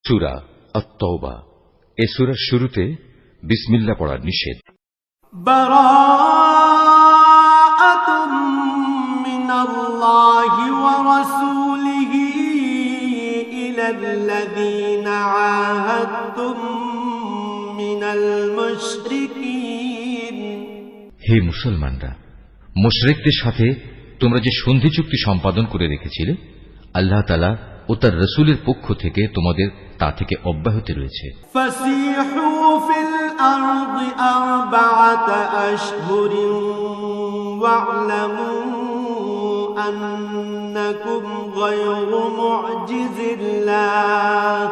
সূরা আত-তাওবা। এই সূরার শুরুতে বিসমিল্লাহ পড়া নিষেধ। বারাআতুম মিনাল্লাহি ওয়া রাসূলিহি ইলাল্লাযীনা আহাদতুম মিনাল মুশরিকিন। হে মুসলমানরা, মুশরিকদের সাথে তোমরা যে সন্ধি চুক্তি সম্পাদন করে রেখেছিলে, আল্লাহ তাআলা ও তার রাসূলের পক্ষ থেকে তোমাদের তা থেকে অব্যাহতি রয়েছে। ফাসিহু ফিল আরদি আরবাআতা আশহুরিন ওয়া'লামু আন্নাকুম গায়রু মু'জিজিল্লাহ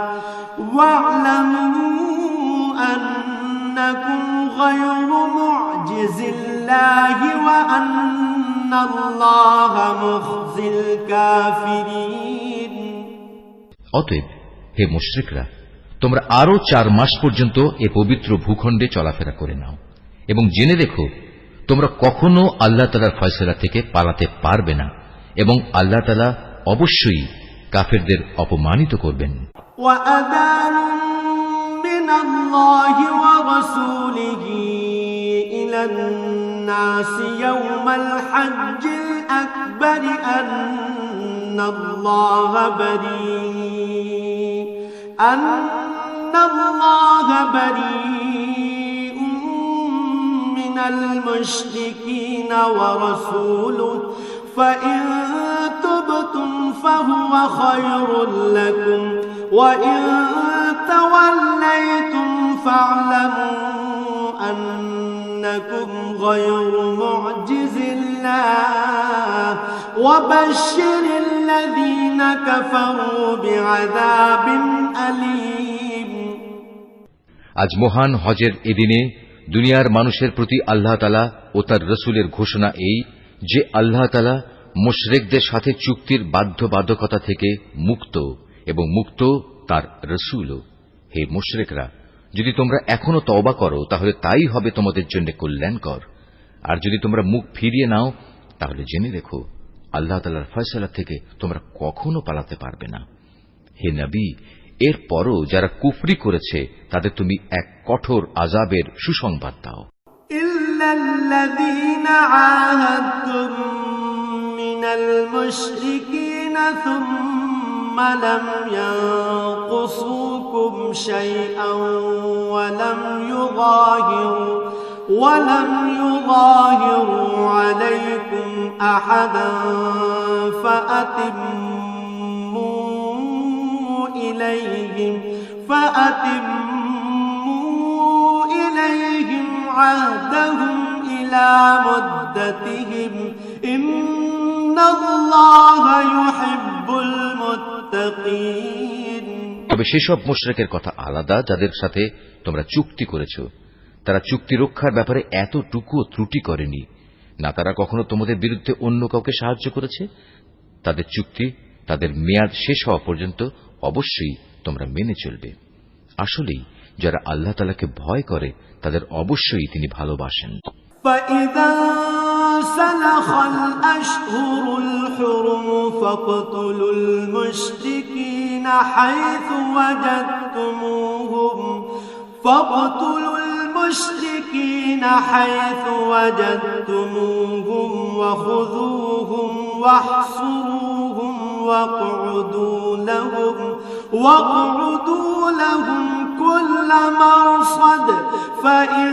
ওয়া আন্নাল্লাহা মুখজিল কাফিরিন। অতএব হে মুশরিকরা, তোমরা আরো 4 মাস পর্যন্ত এ পবিত্র ভূখণ্ডে চলাফেরা করে নাও এবং জেনে রেখো তোমরা কখনো আল্লাহ তাআলার ফয়সালা থেকে পালাতে পারবে না এবং আল্লাহ তাআলা অবশ্যই কাফেরদের অপমানিত করবেন। ওয়াআযানুম মিনাল্লাহি ওয়া রাসূলিহি ইলান নাসি ইয়াওমাল হজ্জিল আকবার আন্নাল্লাহা বারীউম মিনাল মুশরিকিনা ওয়া রাসূলুহু ফাইন তুবতুম ফাহুয়া খায়রুল লাকুম ওয়া ইন তাওয়াল্লাইতুম ফা'লামু আন্নাকুম গায়রু মু'জিজিল্লাহ ওয়া বাশশিরিল লাযীনা কাফারু বি'আযাবিন আলীম। আজ মহান হজের এদিনে দুনিয়ার মানুষের প্রতি আল্লাহ তাআলা ও তার রাসূলের ঘোষণা এই যে আল্লাহ তাআলা মুশরিকদের সাথে চুক্তির বাধ্যবাধকতা থেকে মুক্ত এবং মুক্ত তার রাসূলও। হে মুশরিকরা, যদি তোমরা এখনো তওবা করো তাহলে তাই হবে তোমাদের জন্য কল্যাণকর, আর যদি তোমরা মুখ ফিরিয়ে নাও তাহলে জেনে রেখো আল্লাহ তাআলার ফয়সালা থেকে তোমরা কখনো পালাতে পারবে না। হে নবী, এর পরও যারা কুফরি করেছে তাদের তুমি এক কঠোর আযাবের সুসংবাদ দাও। ইল্লাল্লাযীনা আহাদতুম মিনাল মুশরিকিনা সুম্মা লাম ইয়ানকুসুকুম শাইআন ওয়া লাম ইউযাহিরু আলাইকুম আহাদান ফাআতিম্মু ইলাইহিম আহদাহুম ইলা মুদ্দাতিহিম ইন্নাল্লাহা ইউহিব্বুল মুত্তাকিন। তবে সেসব মুশরিকের কথা আলাদা যাদের সাথে তোমরা চুক্তি করেছ। তারা চুক্তি রক্ষার ব্যাপারে এতটুকুও ত্রুটি করেনি, না তারা কখনো তোমাদের বিরুদ্ধে অন্য কাউকে সাহায্য করেছে। তাদের চুক্তি তাদের মেয়াদ শেষ হওয়া পর্যন্ত অবশ্যই তোমরা মেনে চলবে। আসলেই যারা আল্লাহ তাআলাকে ভয় করে তাদের অবশ্যই তিনি ভালোবাসেন। فَإِذَا سَلَخَ الْأَشْهُرُ الْحُرُمُ فَاقْتُلُوا الْمُشْرِكِينَ حَيْثُ وَجَدتُّمُوهُمْ وَخُذُوهُمْ وَاحْصُرُوهُمْ وَاقْعُدُوا لَهُمْ كُلَّ مَرْصَدٍ فَإِن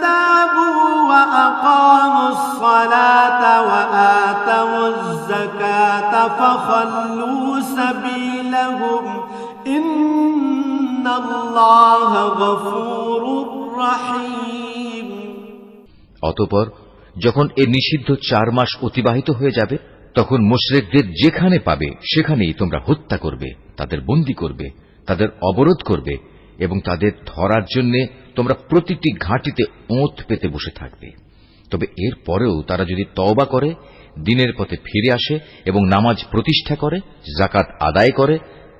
تَابُوا وَأَقَامُوا الصَّلَاةَ وَآتَوُا الزَّكَاةَ فَخَلُّوا سَبِيلَهُمْ إِنَّ اللَّهَ غَفُورٌ رَّحِيمٌ। অতঃপর যখন এ নিষিদ্ধ 4 মাস অতিবাহিত হয়ে যাবে তখন মুশরিকদের যেখানে পাবে সেখানেই তোমরা হত্যা করবে, তাদের বন্দী করবে, তাদের অবরোধ করবে এবং তাদের ধরার জন্য তোমরা প্রতিটি ঘাঁটিতে ওঁত পেতে বসে থাকবে। তবে এর পরেও তারা যদি তওবা করে, দ্বীনের পথে ফিরে আসে এবং নামাজ প্রতিষ্ঠা করে, যাকাত আদায় করে,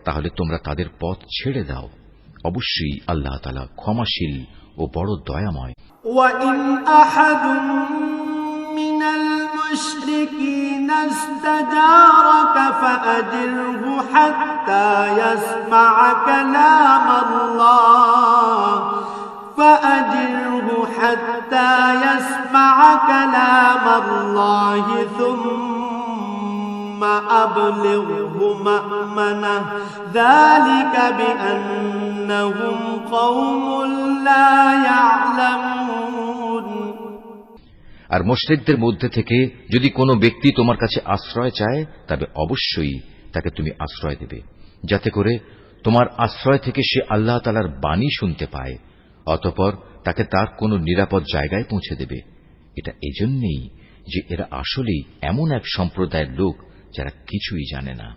তাহলে তোমরা তাদের পথ ছেড়ে দাও। অবশ্যই আল্লাহ তাআলা ক্ষমাশীল ও বড় দয়াময়। وَإِنْ أَحَدٌ من المشركين استجارك فأجره حتى يسمع كلام الله ثم أبلغه مأمنه ذلك بأنهم قوم لا يعلمون। আর মুশরিকদের মধ্যে থেকে যদি কোনো ব্যক্তি তোমার কাছে আশ্রয় চায় তবে অবশ্যই তাকে তুমি আশ্রয় দেবে, যাতে করে তোমার আশ্রয় থেকে সে আল্লাহ তাআলার বাণী শুনতে পায়, অতঃপর তাকে তার কোনো নিরাপদ জায়গায় পৌঁছে দেবে। এটা এজন্যই যে এরা আসলেই এমন এক সম্প্রদায়ের লোক যারা কিছুই জানে না।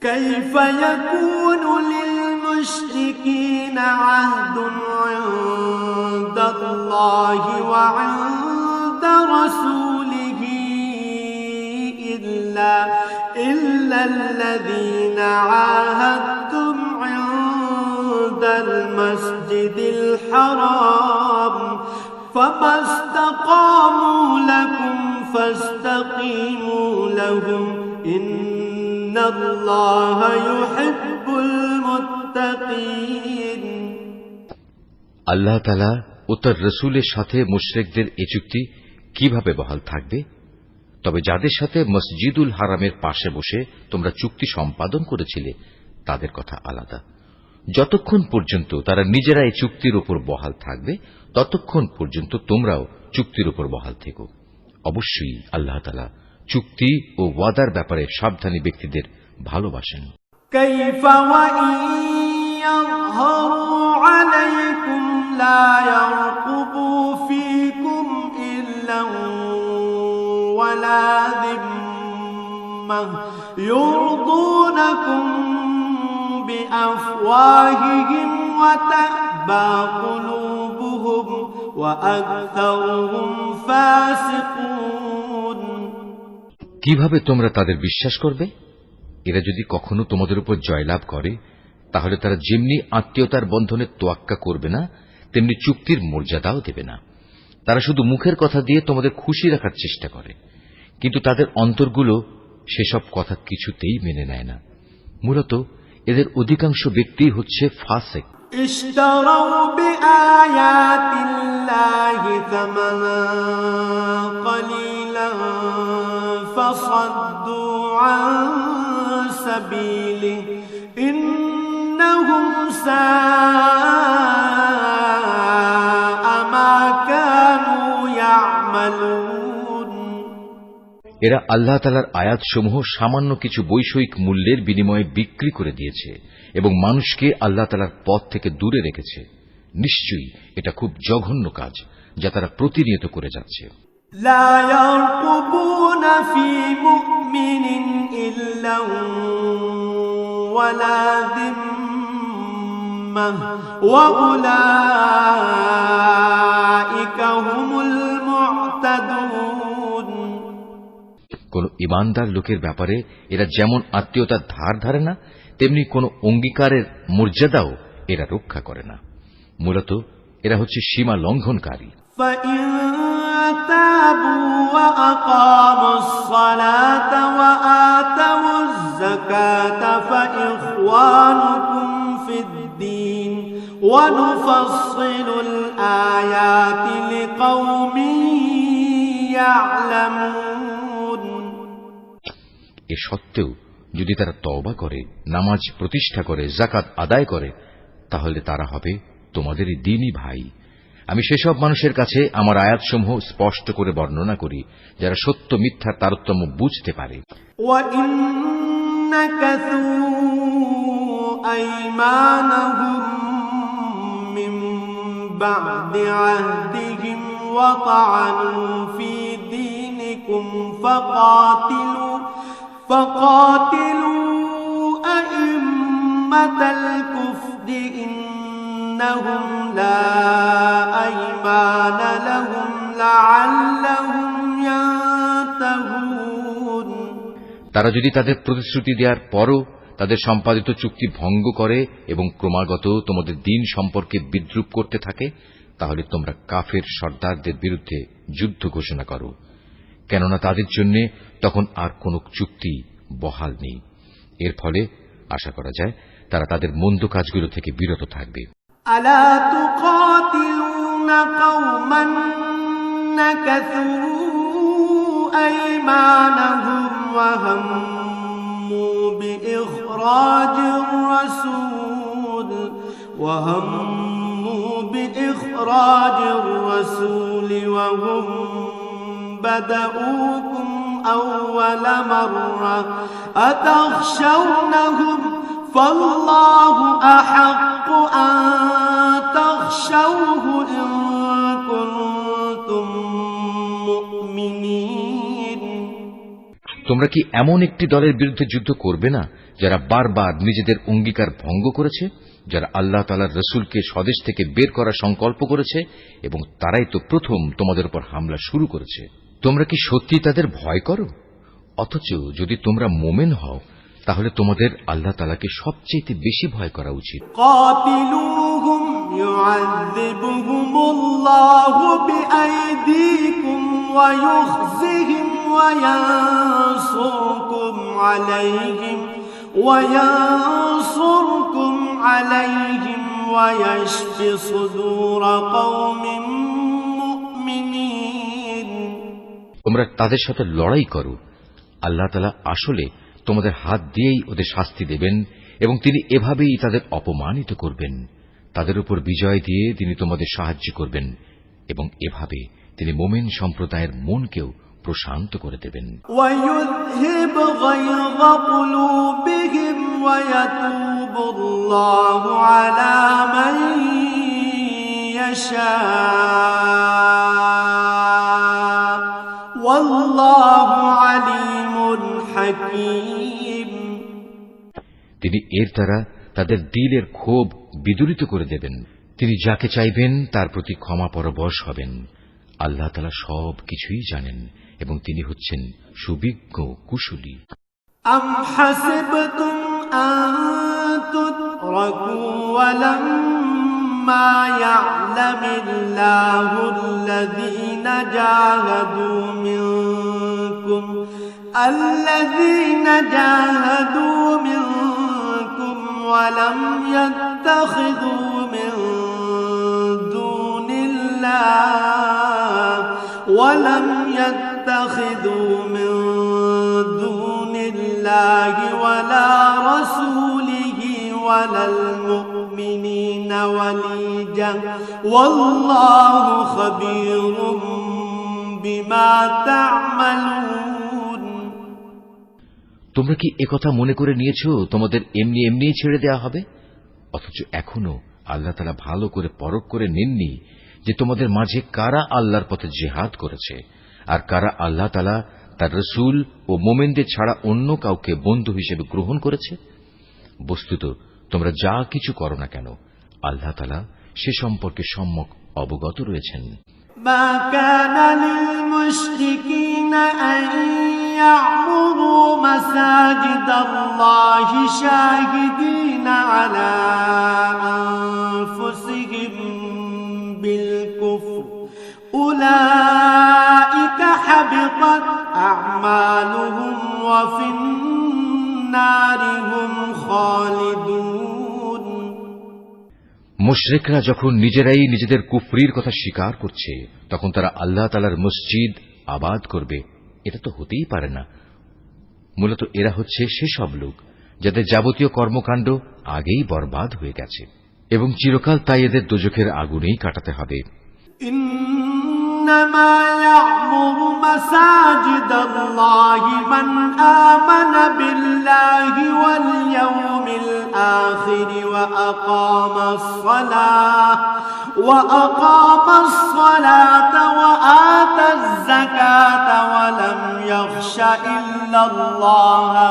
كيف يكون للمشركين عهد عند الله وعند رسوله إلا الذين عاهدتم عند المسجد الحرام فما استقاموا لكم فاستقيموا لهم إن الله يحب المتقين। আল্লাহ তাআলা ও তার রাসূলের সাথে মুশরিকদের এই চুক্তি কিভাবে বহাল থাকবে? তবে যাদের সাথে মসজিদুল হারামের পাশে বসে তোমরা চুক্তি সম্পাদন করেছিলে তাদের কথা আলাদা। যতক্ষণ পর্যন্ত তারা নিজেরা এই চুক্তির উপর বহাল থাকবে ততক্ষণ পর্যন্ত তোমরাও চুক্তির উপর বহাল থেকো। অবশ্যই আল্লাহ তাআলা চুক্তি ও ওয়াদার ব্যাপারে সাবধানী ব্যক্তিদের ভালোবাসেন। كيف وإن يظهروا عليكم لا يرقبوا فيكم إلا ولا ذمة يرضونكم بأفواههم وتأبى قلوبهم وأكثرهم فاسقون। কিভাবে তোমরা তাদের বিশ্বাস করবে? এরা যদি কখনো তোমাদের উপর জয়লাভ করে তাহলে তারা যেমনি আত্মীয়তার বন্ধনে তোয়াক্কা করবে না তেমনি চুক্তির মর্যাদাও দেবে না। তারা শুধু মুখের কথা দিয়ে তোমাদের খুশি রাখার চেষ্টা করে, কিন্তু তাদের অন্তরগুলো সেসব কথা কিছুতেই মেনে নেয় না। মূলত এদের অধিকাংশ ব্যক্তি হচ্ছে ফাসিক। اشتروا بآيات الله ثمنا قليلا فصدوا عن سبيله إنهم ساء ما كانوا يعملون। এরা আল্লাহ তাআলার আয়াতসমূহ সামান্য কিছু বৈষয়িক মূল্যের বিনিময়ে বিক্রি করে দিয়েছে এবং মানুষকে আল্লাহ তাআলার পথ থেকে দূরে রেখেছে। নিশ্চয়ই এটা খুব জঘন্য কাজ যা তারা প্রতিনিয়ত করে যাচ্ছে। لا يرقبون في مؤمن إلا ولا ذمة وأولئك هم المعتدون। কোন ইমানদার লোকের ব্যাপারে এরা যেমন আত্মীয়তার ধার ধারে না তেমনি কোন অঙ্গীকারের মর্যাদাও এরা রক্ষা করে না। মূলত এরা হচ্ছে সীমা লঙ্ঘনকারী। فإن تابوا وأقاموا الصلاة وآتوا الزكاة فإخوانكم في الدين ونفصل الآيات لقوم يعلمون। এ সত্ত্বেও যদি তারা তওবা করে, নামাজ প্রতিষ্ঠা করে, যাকাত আদায় করে, তাহলে তারা হবে তোমাদেরই দ্বীনী ভাই। আমি সেসব মানুষের কাছে আমার আয়াতসমূহ স্পষ্ট করে বর্ণনা করি যারা সত্য মিথ্যার তারতম্য বুঝতে পারে। وَإِن نَكَثُوا أَيْمَانَهُم مِّن بَعْدِ عَهْدِهِمْ وَطَعَنُوا فِي دِينِكُمْ فَقَاتِلُوا أَئِمَّةَ الْكُفْرِ إِنَّهُمْ لَا أَيْمَانَ لَهُمْ لَعَلَّهُمْ يَنْتَهُونَ। তারা যদি তাদের প্রতিশ্রুতি দেওয়ার পরও তাদের সম্পাদিত চুক্তি ভঙ্গ করে এবং ক্রমাগত তোমাদের দ্বীন সম্পর্কে বিদ্রূপ করতে থাকে, তাহলে তোমরা কাফের সর্দারদের বিরুদ্ধে যুদ্ধ ঘোষণা করো। কেননা তাদের জন্য তখন আর কোন চুক্তি বহাল নেই। এর ফলে আশা করা যায় তারা তাদের মন্দ কাজগুলো থেকে বিরত থাকবে। আলা তুকাতিলুনা কওমান নাকাসু আইমানাহুম ওয়া হাম্মু বিইখরাজির রাসূল ওয়া হুম بدأوكم أول مرة أتخشونهم فالله أحق أن تخشوه إن كنتم مؤمنين। তোমরা কি এমন একটি দলের বিরুদ্ধে যুদ্ধ করবে না যারা বারবার নিজেদের অঙ্গীকার ভঙ্গ করেছে, যারা আল্লাহ তাআলার রাসূলকে স্বদেশ থেকে বের করার সংকল্প করেছে এবং তারাই তো প্রথম তোমাদের উপর হামলা শুরু করেছে? তোমরা কি সত্যি তাদের ভয় করো? অথচ যদি তোমরা মুমিন হও তাহলে তোমাদের আল্লাহ তাআলাকে সবচেয়ে বেশি ভয় করা উচিত। কাতিলুহুম ইউআযিবুহুমুল্লাহু বিআইদিকুম ওয়া ইউখজিহিম ওয়া ইয়ানসুরকুম আলাইহিম ওয়া ইয়াশফি সুদুর কওমিন মুমিনিন। তোমরা তাদের সাথে লড়াই করো, আল্লাহ তাআলা আসলে তোমাদের হাত দিয়েই ওদের শাস্তি দেবেন এবং তিনি এভাবেই তাদের অপমানিত করবেন। তাদের উপর বিজয় দিয়ে তিনি তোমাদের সাহায্য করবেন এবং এভাবে তিনি মুমিন সম্প্রদায়ের মনকেও প্রশান্ত করে দেবেন। ওয়ায়ুযহিব গায়যা কুলুবিহিম ওয়া ইয়াতুবুল্লাহু আলা মান ইয়াশা ওয়াল্লাহু আলিমুন হাকীম। তিনি এর দ্বারা তাদের দিলের ক্ষোভ বিদূরিত করে দেবেন। তিনি যাকে চাইবেন তার প্রতি ক্ষমা পরবশ হবেন। আল্লাহ তাআলা সব কিছুই জানেন এবং তিনি হচ্ছেন সুবিজ্ঞ কুশলী। আম হাসিবতুম আন তুতরাকু ওয়া লাম্মা ইয়া'লামিল্লাহুল্লাযীনা জাহাদু মিনকুম ওয়া লাম ইয়াত্তাখিযু মিন দুনিল্লাহি ওয়ালা রাসূলিহি ওয়ালাল মুমিনিনা ওয়ালিজা ওয়াল্লাহু খাবীরুম বিমা তা'মালুন। তোমরা কি একথা মনে করে নিয়েছো তোমাদের এমনি এমনি ছেড়ে দেয়া হবে? অথচ এখনো আল্লাহ তাআলা ভালো করে পরখ করে নেননি যে তোমাদের মাঝে কারা আল্লাহর পথে জিহাদ করেছে আর কারা আল্লাহ তাআলা তার রাসূল ও মুমিনদের ছাড়া অন্য কাউকে বন্ধু হিসেবে গ্রহণ করেছে। বস্তুত তোমরা যা কিছু করো না কেন আল্লাহ তাআলা সে সম্পর্কে সম্যক অবগত রয়েছেন। মা কানা লিল মুশরিকিনা আন ইয়া'মুরু মাসাজিদাল্লাহি শাহিদিনা আলা আনফুসিহিম بالكفر أولئك حبطت أعمالهم وفي النار هم خالدون। মুশরিকরা যখন নিজেরাই নিজেদের কুফরির কথা স্বীকার করছে তখন তারা আল্লাহ তাআলার মসজিদ আবাদ করবে, এটা তো হতেই পারে না। মূলত এরা হচ্ছে সেসব লোক যাদের যাবতীয় কর্মকাণ্ড আগেই বরবাদ হয়ে গেছে এবং চিরকাল তাই এদের দোজখের আগুনেই কাটাতে হবে। ইন্নামা ইয়া'মুরু মাসাজিদাল্লাহি মান আমানা বিল্লাহি ওয়াল ইয়াউমিল আখির ওয়া আকামাস সালাতা ওয়া আতাজ যাকাতা ওয়া লাম ইয়াখশা ইল্লাল্লাহা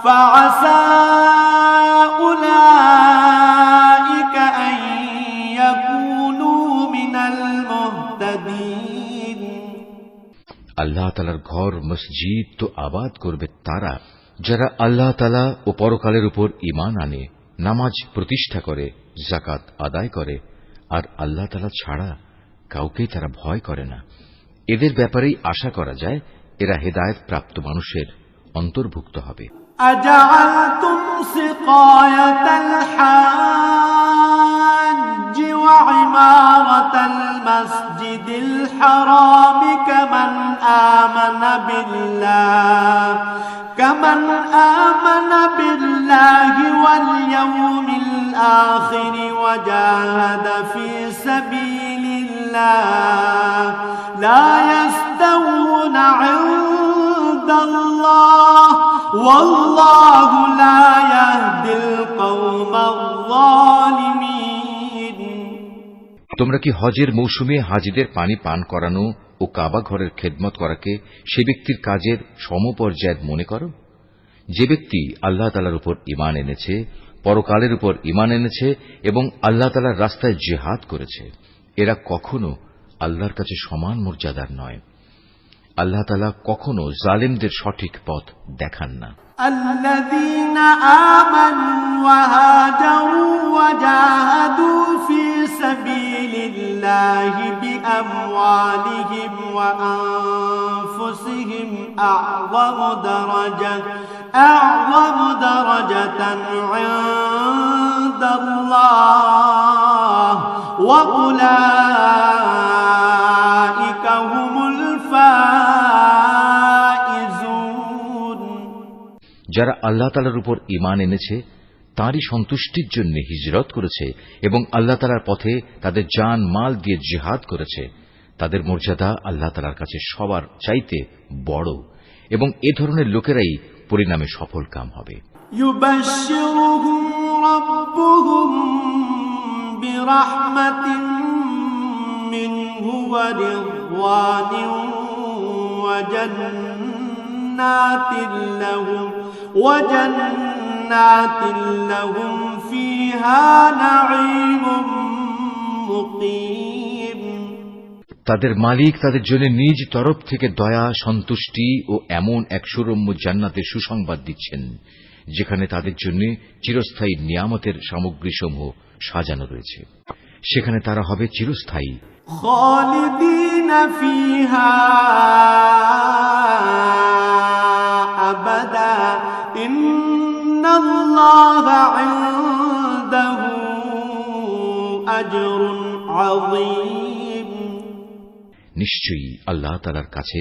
ফাআসা উলাইকা আন ইয়াকুনু মিনাল মুহতাদিন। আল্লাহ তাআলার ঘর মসজিদ তো আবাদ করবে তারা যারা আল্লাহ তাআলা ও পরকালের উপর ঈমান আনে, নামাজ প্রতিষ্ঠা করে, যাকাত আদায় করে আর আল্লাহ তাআলা ছাড়া কাউকেই তারা ভয় করে না। এদের ব্যাপারেই আশা করা যায় এরা হেদায়েত প্রাপ্ত মানুষের অন্তর্ভুক্ত হবে। أجعلتم سقاية الحاج وعمارة المسجد الحرام كمن آمن بالله واليوم الآخر وجاهد في سبيل الله لا يستوون عند الله والله لا يهدي القوم الظالمين। তোমরা কি হজের মৌসুমে হাজিদের পানি পান করানো ও কাবা ঘরের খেদমত করাকে সে ব্যক্তির কাজের সমপর্যায়ের মনে করো? যে ব্যক্তি আল্লাহ তাআলার উপর ঈমান এনেছে, পরকালের উপর ঈমান এনেছে এবং আল্লাহ তাআলার রাস্তায় জিহাদ করেছে, এরা কখনো আল্লাহর কাছে সমান মর্যাদার নয়। আল্লাহ তাআলা কখনো জালিমদের সঠিক পথ দেখান না। الذين آمنوا وهاجروا وجاهدوا في سبيل الله بأموالهم وأنفسهم أعظم درجة عند الله وأولئك هم الفائزون। যারা আল্লাহ তাআলার উপর ঈমান এনেছে, তাঁরই সন্তুষ্টির জন্য হিজরত করেছে এবং আল্লাহ তাআলার পথে তাদের জান মাল দিয়ে জিহাদ করেছে, তাদের মর্যাদা আল্লাহ তাআলার কাছে সবার চাইতে বড় এবং এ ধরনের লোকেরাই পরিণামে সফল কাম হবে। يبشرهم ربهم برحمة منه ورضوان وجنات لهم فيها نعيم مقيم। তাদের মালিক তাদের জন্য নিজ তরফ থেকে দয়া, সন্তুষ্টি ও এমন এক সুরম্য জান্নাতের সুসংবাদ দিচ্ছেন, যেখানে তাদের জন্য চিরস্থায়ী নিয়ামতের সামগ্রীসমূহ সাজানো রয়েছে। সেখানে তারা হবে চিরস্থায়ী। خالدين فيها أبدا إن الله عنده أجر عظيم। নিশ্চয়ই আল্লাহ তাআলার কাছে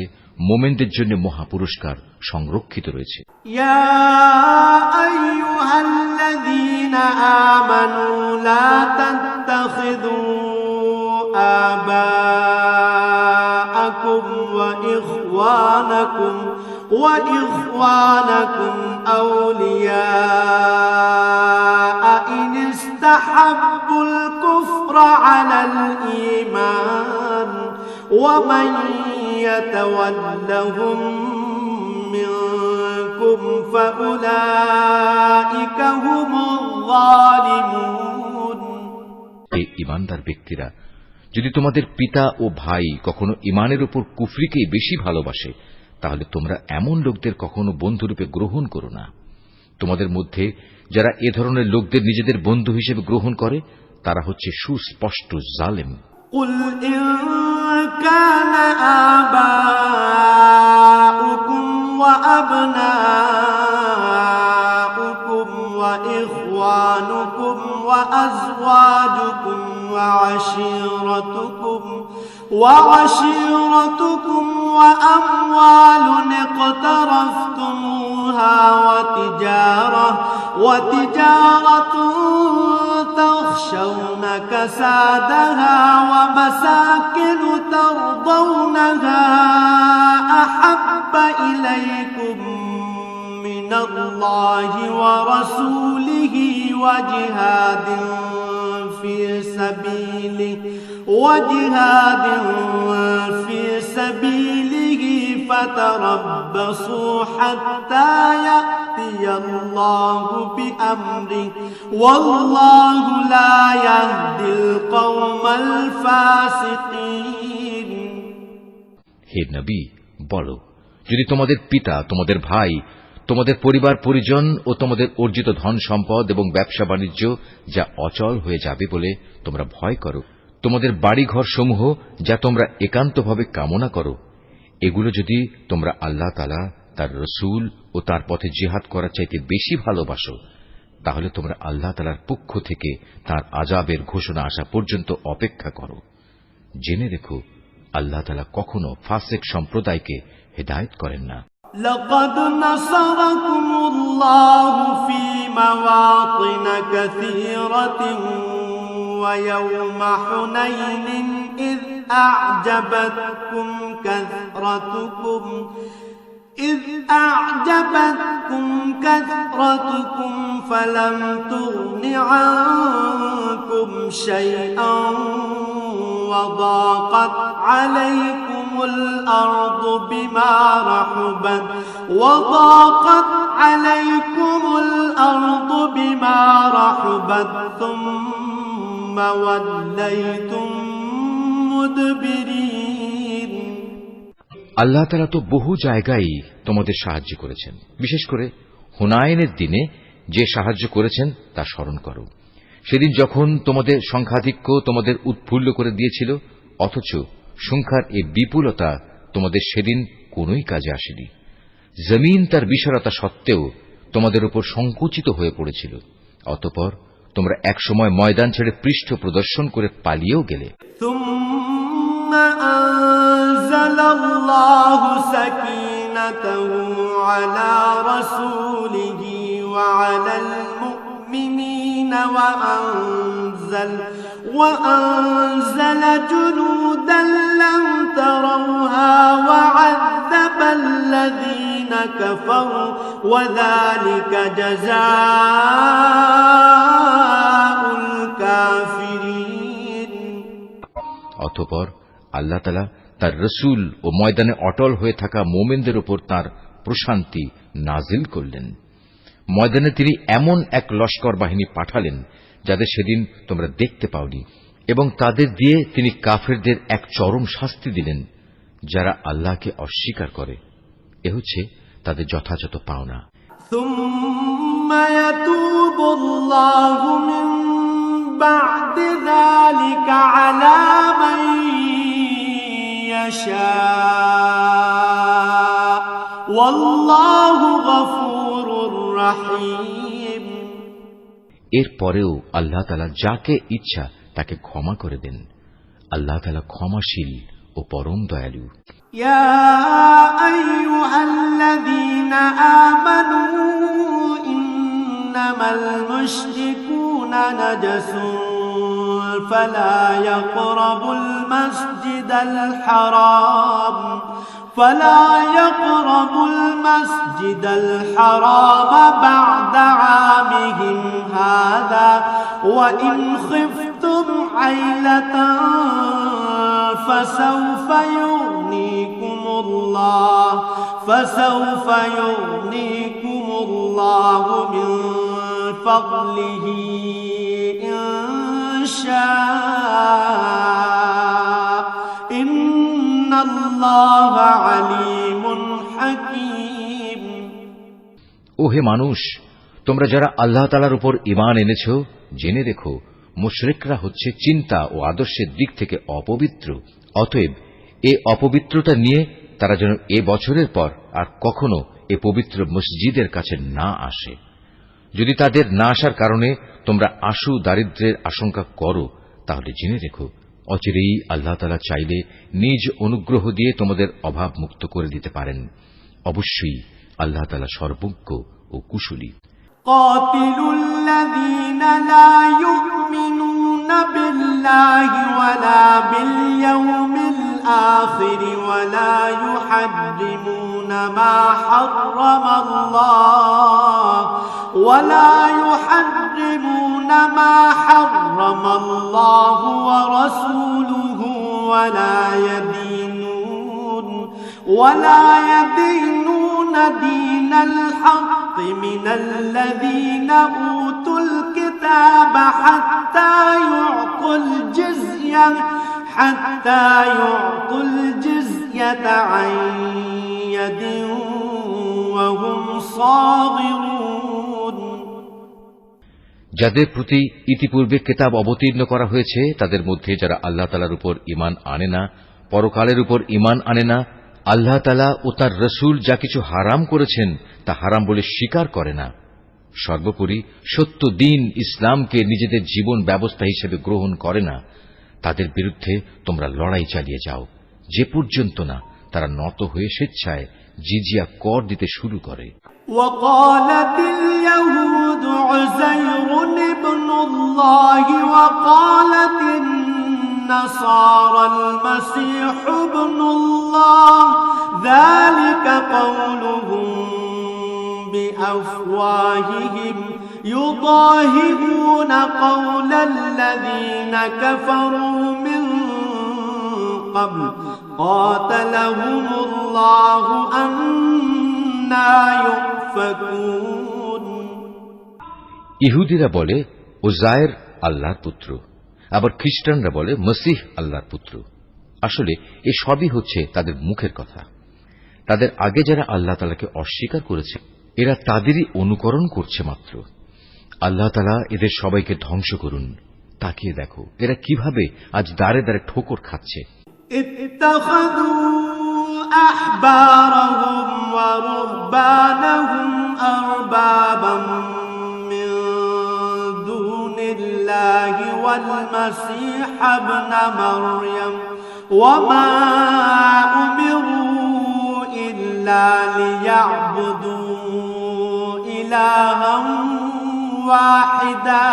মোমেনদের জন্য মহা পুরস্কার সংরক্ষিত রয়েছে। يا أيها الذين آمنوا لا تتخذوا آباءكم وإخوانكم أولياء إن استحبوا الكفر على الإيمان ومن يتولهم منكم فأولئك هم الظالمون। এই ঈমানদার ব্যক্তিরা, যদি তোমাদের পিতা ও ভাই কখনো ঈমানের উপর কুফরিকেই বেশি ভালোবাসে, তাহলে তোমরা এমন লোকদের কখনো বন্ধুরূপে গ্রহণ করো না। তোমাদের মধ্যে যারা এ ধরনের লোকদের নিজেদের বন্ধু হিসেবে গ্রহণ করে, তারা হচ্ছে সুস্পষ্ট জালেম। قل إن كان آباؤكم وأبناؤكم وإخوانكم وأزواجكم وعشيرتكم وأموال اقترفتموها وتجارة تخشون كسادها ومساكن ترضونها أحب إليكم من الله ورسوله وجهاد في سبيله فتربصوا حتى يأتي الله بأمره والله لا يهدي القوم الفاسقين। হে নবী, বলো, যদি তোমাদের পিতা, তোমাদের ভাই, তোমাদের পরিবার পরিজন ও তোমাদের অর্জিত ধন সম্পদ এবং ব্যবসা বাণিজ্য যা অচল হয়ে যাবে বলে তোমরা ভয় করো, তোমাদের বাড়িঘর সমূহ যা তোমরা একান্তভাবে কামনা করো, এগুলো যদি তোমরা আল্লাহ তাআলা, তার রসূল ও তার পথে জিহাদ করার চাইতে বেশি ভালোবাসো, তাহলে তোমরা আল্লাহ তাআলার পক্ষ থেকে তার আযাবের ঘোষণা আসা পর্যন্ত অপেক্ষা করো। জেনে রেখো, আল্লাহ তাআলা কখনো ফাসিক সম্প্রদায়কে হেদায়েত করেন না। لقد نصركم الله في مواطن كثيرة ويوم حنين إذ أعجبتكم كثرتكم فلم تغن عنكم شيئا وضاقت عليكم الأرض بما رحبت ثم وليتم مدبرين। আল্লাহ তাআলা তো বহু জায়গায় তোমাদের সাহায্য করেছেন। বিশেষ করে হুনাইনের দিনে যে সাহায্য করেছেন তা স্মরণ করো। সেদিন যখন তোমাদের সংখ্যাধিক্য তোমাদের উৎফুল্ল করে দিয়েছিল, অথচ সংখ্যার এই বিপুলতা তোমাদের সেদিন কোনোই কাজে আসেনি। জমিন তার বিশালতা সত্ত্বেও তোমাদের উপর সংকুচিত হয়ে পড়েছিল। অতঃপর তোমরা একসময় ময়দান ছেড়ে পৃষ্ঠ প্রদর্শন করে পালিয়েও গেলে। ثم أنزل الله سكينته على رسوله وعلى المؤمنين وأنزل جنودا لم تروها وعذب الذين كفروا وذلك جزاء الكافرين। অতঃপর আল্লাহ তাআলা তার রসূল ও ময়দানে অটল হয়ে থাকা মুমিনদের উপর তাঁর প্রশান্তি নাজিল করলেন। ময়দানে তিনি এমন এক লস্কর বাহিনী পাঠালেন যাদের সেদিন তোমরা দেখতে পাওনি, এবং তাদের দিয়ে তিনি কাফেরদের এক চরম শাস্তি দিলেন, যারা আল্লাহকে অস্বীকার করে। এ হচ্ছে তাদের যথাযথ পাওনা। ثم يتوب الله من بعد ذلك على من يشاء والله غفور رحيم। এরপরেও আল্লাহ তাআলা যাকে ইচ্ছা তাকে ক্ষমা করে দেন। আল্লাহ তাআলা ক্ষমাশীল ও পরম দয়ালু। يا أيها الذين آمنوا إنما المشركون نجس فلا يقربوا المسجد الحرام بعد عامهم هذا وإن خفتم عيلة فسوف يغنيكم الله من فضله إن شاء إن الله عليم حكيم। ওহে মানুষ, তোমরা যারা আল্লাহ তাআলার উপর ঈমান এনেছ, জেনে রেখো, মুশরিকরা হচ্ছে চিন্তা ও আদর্শের দিক থেকে অপবিত্র। অতএব এ অপবিত্রতা নিয়ে তারা যেন এ বছরের পর আর কখনো এ পবিত্র মসজিদের কাছে না আসে। যদি তাদের না আসার কারণে তোমরা আশু দারিদ্র্যের আশঙ্কা করো, তাহলে জেনে রেখো, অচিরেই আল্লাহ তাআলা চাইলে নিজ অনুগ্রহ দিয়ে তোমাদের অভাব মুক্ত করে দিতে পারেন। অবশ্যই আল্লাহ তাআলা সর্বজ্ঞ ও কুশলী। قاتلوا الذين لا يؤمنون بالله ولا باليوم الآخر ولا يحرمون ما حرم الله ورسوله ولا يدينون دين الحق من الذين أوتوا الكتاب حتى يعطوا الجزية عن يد وهم صاغرون। যাদের প্রতি ইতিপূর্বে কিতাব অবতীর্ণ করা হয়েছে তাদের মধ্যে যারা আল্লাহ তাআলার উপর ঈমান আনে না, পরকালের উপর ঈমান আনে না, আল্লাহ তাআলা ও তাঁর রাসূল যা কিছু হারাম করেছেন তা হারাম বলে স্বীকার করে না, সর্বোপরি সত্য দ্বীন ইসলামকে নিজেদের জীবন ব্যবস্থা হিসেবে গ্রহণ করে না, তাদের বিরুদ্ধে তোমরা লড়াই চালিয়ে যাও যে পর্যন্ত না তারা নত হয়ে স্বেচ্ছায় জিজিয়া কর দিতে শুরু করে। وقالت اليهود عزير ابن الله وقالت النصارى المسيح ابن الله ذلك قولهم بأفواههم يضاهئون قول الذين كفروا من قبل قاتلهم الله أنا يؤفكون। ইহুদিরা বলে উজায়ের আল্লাহর পুত্র, আবার খ্রিস্টানরা বলে মসিহ আল্লাহর পুত্র। আসলে এ সবই হচ্ছে তাদের মুখের কথা। তাদের আগে যারা আল্লাহ তাআলাকে অস্বীকার করেছে এরা তাদেরই অনুকরণ করছে মাত্র। আল্লাহ তাআলা এদের সবাইকে ধ্বংস করুন। তাকিয়ে দেখো এরা কিভাবে আজ দাঁড়ে দাঁড়ে ঠোকর খাচ্ছে। أحبارهم ورهبانهم أربابا من دون الله والمسيح ابن مريم وما أمروا إلا ليعبدوا إلها واحدا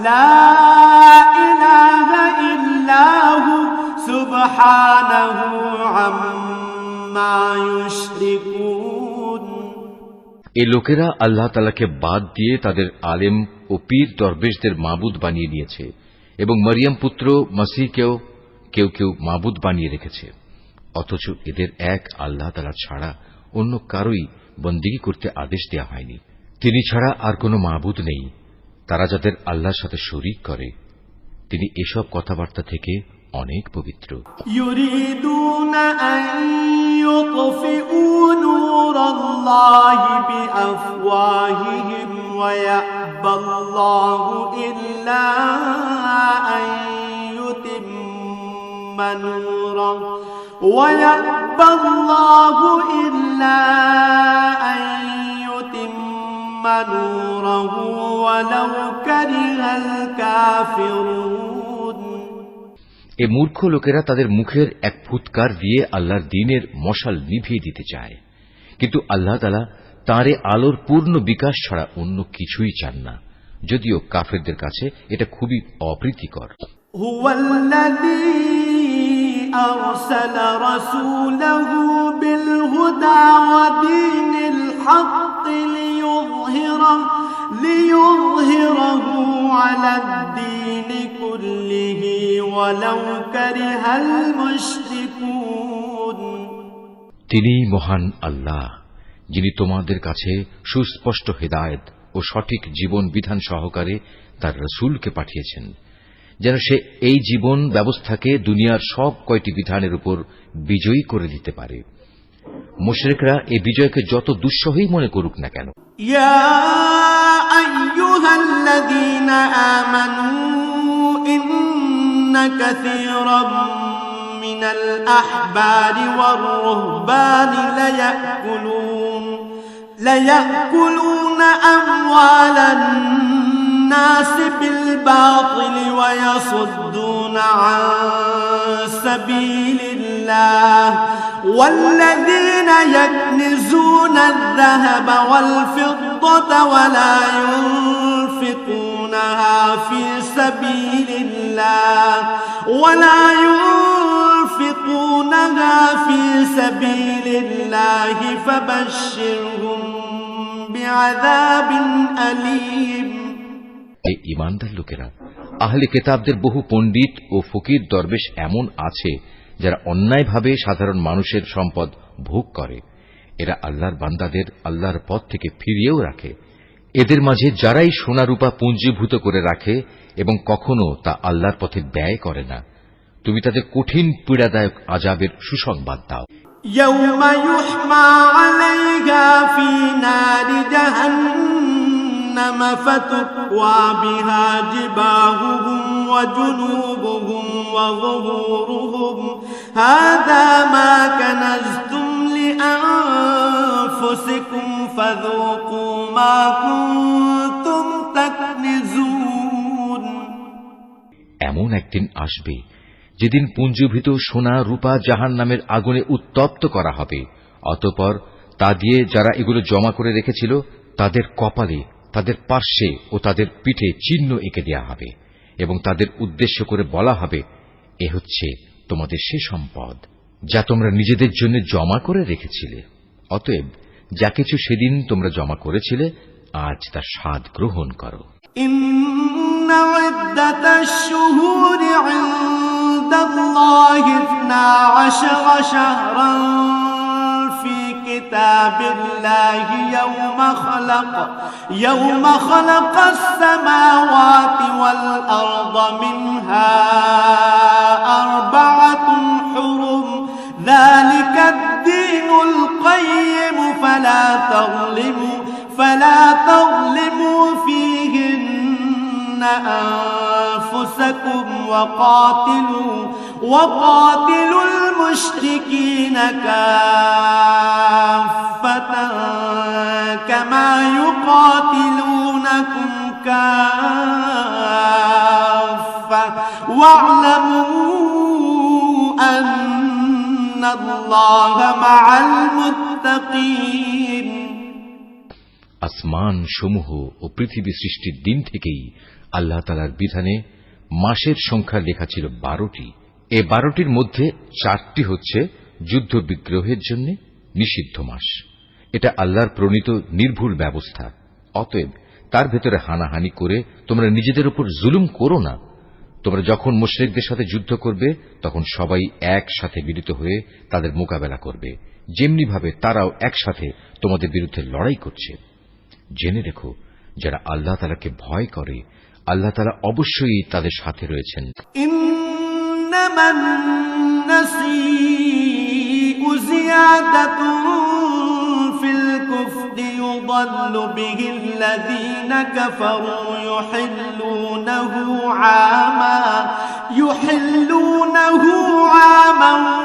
لا إله إلا هو سبحانه عما يشركون। এই লোকেরা আল্লাহ তাআলাকে বাদ দিয়ে তাদের আলেম ও পীর দরবেশদের মাবুদ বানিয়ে নিয়েছে এবং মরিয়ম পুত্র মসিহকেও কেউ কেউ মাবুদ বানিয়ে রেখেছে, অথচ এদের এক আল্লাহ তাআলা ছাড়া অন্য কারোই বন্দেগী করতে আদেশ দেওয়া হয়নি। তিনি ছাড়া আর কোনো মাবুদ নেই। তারা যাদের আল্লাহর সাথে শরীক করে তিনি এসব কথাবার্তা থেকে অনেক পবিত্র। يريدون أن يطفئوا نور الله بأفواههم ويأبى الله إلا أن يتم نوره ويأبى الله إلا أن يتم نوره ولو كره الكافرون। এ মূর্খ লোকেরা তাদের মুখের এক ফুৎকার দিয়ে আল্লাহর দ্বীনের মশাল নিভিয়ে দিতে চায়, কিন্তু আল্লাহ তাআলা তাঁর আলোর পূর্ণ বিকাশ ছাড়া অন্য কিছুই চান না, যদিও কাফেরদের কাছে এটা খুবই অপ্রীতিকর। হুয়াল্লাযী আরসালা রাসূলাহু বিল হুদা ওয়া দীনিল হক লিইয়ুযহিরাহু আলাদ দীনি কুল্লিহি ওয়ালাউ কারিহাল মুশরিকুন। তিনি মহান আল্লাহ, যিনি তোমাদের কাছে সুস্পষ্ট হিদায়াত ও সঠিক জীবন বিধান সহকারে তার রাসূলকে পাঠিয়েছেন, যেন সে এই জীবন ব্যবস্থাকে দুনিয়ার সব কয়টি বিধানের উপর বিজয়ী করে দিতে পারে। মুশরিকরা এই বিজয়কে যত দুঃসহই মনে করুক না কেন। ইয়া আইয়ুহাল্লাযীনা আমানু ইন্না কাসীরাম মিনাল আহবারি ওয়ার রুহবানি লায়াকুলুনা আমওয়ালান الناس بالباطل ويصدون عن سبيل الله والذين يكنزون الذهب والفضة ولا ينفقونها في سبيل الله فبشرهم بعذاب أليم। এই ঈমানদার লোকেরা, আহলে কিতাবদের বহু পণ্ডিত ও ফকির দরবেশ এমন আছে যারা অন্যায়ভাবে সাধারণ মানুষের সম্পদ ভোগ করে। এরা আল্লাহর বান্দাদের আল্লাহর পথ থেকে ফিরিয়েও রাখে। এদের মাঝে যারাই সোনা রূপা পুঞ্জীভূত করে রাখে এবং কখনো তা আল্লাহর পথে ব্যয় করে না, তুমি তাদের কঠিন পীড়াদায়ক আযাবের সুসংবাদ দাও। ইয়াউমা ইউহমা আলাইহা ফি নারি জাহান্নাম جهنم فتكوى بها جباههم وجنوبهم وظهورهم هذا ما كنزتم لأنفسكم فذوقوا ما كنتم تكنزون এমন একদিন আসবে যেদিন পুঞ্জীভূত সোনা রূপা জাহান্নামের আগুনে উত্তপ্ত করা হবে, অতঃপর তা দিয়ে যারা এগুলো জমা করে রেখেছিল তাদের কপালে, তাদের পার্শ্বে ও তাদের পিঠে চিহ্ন এঁকে দেয়া হবে এবং তাদের উদ্দেশ্য করে বলা হবে, এ হচ্ছে তোমাদের সে সম্পদ যা তোমরা নিজেদের জন্য জমা করে রেখেছিলে। অতএব যা কিছু সেদিন তোমরা জমা করেছিলে আজ তার স্বাদ গ্রহণ করো। إن عدة الشهور عند الله 12 شهرا في كتاب الله يوم خلق السماوات والأرض منها 4 حرم ذلك الدين القيم فلا تظلموا فيهن أنفسكم وقاتلوا المشركين كافة كما يقاتلونكم كافة واعلموا أن الله مع المتقين আসমান সমূহ ও পৃথিবী সৃষ্টির দিন থেকেই আল্লাহ তাআলার বিধানে মাসের সংখ্যা লেখা ছিল 12টি। এই 12টির মধ্যে 4টি হচ্ছে যুদ্ধ বিগ্রহের জন্য নিষিদ্ধ মাস। এটা আল্লাহর প্রণীত নির্ভুল ব্যবস্থা। অতএব তার ভেতরে হানাহানি করে তোমরা নিজেদের উপর জুলুম করো না। তোমরা যখন মুশরিকদের সাথে যুদ্ধ করবে তখন সবাই একসাথে মিলিত হয়ে তাদের মোকাবেলা করবে, যেমনি ভাবে তারাও একসাথে তোমাদের বিরুদ্ধে লড়াই করছে। জেনে রেখো, যারা আল্লাহ তাআলাকে ভয় করে আল্লাহ তাআলা অবশ্যই তাদের সাথে রয়েছেন। ইন্নামান নাসিউ জিয়াদাতুন ফিল কুফরি ইউদাল্লু বিহিল্লাযীনা কাফারু ইউহিল্লুনাহু আমান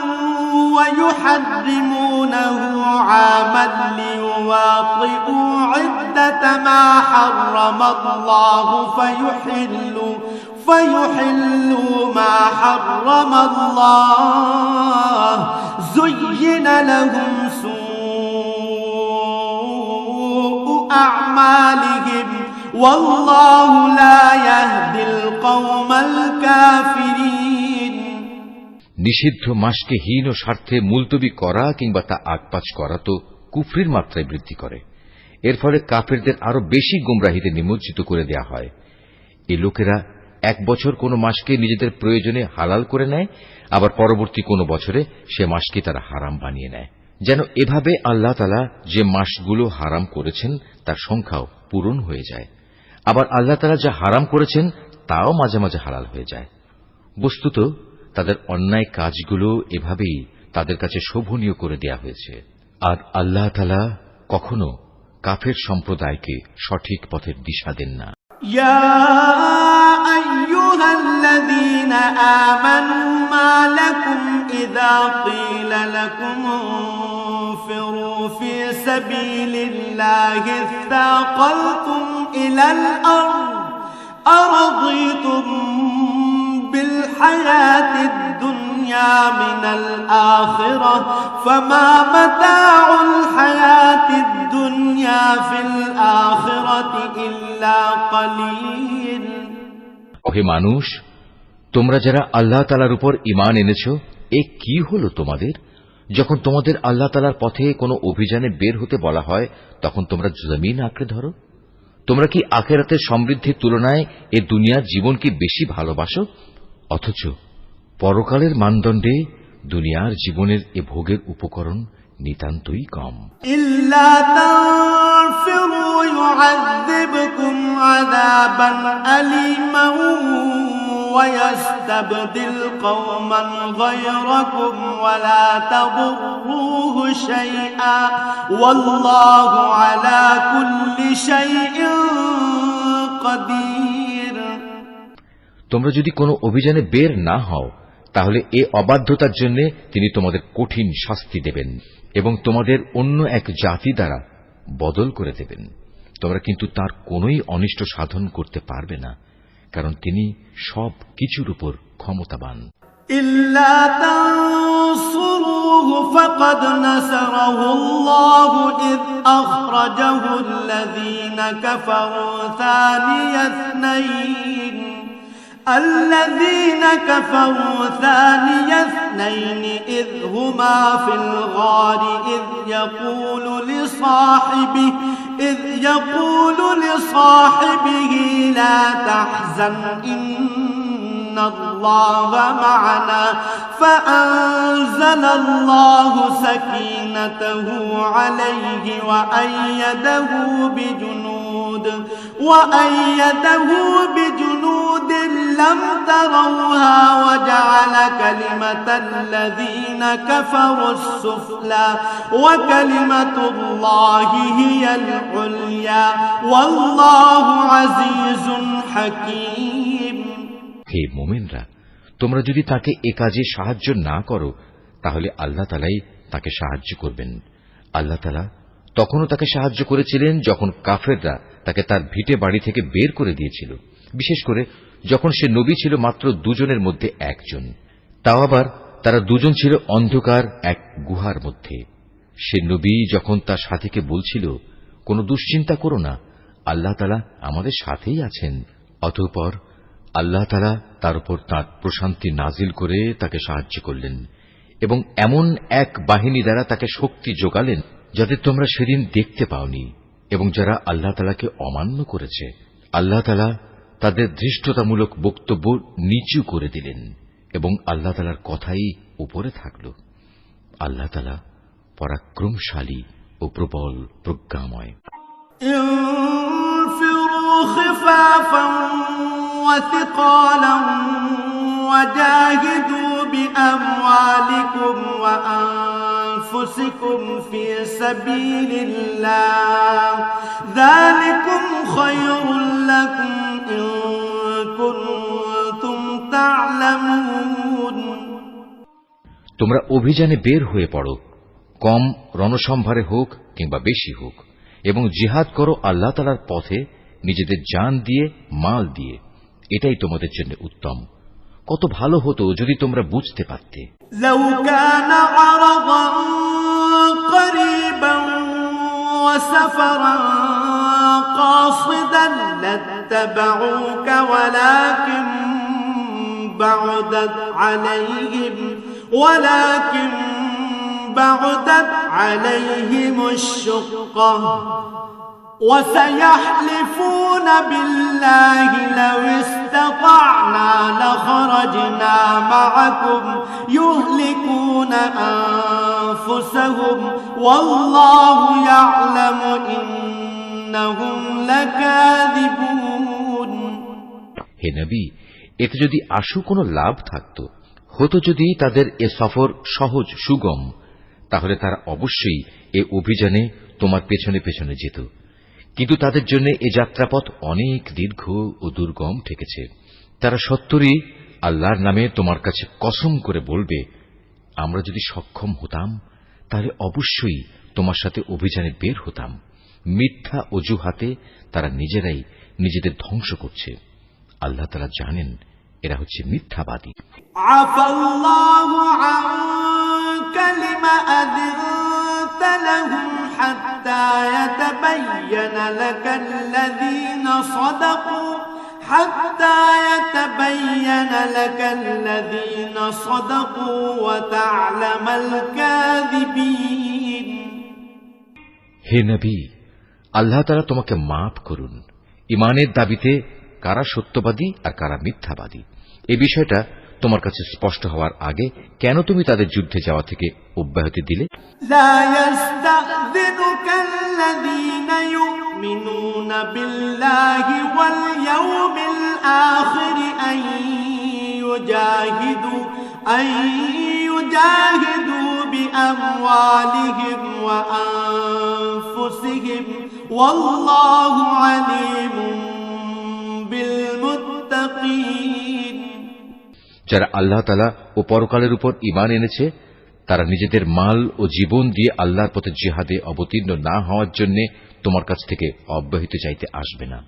ويحرمونه عاما ليواطئوا عدة ما حرم الله فيحلوا ما حرم الله زين لهم سوء أعمالهم والله لا يهدي القوم الكافرين নিষিদ্ধ মাসকে হীন ও স্বার্থে মুলতবি করা কিংবা তা আগপাচ করা তো কুফরির মাত্রায় বৃদ্ধি করে। এর ফলে কাফেরদের আরো বেশি গোমরাহিতে নিমজ্জিত করে দেয়া হয়। এই লোকেরা এক বছর কোন মাসকে নিজেদের প্রয়োজনে হালাল করে নেয়, আবার পরবর্তী কোন বছরে সে মাসকে তারা হারাম বানিয়ে নেয়, যেন এভাবে আল্লাহ তাআলা যে মাসগুলো হারাম করেছেন তার সংখ্যাও পূরণ হয়ে যায়। আবার আল্লাহ তাআলা যা হারাম করেছেন তাও মাঝে মাঝে হালাল হয়ে যায়। বস্তুত তাদের অন্যায় কাজগুলো এভাবেই তাদের কাছে শোভনীয় করে দেয়া হয়েছে। আর আল্লাহ তাআলা কখনো কাফের সম্প্রদায়কে সঠিক পথের দিশা দেন না। ইয়া আইয়ুহাল্লাযীনা আমানু মা লাকুম ইযা ক্বিলা লাকুম ইনফিরু ফি সাবিলিল্লাহি ইসতাকালতুম ইলাল আরদ আরাদিতুম بالحياة الدنيا من الآخرة فما متاع الحياة الدنيا في الآخرة إلا قليل ওহে মানুষ, তোমরা যারা আল্লাহ তাআলার উপর ঈমান এনেছো, এ কি হলো তোমাদের? যখন তোমাদের আল্লাহ তাআলার পথে কোনো অভিযানে বের হতে বলা হয় তখন তোমরা জমিন আঁকড়ে ধরো। তোমরা কি আখিরাতের সমৃদ্ধির তুলনায় এ দুনিয়ার জীবন কি বেশি ভালোবাসো? অথচ পরকালের মানদণ্ডে দুনিয়ার জীবনের এ ভোগের উপকরণ নিতান্তই কম। ইল্লা তানফিরু ইউআযযিবকুম আযাবান আলীমান ويستبدل قوما غيركم ولا تضروه شيئا والله على كل شيء قدير। তোমরা যদি কোনো অভিযানে বের না হও তাহলে এ অবাধ্যতার জন্য তিনি তোমাদের কঠিন শাস্তি দেবেন এবং তোমাদের অন্য এক জাতি দ্বারা বদল করে দেবেন। তোমরা কিন্তু তার কোনোই অনিষ্ট সাধন করতে পারবে না, কারণ তিনি সব কিছুর উপর ক্ষমতাবান। إلا تنصروه فقد نصره الله إذ أخرجه الذين كفروا ثاني اثنين إذ هما في الغار إذ يقول لصاحبه لا تحزن إن الله معنا فأنزل الله سكينته عليه وأيده بجنود لم تروها وجعل كلمة الذين كفروا السفلى وكلمة الله هي العليا والله عزيز حكيم। হে মুমিনরা, তোমরা যদি তাকে এ কাজে সাহায্য না করো তাহলে আল্লাহ তাআলাই তাকে সাহায্য করবেন। আল্লাহ তাআলা তখনও তাকে সাহায্য করেছিলেন যখন কাফেররা তাকে তার ভিটে বাড়ি থেকে বের করে দিয়েছিল, বিশেষ করে যখন সে নবী ছিল মাত্র দুজনের মধ্যে একজন, তাও আবার তারা দুজন ছিল অন্ধকার এক গুহার মধ্যে। সে নবী যখন তার সাথীকে বলছিল, কোনো দুশ্চিন্তা করো না, আল্লাহ তাআলা আমাদের সাথেই আছেন, অতঃপর আল্লাহ তাআলা তার উপর তাঁর প্রশান্তি নাজিল করে তাকে সাহায্য করলেন এবং এমন এক বাহিনী দ্বারা তাকে শক্তি যোগালেন যাদের তোমরা সেদিন দেখতে পাওনি, এবং যারা আল্লাহ তাআলাকে অমান্য করেছে আল্লাহ তাআলা তাদের ধৃষ্টতামূলক বক্তব্য নিচু করে দিলেন এবং আল্লাহ তাআলার কথাই উপরে থাকল। আল্লাহ তাআলা পরাক্রমশালী ও প্রবল প্রজ্ঞাময়। انفروا خفافا وثقالا وجاهدوا بأموالكم وأنفسكم في سبيل الله ذلكم خير لكم إن كنتم تعلمون। তোমরা অভিযানে বের হয়ে পড়ো, কম রণসম্ভারে হোক কিংবা বেশি হোক, এবং জিহাদ করো আল্লাহ তাআলার পথে নিজেদের জান দিয়ে, মাল দিয়ে। এটাই তোমাদের জন্য উত্তম। কত ভালো হতো যদি তোমরা বুঝতে পারতে। لو كان عرضا قريبا وسفرا قاصدا لاتبعوك ولكن بعدت عليهم الشقة وسيحلفون بالله لو استطعنا لخرجنا معكم يهلكون أنفسهم والله يعلم إنهم لكاذبون। হে নবী, এতে যদি আশু কোনো লাভ থাকত, হতো যদি তাদের এ সফর সহজ সুগম, তাহলে তারা অবশ্যই এ অভিযানে তোমার পেছনে পেছনে যেত, কিন্তু তাদের জন্য এ যাত্রাপথ অনেক দীর্ঘ ও দুর্গম ঠেকেছে। তারা সত্তরই আল্লাহর নামে তোমার কাছে কসম করে বলবে, আমরা যদি সক্ষম হতাম তাহলে অবশ্যই তোমার সাথে অভিযানে বের হতাম। মিথ্যা অজুহাতে তারা নিজেরাই নিজেদের ধ্বংস করছে। আল্লাহ তাআলা জানেন এরা হচ্ছে মিথ্যাবাদী। আফাল্লাহু আনকা লিমা আযনতা লাহুম হাত্তা ইয়াতাবায়্যানা লাকাল্লাযীনা সাদাকু ওয়া তা'লামাল কাযিবিন। হে নবী, আল্লাহ তাআলা তোমাকে মাফ করুন। ঈমানের দাবিতে কারা সত্যবাদী আর কারা মিথ্যাবাদী এই বিষয়টা তোমার কাছে স্পষ্ট হওয়ার আগে কেন তুমি তাদের যুদ্ধে যাওয়া থেকে অব্যাহতি দিলে? লা ইয়াস্তাযিনুকাল্লাযীনা ইউমিনুনা বিল্লাহি ওয়াল ইয়াউমিল আখির আন يجاهدوا بأموالهم وأنفسهم والله عليم بالمتقين যারা আল্লাহ তাআলা ও পরকালের উপর ঈমান এনেছে তারা নিজেদের মাল ও জীবন দিয়ে আল্লাহর পথে জিহাদে অবতীর্ণ না হওয়ার জন্য তোমার কাছ থেকে অব্যাহতি চাইতে আসবে না।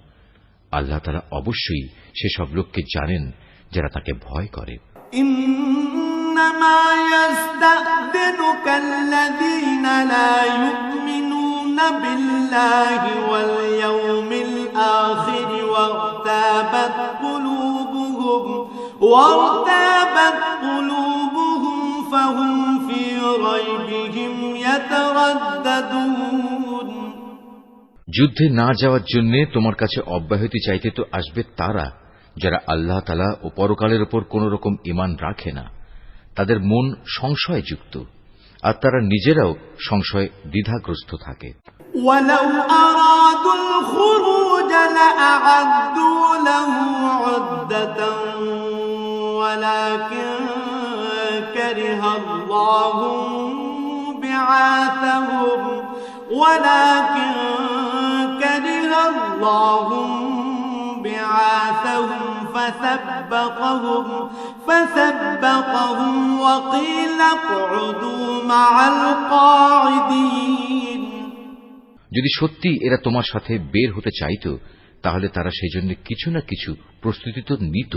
আল্লাহ তাআলা অবশ্যই সেসব লোককে জানেন যারা তাকে ভয় করে। إنما يستأذنك الذين لا يؤمنون بالله واليوم الآخر وارتابت قلوبهم فهم في ريبهم يترددون যুদ্ধে না যাওয়ার জন্য তোমার কাছে অব্যাহতি চাইতে তো আসবে তারা যারা আল্লাহ তাআলা ও পরকালের উপর কোন রকম ঈমান রাখে না, তাদের মন সংশয়যুক্ত আর তারা নিজেরাও সংশয় দ্বিধাগ্রস্ত থাকে। ولو أرادوا الخروج لأعدوا له عدة ولكن كره الله بعاثهم فثبطهم وقيل اقعدوا مع القاعدين যদি সত্যি এরা তোমার সাথে বের হতে চাইত তাহলে তারা সেই জন্য কিছু না কিছু প্রস্তুতি তো নিত,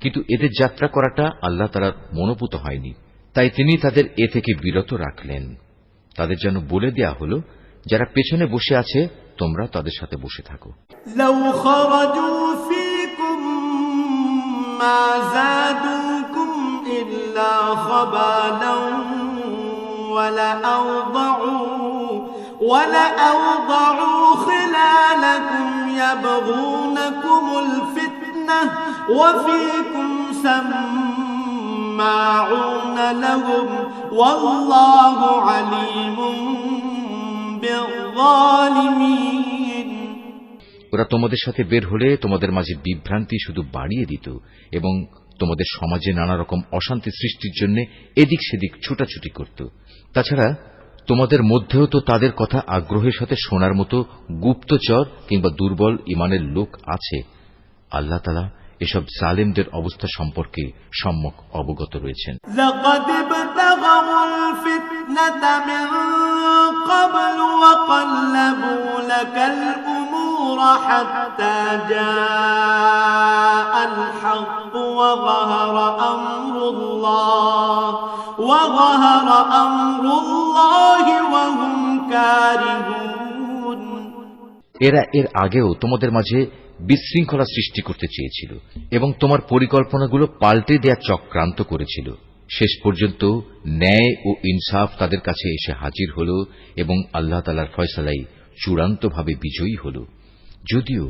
কিন্তু এদের যাত্রা করাটা আল্লাহ তাআলার মনোপুত হয়নি, তাই তিনি তাদের এ থেকে বিরত রাখলেন। তাদের যেন বলে দেয়া হলো, যারা পেছনে বসে আছে তোমরা তাদের সাথে বসে থাকো। لو خرجوا فيكم ما زادوكم إلا خبالا ولأوضعوا خلالكم يبغونكم الفتنة وفيكم سماعون لهم والله عليم بالظالمين ওরা তোমাদের সাথে বের হলে তোমাদের মাঝে বিভ্রান্তি শুধু বাড়িয়ে দিত এবং তোমাদের সমাজে নানা রকম অশান্তি সৃষ্টির জন্য এদিক সেদিক ছুটাছুটি করত। তাছাড়া তোমাদের মধ্যেও তো তাদের কথা আগ্রহের সাথে শোনার মতো গুপ্তচর কিংবা দুর্বল ঈমানের লোক আছে। আল্লাহ তাআলা এসব জালেমদের অবস্থা সম্পর্কে সম্যক অবগত রয়েছেন। لقد ابتغوا الفتنة من قبل وقلبوا لك الأمور حتى جاء الحق وظهر أمر الله وهم كارهون এরা এর আগেও তোমাদের মাঝে বিশৃঙ্খলা সৃষ্টি করতে চেয়েছিল এবং তোমার পরিকল্পনাগুলো পাল্টে দেয়া চক্রান্ত করেছিল। শেষ পর্যন্ত ন্যায় ও ইনসাফ তাদের কাছে এসে হাজির হল এবং আল্লাহ তাআলার ফয়সালাই চূড়ান্তভাবে বিজয়ী হল, যদিও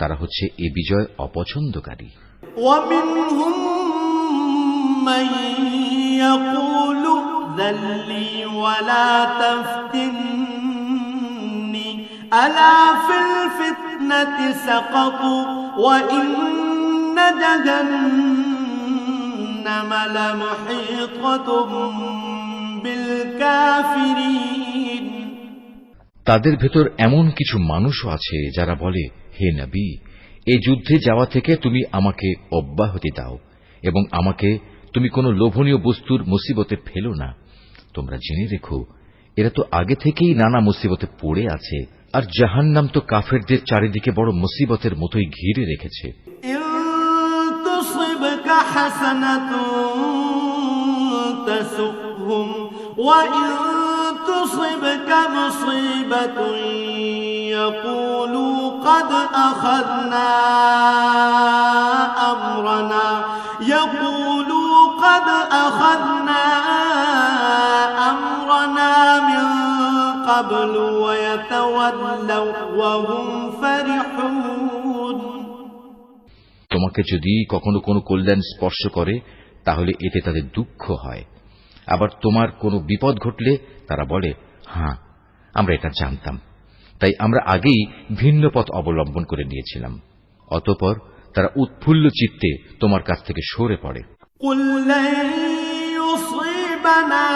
তারা হচ্ছে এ বিজয় অপছন্দকারী। ومنهم من يقول ائذن لي ولا تفتني ألا في الفتنة سقطوا وإن جهنم لمحيطة بالكافرين তাদের ভেতর এমন কিছু মানুষও আছে যারা বলে, হে নবী, এই যুদ্ধে যাওয়া থেকে তুমি আমাকে অব্যাহতি দাও এবং আমাকে তুমি কোনো লোভনীয় বস্তুর মুসিবতে ফেলো না। তোমরা জেনে রেখো, এরা তো আগে থেকেই নানা মুসিবতে পড়ে আছে, আর জাহান্নাম তো কাফেরদের চারিদিকে বড় মুসিবতের মতোই ঘিরে রেখেছে। إن تصبك حسنة تسؤهم وإن تصبك مصيبة يقولوا قد أخذنا أمرنا من قبل ويتولوا وهم فرحون তোমাকে যদি কখনো কোনো কল্যাণ স্পর্শ করে তাহলে এতে তাদের দুঃখ হয়, আবার তোমার কোনো বিপদ ঘটলে তারা বলে, হ্যাঁ, আমরা এটা জানতাম, তাই আমরা আগেই ভিন্ন পথ অবলম্বন করে নিয়েছিলাম। অতঃপর তারা উৎফুল্ল চিত্তে তোমার কাছ থেকে সরে পড়ে। قل لن يصيبنا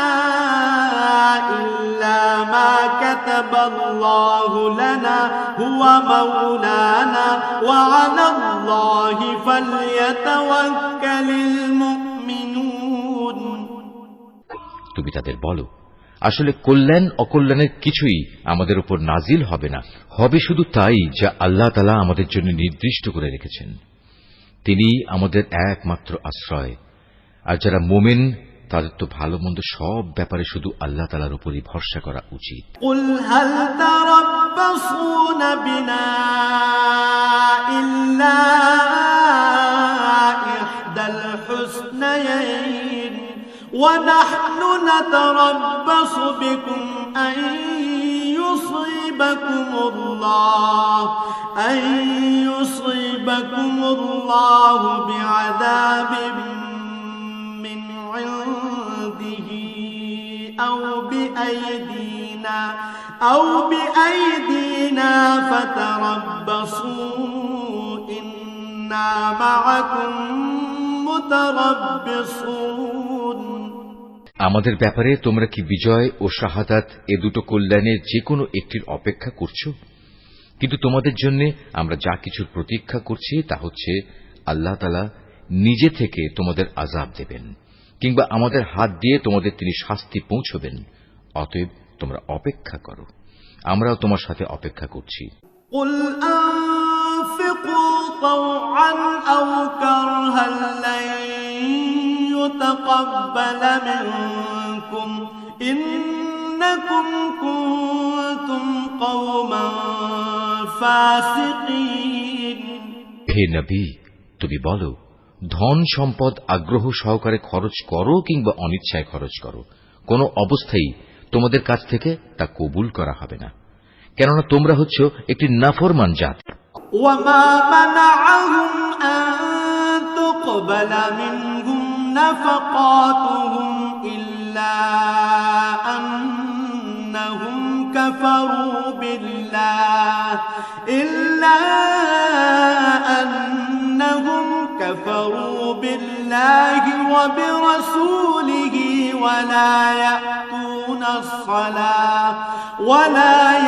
إلا ما كتب الله لنا هو مولانا وعلى الله فليتوكل المؤمنون। তুমি তাদের বলো, আসলে কল্যাণ অকল্যাণের কিছুই আমাদের উপর নাজিল হবে না, হবে শুধু তাই যা আল্লাহ তাআলা আমাদের জন্য নির্দিষ্ট করে রেখেছেন। তিনি আমাদের একমাত্র আশ্রয়। আর যারা মুমিন তাদের তো ভালো মন্দ সব ব্যাপারে শুধু আল্লাহ তাআলার উপরই ভরসা করা উচিত। قل هل تربصون بنا إلا إحدى الحسنيين ونحن نتربص بكم أن يصيبكم الله بعذاب من عنده أو بأيدينا فتربصوا إنا معكم متربصون। আমাদের ব্যাপারে তোমরা কি বিজয় ও শাহাদাত এ দুটো কল্যাণের যে কোনো একটির অপেক্ষা করছো? কিন্তু তোমাদের জন্য আমরা যা কিছুর প্রতীক্ষা করছি তা হচ্ছে আল্লাহ তাআলা নিজে থেকে তোমাদের আযাব দেবেন, কিংবা আমাদের হাত দিয়ে তোমাদের তিনি শাস্তি পৌঁছবেন। অতএব তোমরা অপেক্ষা করো, আমরাও তোমার সাথে অপেক্ষা করছি। قل أنفقوا طوعا أو كرها لن يتقبل منكم إنكم كنتم قوما فاسقين। হে নবী, তুমি বলো, ধন সম্পদ আগ্রহ সহকারে খরচ করো কিংবা অনিচ্ছায় খরচ করো, কোনো অবস্থায় তোমাদের কাছ থেকে তা কবুল করা হবে না, কেননা তোমরা হচ্ছ একটি নাফরমান জাতি। وما منعهم أن تقبل منهم نفقاتهم إلا أنهم كفروا بالله وبرسوله ولا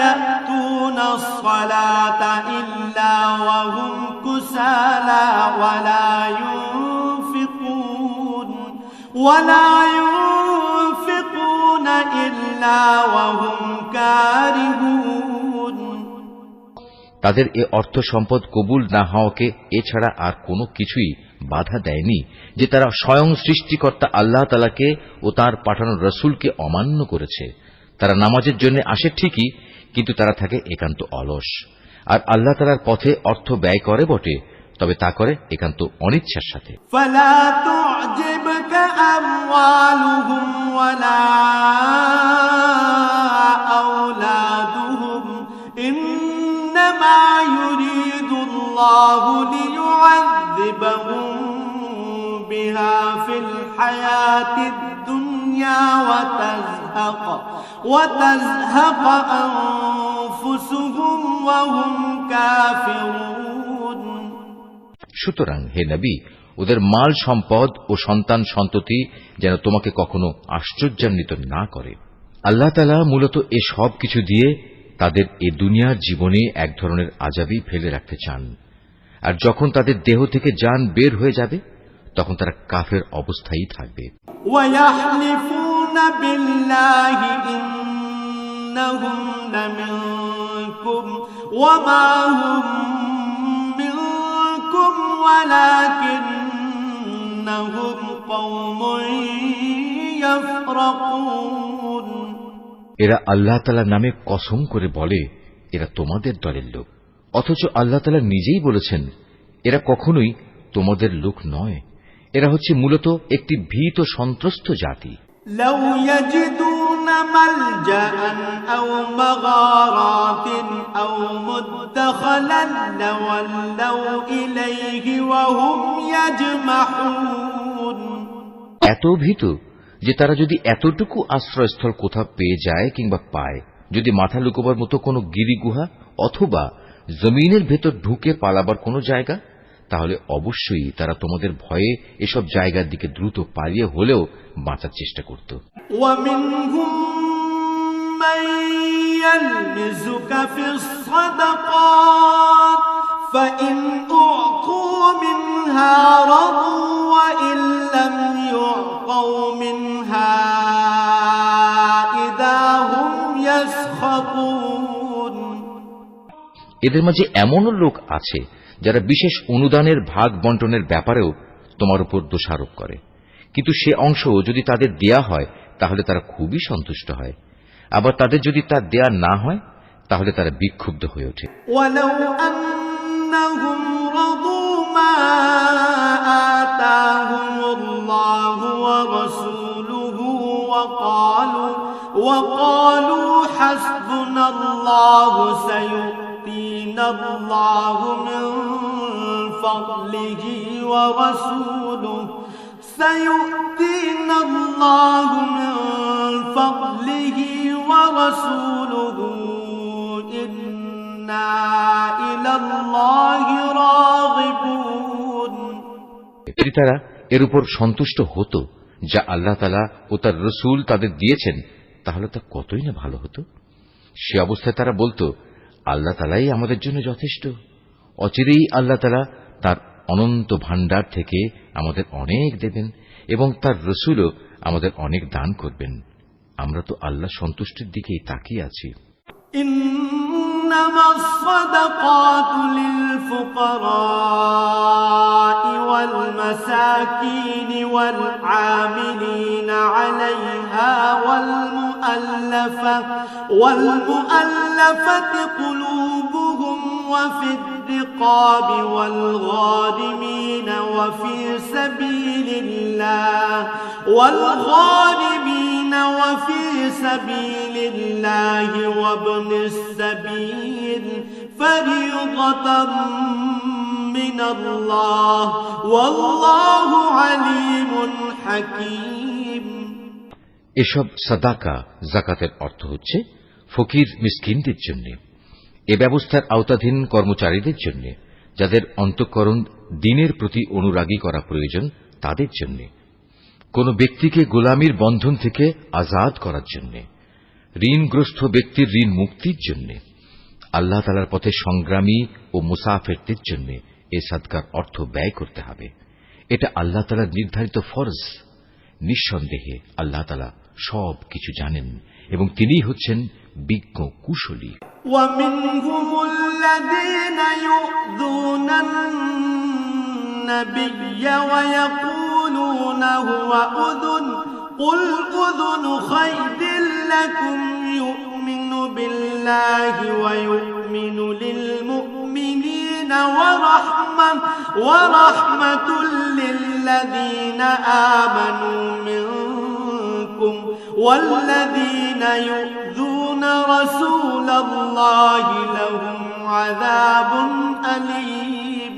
يأتون الصلاة إلا وهم كسالى ولا ينفقون إلا وهم كارهون। তাদের এ অর্থ সম্পদ কবুল না হওয়াকে এছাড়া আর কোনো কিছুই বাধা দেয়নি যে তারা স্বয়ং সৃষ্টিকর্তা আল্লাহ তাআলাকে ও তার পাঠানো রসুলকে অমান্য করেছে। তারা নামাজের জন্য আসে ঠিকই, কিন্তু তারা থাকে একান্ত অলস, আর আল্লাহ তাআলার পথে অর্থ ব্যয় করে বটে, তবে তা করে একান্ত অনিচ্ছার সাথে। فلا تعجبك أموالهم ولا أولادهم إنما يريد الله ليعذبهم بها في الحياة الدنيا وتزهق أنفسهم وهم كافرون। সুতরাং হে নবী, ওদের মাল সম্পদ ও সন্তান সন্ততি যেন তোমাকে কখনো আশ্চর্যান্বিত না করে। আল্লাহ তাআলা মূলত এ সব কিছু দিয়ে তাদের এ দুনিয়ার জীবনে এক ধরনের আযাবই ফেলে রাখতে চান, আর যখন তাদের দেহ থেকে জান বের হয়ে যাবে তখন তারা কাফের অবস্থায় থাকবে। وَيَحْلِفُونَ بِاللَّهِ إِنَّهُمْ لَمِنكُمْ وَمَا هُمْ مِنكُمْ وَلَكِنَّهُمْ قَوْمٌ يَفْرَقُونَ। এরা আল্লাহ তাআলার নামে কসম করে বলে এরা তোমাদের দলের লোক, অথচ আল্লাহ তাআলা নিজেই বলেছেন এরা কখনোই তোমাদের লোক নয়। এরা হচ্ছে মূলত একটি ভীত সন্ত্রস্ত জাতি। لو يجدون ملجأ أو مغارات أو مدخلا لولوا إليه وهم يجمحون। এত ভীত যে তারা যদি এতটুকু আশ্রয়স্থল কোথাও পেয়ে যায় কিংবা পায়, যদি মাথা লুকোবার মতো কোনো গিরিগুহা অথবা জমিনের ভেতর ঢুকে পালাবার কোনো জায়গা, তাহলে অবশ্যই তারা তোমাদের ভয়ে এসব জায়গার দিকে দ্রুত পালিয়ে হলেও বাঁচার চেষ্টা করত। ومنهم من يلمزك في الصدقات فإن أعطوا منها رضوا وإن لم يعطوا منها إذا هم يسخطون। এদের মাঝে এমনও লোক আছে যারা বিশেষ অনুদানের ভাগ বন্টনের ব্যাপারেও তোমার উপর দোষারোপ করে, কিন্তু সে অংশ যদি তাদের দেয়া হয় তাহলে তারা খুবই সন্তুষ্ট হয়, আবার তাদের যদি তা দেয়া না হয় তাহলে তারা বিক্ষুব্ধ হয়ে ওঠে। ولو أنهم رضوا ما آتاهم الله ورسوله وقالوا حسبنا الله سيؤتينا الله من فضله ورسوله إنا إلى الله راغبون। যদি তারা এর উপর সন্তুষ্ট হতো যা আল্লাহ তাআলা ও তার রাসূল তাদের দিয়েছেন তাহলে তা কতই না ভালো হতো। সে অবস্থায় তারা বলতো, আল্লাহ তাআলাই আমাদের জন্য যথেষ্ট, অচিরেই আল্লাহ তাআলা তার অনন্ত ভাণ্ডার থেকে আমাদের অনেক দেবেন এবং তার রাসূলও আমাদের অনেক দান করবেন। আমরা তো আল্লাহ সন্তুষ্টির দিকেই তাকিয়ে আছি। إنما الصدقات للفقراء والمساكين والعاملين عليها والمؤلفة قلوبهم وفي الرقاب والغارمين وفي سبيل الله وابن السبيل فريضة من الله والله عليم حكيم। এসব সাদাকা যাকাতের অর্থ হচ্ছে ফকির মিসকিনদের জন্য, এ ব্যবস্থার আওতাধীন কর্মচারীদের জন্য, যাদের অন্তঃকরণ দ্বীনের প্রতি অনুরাগী করা প্রয়োজন তাদের জন্য, কোন ব্যক্তিকে গোলামীর বন্ধন থেকে আজাদ করার জন্য, ঋণগ্রস্ত ব্যক্তির ঋণ মুক্তির জন্য, আল্লাহ তাআলার পথে সংগ্রামী ও মুসাফিরদের জন্য এই সাদকার অর্থ ব্যয় করতে হবে। এটা আল্লাহ তাআলার নির্ধারিত ফরজ। নিঃসন্দেহে আল্লাহ তাআলা সব কিছু জানেন এবং তিনিই হচ্ছেন বিজ্ঞ কুশলী। ومنهم الذين يؤذون النبي ويقولون هو أذن قل أذن خير لكم يؤمن بالله ويؤمن للمؤمنين ورحمة للذين آمنوا منكم والذين يؤذون رسول الله لهم عذاب أليم।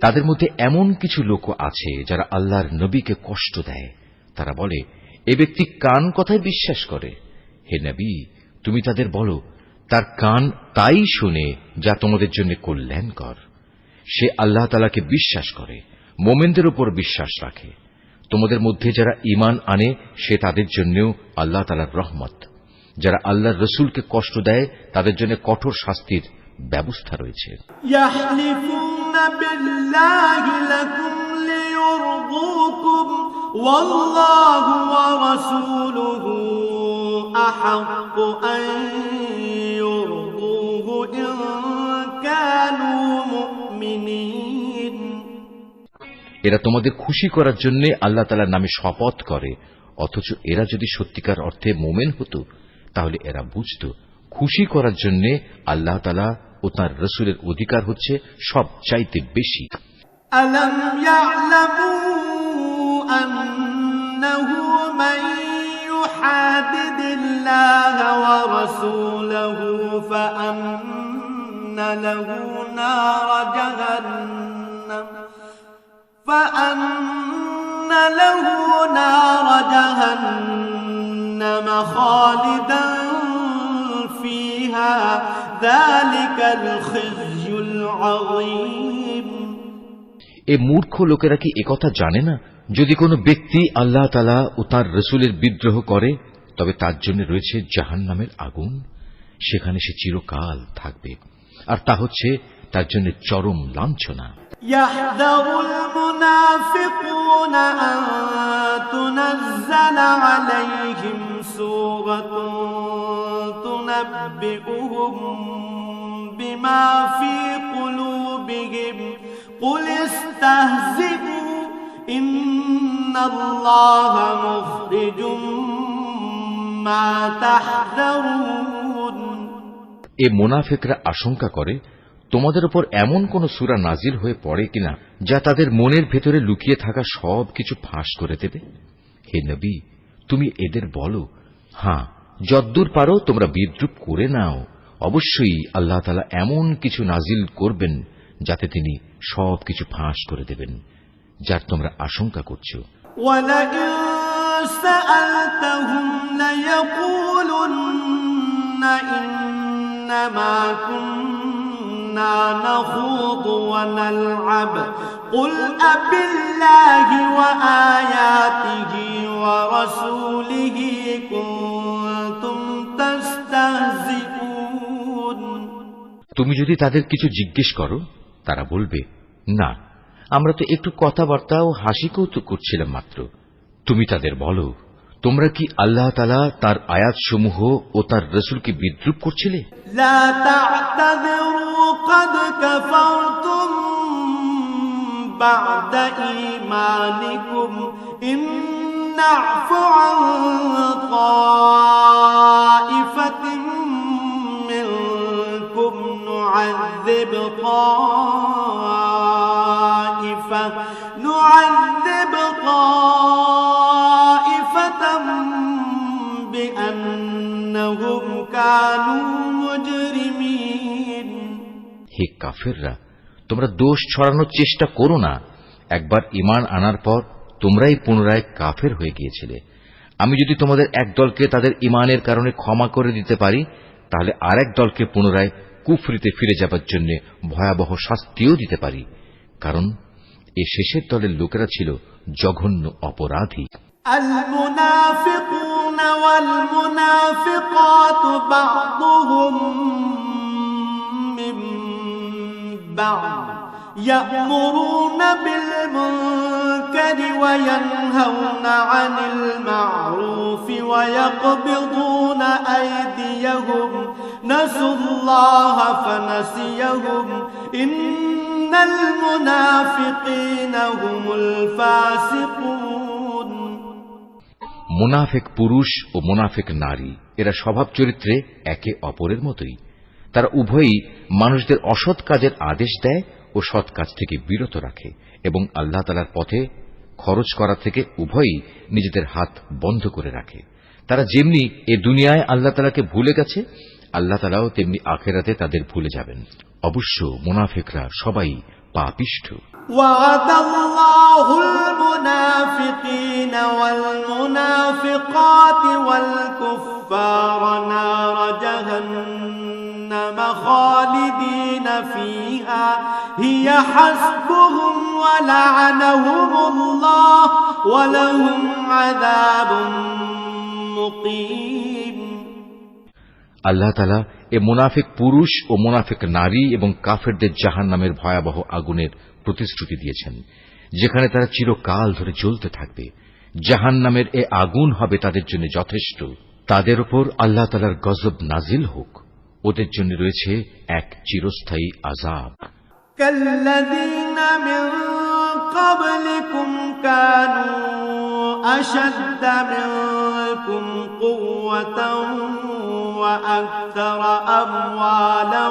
তাদের মধ্যে এমন কিছু লোক আছে যারা আল্লাহর নবীকে কষ্ট দেয়। তারা বলে, এ ব্যক্তি কান কথায় বিশ্বাস করে। হে নবী, তুমি তাদের বলো, তার কান তাই শুনে যা তোমাদের জন্য কল্যাণকর। সে আল্লাহ তাআলাকে বিশ্বাস করে, মোমেনদের উপর বিশ্বাস রাখে। তোমাদের মধ্যে যারা ঈমান আনে সে তাদের জন্যও আল্লাহ তাআলার রহমত। যারা আল্লাহর রাসূলকে কষ্ট দেয় তাদের জন্য কঠোর শাস্তির ব্যবস্থা রয়েছে। ইয়াহলিফুনা বিল্লাহি লাকুম লিয়ুরদুকুম ওয়াল্লাহু ওয়া রাসূলুহু আহাক্কু আন ইউরদুহু ইন কানু মুমিনিন। এরা তোমাদের খুশি করার জন্য আল্লাহ তাআলার নামে শপথ করে, অথচ এরা যদি সত্যিকার অর্থে মুমিন হতো তাহলে এরা বুঝত খুশি করার জন্য আল্লাহ তাআলা ও তাঁর রাসূলের অধিকার হচ্ছে সবচাইতে বেশি। আলাম ইয়ালামু আন্নাহু মান ইউহাদিদিল্লাহ ওয়া রাসূলাহু ফাআন্না লাহু নার জাহান্নাম খালিদান ফিহা যালিকাল খিজয়ুল আযীম। এ মূর্খ লোকেরা কি একথা জানে না? যদি কোনো ব্যক্তি আল্লাহ তাআলা ও তাঁর রাসূলের বিদ্রোহ করে তবে তার জন্য রয়েছে জাহান্নামের আগুন, সেখানে সে চিরকাল থাকবে, আর তা হচ্ছে তার জন্য চরম লাঞ্ছনা। يحذر المنافقون أن تنزل عليهم سورة تنبئهم بما في قلوبهم قل استهزئوا إن الله مخرج ما تحذرون। এ মুনাফিকরা আশঙ্কা করে তোমাদের উপর এমন কোন সূরা নাজিল হয়ে পড়ে কিনা যা তাদের মনের ভেতরে লুকিয়ে থাকা সব কিছু ফাঁস করে দেবে। হে নবী, তুমি এদের বলো, হ্যাঁ, যদ্দূর পারো তোমরা বিদ্রূপ করে নাও, অবশ্যই আল্লাহ তাআলা এমন কিছু নাজিল করবেন যাতে তিনি সব কিছু ফাঁস করে দেবেন যার তোমরা আশঙ্কা করছো। وَلَئِن سَأَلْتَهُمْ لَيَقُولُنَّ إِنَّمَا كُنَّا نَخُوضُ وَنَلْعَبُ قُلْ أَبِاللَّهِ وَآيَاتِهِ وَرَسُولِهِ كُنتُمْ تَسْتَهْزِئُونَ। তুমি যদি তাদের কিছু জিজ্ঞেস করো, তারা বলবে, না, আমরা তো একটু কথাবার্তা ও হাসি কৌতুক করছিলাম মাত্র। তুমি তাদের বলো, তোমরা কি আল্লাহ তাআলা তার আয়াতসমূহ ও তার রাসূলকে বিদ্রূপ করছিলে? لا تعتذروا قد كفرتم بعد إيمانكم إن نعف عن طائفة منكم نعذب طائفة بأنهم كانوا مجرمين। হে কাফেররা, তোমরা দোষ ছড়ানোর চেষ্টা করো না। একবার ঈমান আনার পর তোমরাই পুনরায় কাফের হয়ে গিয়েছিলে। আমি যদি তোমাদের এক দলকে তাদের ঈমানের কারণে ক্ষমা করে দিতে পারি, তাহলে আরেক দলকে পুনরায় কুফরিতে ফিরে যাবার জন্য ভয়াবহ শাস্তিও দিতে পারি, কারণ এ শেষের দলের লোকেরা ছিল জঘন্য অপরাধী। المنافقون والمنافقات بعضهم من بعض يأمرون بالمنكر وينهون عن المعروف ويقبضون أيديهم نسوا الله فنسيهم إن المنافقين هم الفاسقون। মুনাফিক পুরুষ ও মুনাফিক নারী এরা স্বভাব চরিত্রে একে অপরের মতোই। তারা উভয়ই মানুষদের অসৎ কাজের আদেশ দেয় ও সৎ কাজ থেকে বিরত রাখে এবং আল্লাহ তাআলার পথে খরচ করা থেকে উভয়ই নিজেদের হাত বন্ধ করে রাখে। তারা যেমনি এ দুনিয়ায় আল্লাহ তাআলাকে ভুলে গেছে, আল্লাহ তাআলাও তেমনি আখিরাতে তাদের ভুলে যাবেন। অবশ্য মুনাফিকরা সবাই পাপিষ্ঠ। وعد الله المنافقين والمنافقات والكفار نار جهنم خالدين فيها هي حسبهم ولعنهم الله ولهم عذاب مقيم। আল্লাহ তাআলা এ মুনাফিক পুরুষ ও মুনাফিক নারী এবং কাফেরদের জাহান্নামের ভয়াবহ আগুনের প্রতিশ্রুতি দিয়েছেন, যেখানে তারা চিরকাল ধরে জ্বলতে থাকবে। জাহান্নামের এ আগুন হবে তাদের জন্য যথেষ্ট। তাদের উপর আল্লাহ তাআলার গজব নাজিল হোক। ওদের জন্য রয়েছে এক চিরস্থায়ী আযাব। كالذين من قبلكم كانوا أشد منكم قوة وأكثر أموالا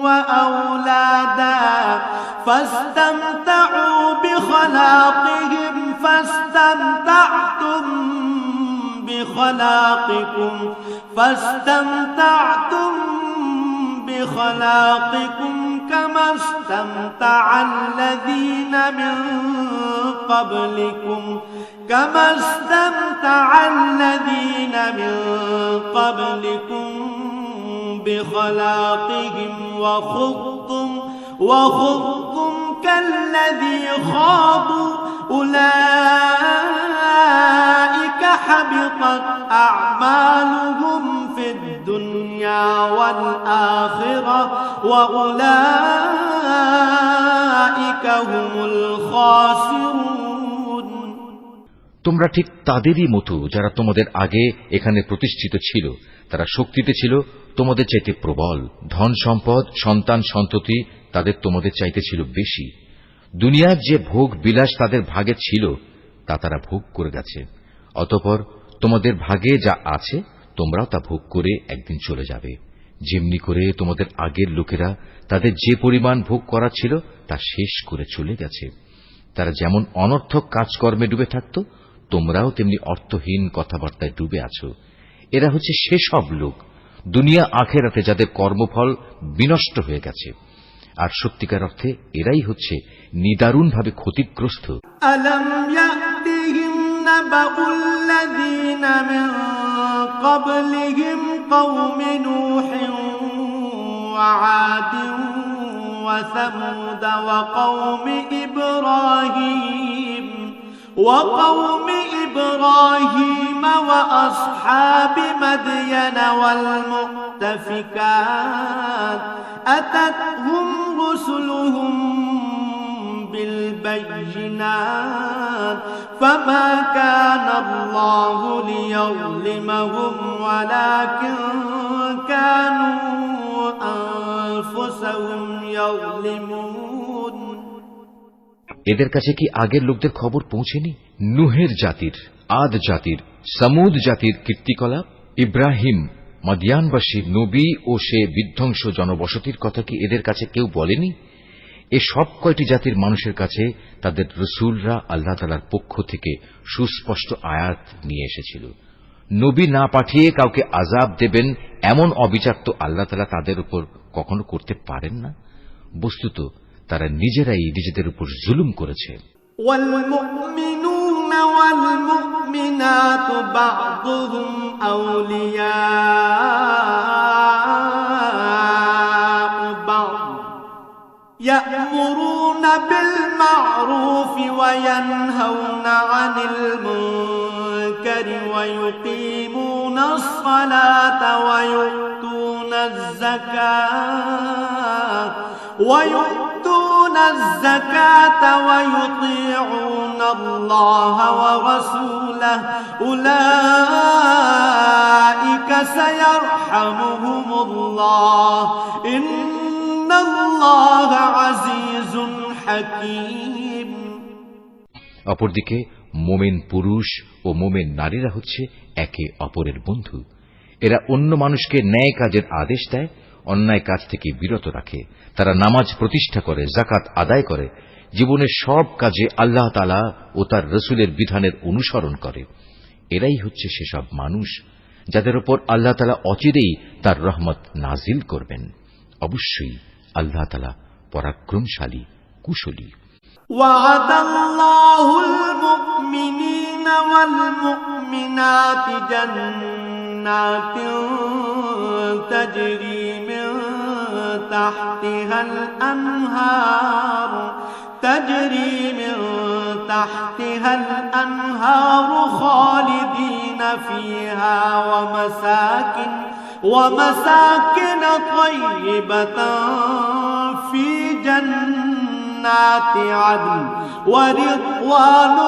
وأولادا فاستمتعوا بخلاقهم فاستمتعتم بخلاقكم كما استمتع الذين من قبلكم بخلاقهم وخضتم كالذي خاضوا أولئك حبطت أعمالهم في الدنيا والآخرة وأولئك هم الخاسرون তোমরা ঠিক তাদেরই মতো যারা তোমাদের আগে এখানে প্রতিষ্ঠিত ছিল। তারা শক্তিতে ছিল তোমাদের চাইতে প্রবল, ধন সম্পদ, সন্তান সন্ততি তাদের তোমাদের চাইতে ছিল বেশি। দুনিয়ার যে ভোগ বিলাস তাদের ভাগে ছিল তা তারা ভোগ করে গেছে। অতঃপর তোমাদের ভাগে যা আছে তোমরাও তা ভোগ করে একদিন চলে যাবে। যেমনি করে তোমাদের আগের লোকেরা তাদের যে পরিমাণ ভোগ করা ছিল তা শেষ করে চলে গেছে। তারা যেমন অনর্থক কাজকর্মে ডুবে থাকত, তোমরাও তেমনি অর্থহীন কথাবার্তায় ডুবে আছো। এরা হচ্ছে সেসব লোক দুনিয়া আখেরাতে যাদের কর্মফল বিনষ্ট হয়ে গেছে, আর সত্যিকার অর্থে এরাই হচ্ছে নিদারুণভাবে ক্ষতিগ্রস্ত। ألم يأتهم نبأ الذين من قبلهم قوم نوح وعاد وثمود وقوم إبراهيم وأصحاب مدين والمؤتفكات أتتهم رسلهم بالبينات فما كان الله ليظلمهم ولكن كانوا أنفسهم يظلمون এদের কাছে কি আগের লোকদের খবর পৌঁছেনি? নুহের জাতির, আদ জাতির, সামুদ জাতির কীর্তিকলাপ, ইব্রাহিম, মদিয়ানবাসী নবী ও সে বিধ্বংস জনবসতির কথা কি এদের কাছে কেউ বলেনি? এ সব কয়টি জাতির মানুষের কাছে তাদের রসুলরা আল্লাহ তাআলার পক্ষ থেকে সুস্পষ্ট আয়াত নিয়ে এসেছিল। নবী না পাঠিয়ে কাউকে আযাব দেবেন এমন অবিচার তো আল্লাহ তাআলা তাদের উপর কখনো করতে পারেন না। বস্তুত তারা নিজেরাই নিজেদের উপর জুলুম করেছে। والمؤمنون والمؤمنات بعضهم أولياء بعض يأمرون بالمعروف وينهون عن المنكر ويقيمون الصلاة ويؤتون الزكاة ويطيعون الله ورسوله أولئك سيرحمهم الله إن الله عزيز حكيم অপরদিকে মোমেন পুরুষ ও মোমেন নারীরা হচ্ছে একে অপরের বন্ধু। এরা অন্য মানুষকে ন্যায় কাজের আদেশ দেয়, অন্যায় কাজ থেকে বিরত রাখে। তারা নামাজ প্রতিষ্ঠা করে, যাকাত আদায় করে, জীবনের সব কাজে আল্লাহ তাআলা ও তার রসুলের বিধানের অনুসরণ করে। এরাই হচ্ছে সেসব মানুষ যাদের উপর আল্লাহ তাআলা অচিরেই তার রহমত নাজিল করবেন। অবশ্যই আল্লাহ তাআলা পরাক্রমশালী, কুশলী। وعد الله المؤمنين والمؤمنات جنات تجري من تحتها الأنهار خالدين فيها ومساكن طيبة في جنات عدن ورضوان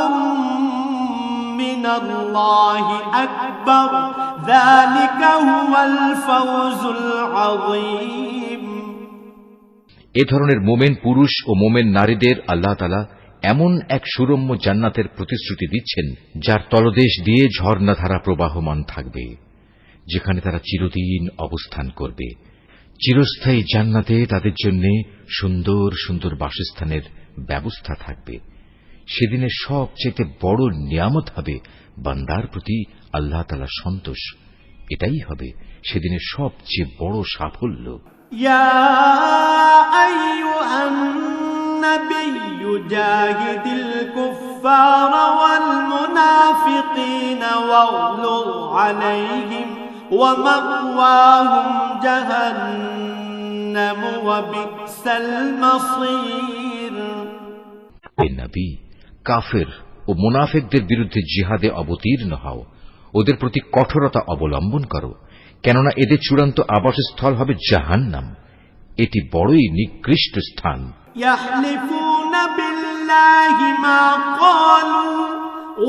من الله أكبر ذلك هو الفوز العظيم এ ধরনের মোমেন পুরুষ ও মোমেন নারীদের আল্লাহ তাআলা এমন এক সুরম্য জান্নাতের প্রতিশ্রুতি দিচ্ছেন যার তলদেশ দিয়ে ঝর্ণাধারা প্রবাহমান থাকবে, যেখানে তারা চিরদিন অবস্থান করবে। চিরস্থায়ী জান্নাতে তাদের জন্য সুন্দর সুন্দর বাসস্থানের ব্যবস্থা থাকবে। সেদিনের সবচেয়ে বড় নিয়ামত হবে বান্দার প্রতি আল্লাহ তাআলার সন্তোষ। এটাই হবে সেদিনের সবচেয়ে বড় সাফল্য। يا أيها النبي جاهد الكفار والمنافقين واغلظ عليهم ومأواهم جهنم وبئس المصير হে নবী, কাফের ও মুনাফিকদের বিরুদ্ধে জিহাদে অবতীর্ণ হও, ওদের প্রতি কঠোরতা অবলম্বন করো, কেননা এদের চূড়ান্ত আবাসস্থল হবে জাহান্নাম। এটি বড়ই নিকৃষ্ট স্থান। يحلفون بالله ما قالوا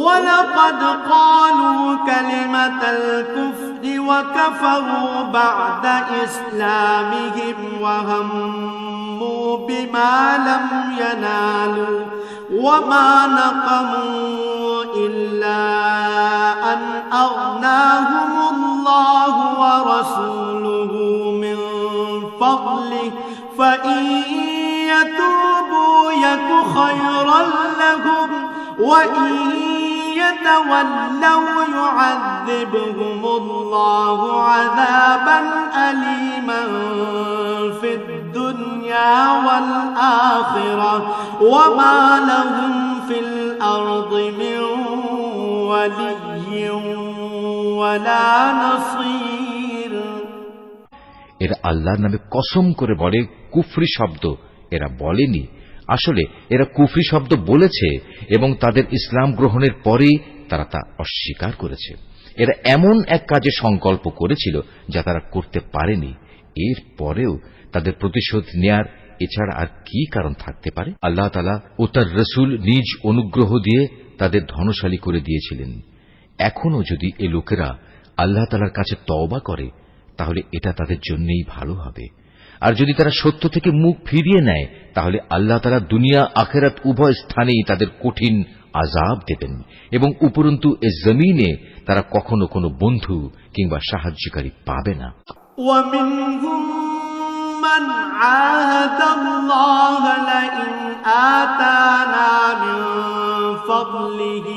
ولقد قالوا كلمة الكفر وكفروا بعد إسلامهم وهموا بما لم ينالوا وما نقموا إلا أن أغناهم الله ورسوله من فضله فإن يتوبوا يك خيرا لهم وإن يتولوا يعذبهم الله عذابا أليما في الدنيا والآخرة وما لهم في الأرض من ولي ولا نصير। এরা আল্লাহর নামে কসম করে বলে কুফরি শব্দ এরা বলেনি, আসলে এরা কুফরি শব্দ বলেছে এবং তাদের ইসলাম গ্রহণের পরেই তারা তা অস্বীকার করেছে। এরা এমন এক কাজে সংকল্প করেছিল যা তারা করতে পারেনি, এর পরেও তাদের প্রতিশোধ নেয়ার এছাড়া আর কি কারণ থাকতে পারে? আল্লাহ তাআলা ও তার রাসূল নিজ অনুগ্রহ দিয়ে তাদের ধনশালী করে দিয়েছিলেন। এখনো যদি এ লোকেরা আল্লাহ তাআলার কাছে তওবা করে তাহলে এটা তাদের জন্যই ভালো হবে, আর যদি তারা সত্য থেকে মুখ ফিরিয়ে নেয় তাহলে আল্লাহ তাআলা দুনিয়া আখিরাত উভয় স্থানেই তাদের কঠিন আযাব দেবেন এবং উপরন্তু এ জমিনে তারা কখনো কোনো বন্ধু কিংবা সাহায্যকারী পাবে না। ومنهم من عاهد الله لئن آتانا من فضله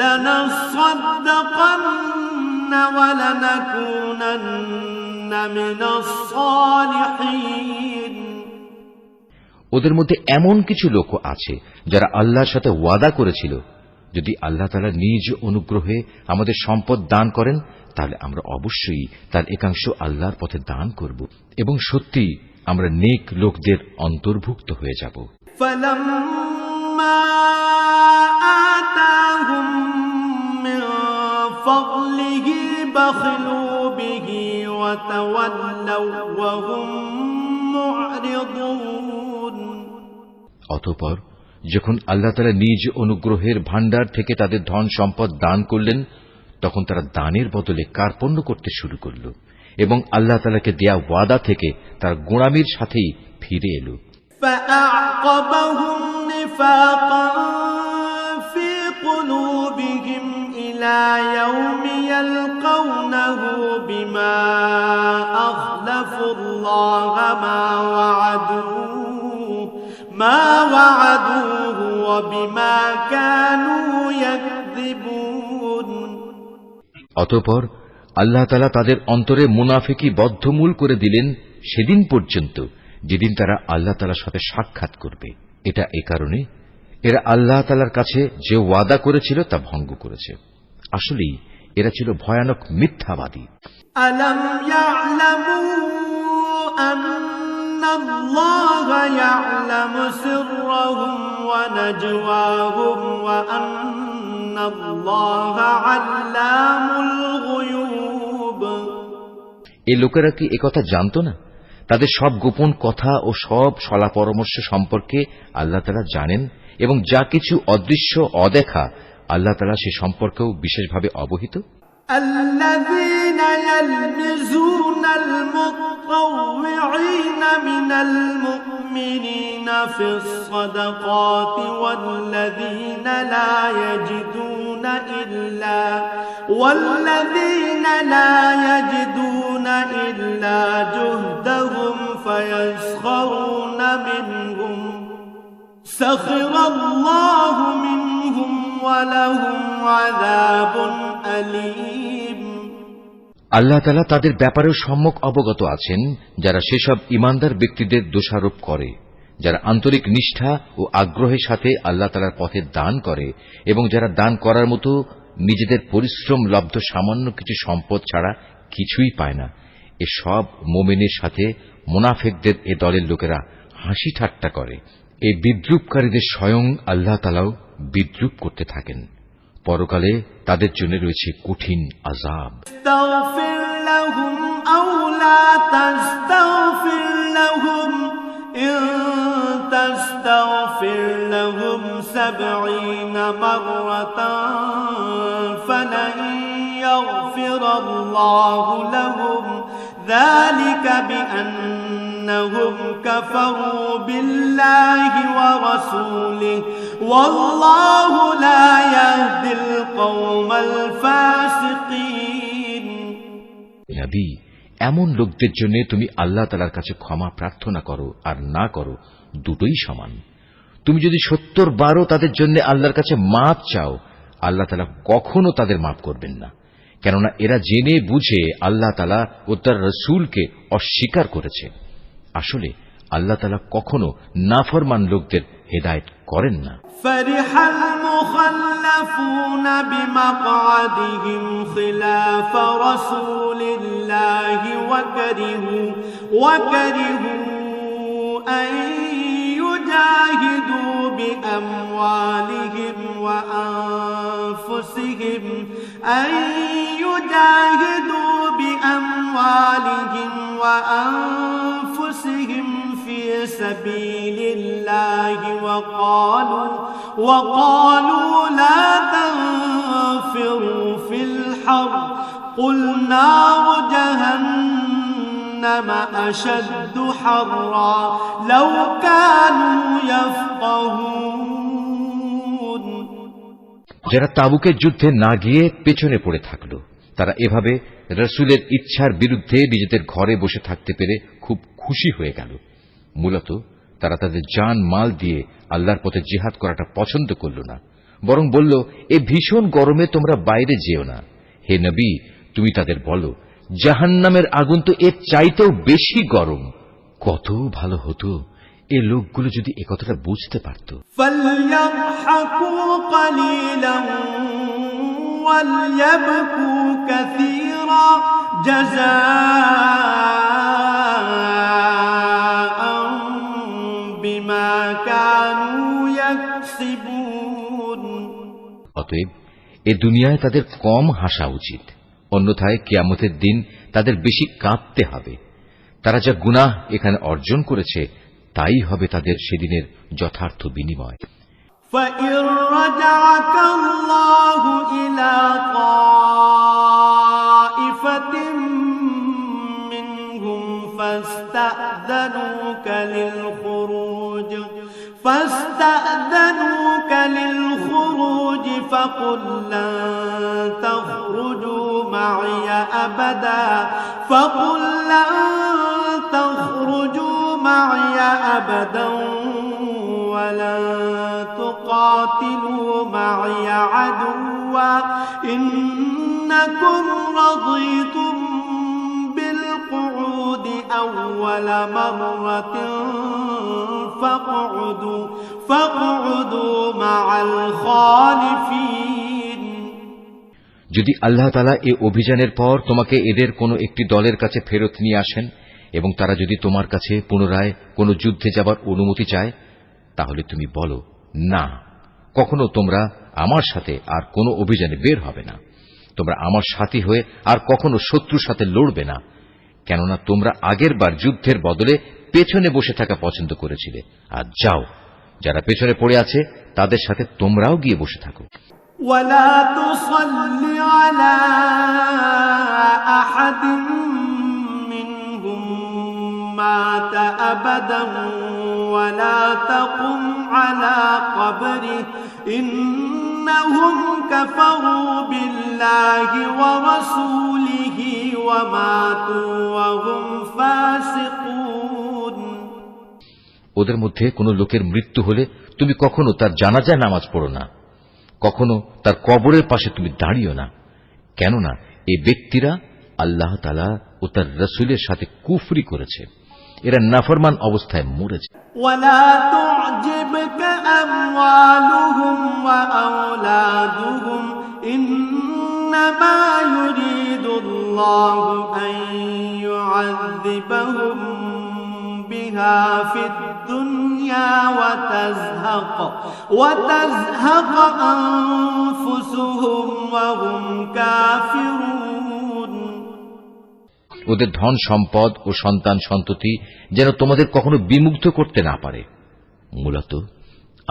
لنصدقن ولنكونن من الصالحين। ওদের মধ্যে এমন কিছু লোক আছে যারা আল্লাহর সাথে ওয়াদা করেছিল, যদি আল্লাহ তাআলা নিজ অনুগ্রহে আমাদের সম্পদ দান করেন তাহলে আমরা অবশ্যই তার একাংশ আল্লাহর পথে দান করব এবং সত্যি আমরা নেক লোকদের অন্তর্ভুক্ত হয়ে যাব। فلما آتاهم من فضله بخلوا به وتولوا وهم معرضون। অতঃপর যখন আল্লাহ তাআলা নিজ অনুগ্রহের ভাণ্ডার থেকে তাদের ধন সম্পদ দান করলেন তখন তারা দানের বদলে কার্পণ্য করতে শুরু করল এবং আল্লাহ তাআলাকে দেয়া ওয়াদা থেকে তার গোঁড়ামির সাথেই ফিরে এলো। فأعقبهم نفاقا في قلوبهم إلى يوم يلقونه بما أخلفوا الله ما وعدوه وبما كانوا يكذبون। অতঃপর আল্লাহ তাআলা তাদের অন্তরে মুনাফিকি বদ্ধমূল করে দিলেন সেদিন পর্যন্ত যেদিন তারা আল্লাহ তাআলার সাথে সাক্ষাৎ করবে। এটা এ কারণে এরা আল্লাহ তাআলার কাছে যে ওয়াদা করেছিল তা ভঙ্গ করেছে। আসলেই এরা ছিল ভয়ানক মিথ্যাবাদী। আলম ইয়ালামু আন্নাল্লাহা ইয়ালামু সিররাহুম ওয়া নাজওয়াহুম ওয়া আন্নাল্লাহা আল্লামুল গুয়ুব। এই লোকেরা কি একথা জানতো না? তাদের সব গোপন কথা ও সব সলা পরামর্শ সম্পর্কে আল্লাহ তাআলা জানেন এবং যা কিছু অদৃশ্য অদেখা আল্লাহ তাআলা সে সম্পর্কেও বিশেষভাবে অবহিত। الذين يلمزون المطوعين من المؤمنين في الصدقات والذين لا يجدون إلا جهدهم فيسخرون منهم سخر الله منهم ولهم عذاب أليم। আল্লাহ তাআলা তাদের ব্যাপারেও সম্যক অবগত আছেন যারা সেসব ইমানদার ব্যক্তিদের দোষারোপ করে, যারা আন্তরিক নিষ্ঠা ও আগ্রহের সাথে আল্লাহ তাআলার পথে দান করে এবং যারা দান করার মতো নিজেদের পরিশ্রম লব্ধ সামান্য কিছু সম্পদ ছাড়া কিছুই পায় না। এ সব মুমিনের সাথে মুনাফিকদের এ দলের লোকেরা হাসি ঠাট্টা করে। এই বিদ্রূপকারীদের স্বয়ং আল্লাহ তাআলাও বিদ্রূপ করতে থাকেন। পরকালে তাদের জন্য রয়েছে কঠিন আযাব। استغفر لهم أو لا تستغفر لهم إن تستغفر لهم 70 مرة فلن يغفر الله لهم ذلك بأنهم كفروا بالله ورسوله والله لا يهدي القوم الفاسقين নবী, এমন লোকদের জন্য তুমি আল্লাহ তাআলার কাছে ক্ষমা প্রার্থনা করো আর না করো, দুটোই সমান। তুমি যদি 70 বারও তাদের জন্য আল্লাহর কাছে মাপ চাও, আল্লাহ তাআলা কখনো তাদের মাপ করবেন না, কেননা এরা জেনে বুঝে আল্লাহ তাআলা ও তার রাসূলকে অস্বীকার করেছে। আসলে আল্লাহ তাআলা কখনো নাফরমান লোকদের হেদায়েত করেন না। فرح المخلفون بمقعدهم خلاف رسول الله وكرهوا أن يجاهدوا بأموالهم وأنفسهم في سبيل الله وقالوا لا تنفروا في الحر قل نار جهنم أشد حرا لو كانوا يفقهون যারা তাবুকের যুদ্ধে না গিয়ে পেছনে পড়ে থাকল, তারা এভাবে রাসূলের ইচ্ছার বিরুদ্ধে নিজেদের ঘরে বসে থাকতে পেরে খুব খুশি হয়ে গেল। মূলত তারা তাদের জান মাল দিয়ে আল্লাহর পথে জিহাদ করাটা পছন্দ করল না, বরং বলল, এই ভীষণ গরমে তোমরা বাইরে যেও না। হে নবী, তুমি তাদের বলো, জাহান্নামের আগুন তো এর চাইতেও বেশি গরম। কত ভালো হতো এই লোকগুলো যদি একথাটা বুঝতে পারত। فليضحكوا قليلا وليبكوا كثيرا جزاء بما كانوا يكسبون অতএব এ দুনিয়ায় তাদের কম হাসা উচিত, অন্যথায় কিয়ামতের দিন তাদের বেশি কাঁদতে হবে। তারা যা গুনাহ এখানে অর্জন করেছে তাই হবে তাদের সেদিনের যথার্থ বিনিময়। فإن رجعك الله إلى طائفة منهم فاستأذنوك للخروج فقل لن تخرجوا معي أبدا ولن تقاتلوا معي عدوا إنكم رضيتم بالقعود أول مرة فاقعدوا مع الخالفين যদি আল্লাহ তাআলা এই অভিযানের পর তোমাকে এদের কোনো একটি দলের কাছে ফেরত নিয়ে আসেন এবং তারা যদি তোমার কাছে পুনরায় কোনো যুদ্ধে যাবার অনুমতি চায়, তাহলে তুমি বলো, না, কখনো তোমরা আমার সাথে আর কোনো অভিযানে বের হবে না। তোমরা আমার সাথী হয়ে আর কখনো শত্রুর সাথে লড়বে না, কেননা তোমরা আগের বার যুদ্ধের বদলে পেছনে বসে থাকা পছন্দ করেছিলে। আর যাও, যারা পেছনে পড়ে আছে তাদের সাথে তোমরাও গিয়ে বসে থাকো। ولا تصل على أحد منهم مات أبدا ولا تقم على قبره إنهم كفروا بالله ورسوله وماتوا وهم فاسقون ওদের মধ্যে কোনো লোকের মৃত্যু হলে তুমি কখনো তার জানাজায় নামাজ পড়ো না, কখনো তার কবরের পাশে তুমি দাঁড়িও না, কেননা এই ব্যক্তিরা আল্লাহ তাআলা ও তার রাসূলের সাথে কুফরি করেছে, এরা নাফরমান অবস্থায় মরেছে। ولا تعجبك أموالهم وأولادهم إنما يريد الله أن يعذبهم بها في الدنيا وتزهق أنفسهم وهم كافرون ওদের ধন সম্পদ ও সন্তান সন্ততি যেন তোমাদের কখনো বিমুগ্ধ করতে না পারে। মূলত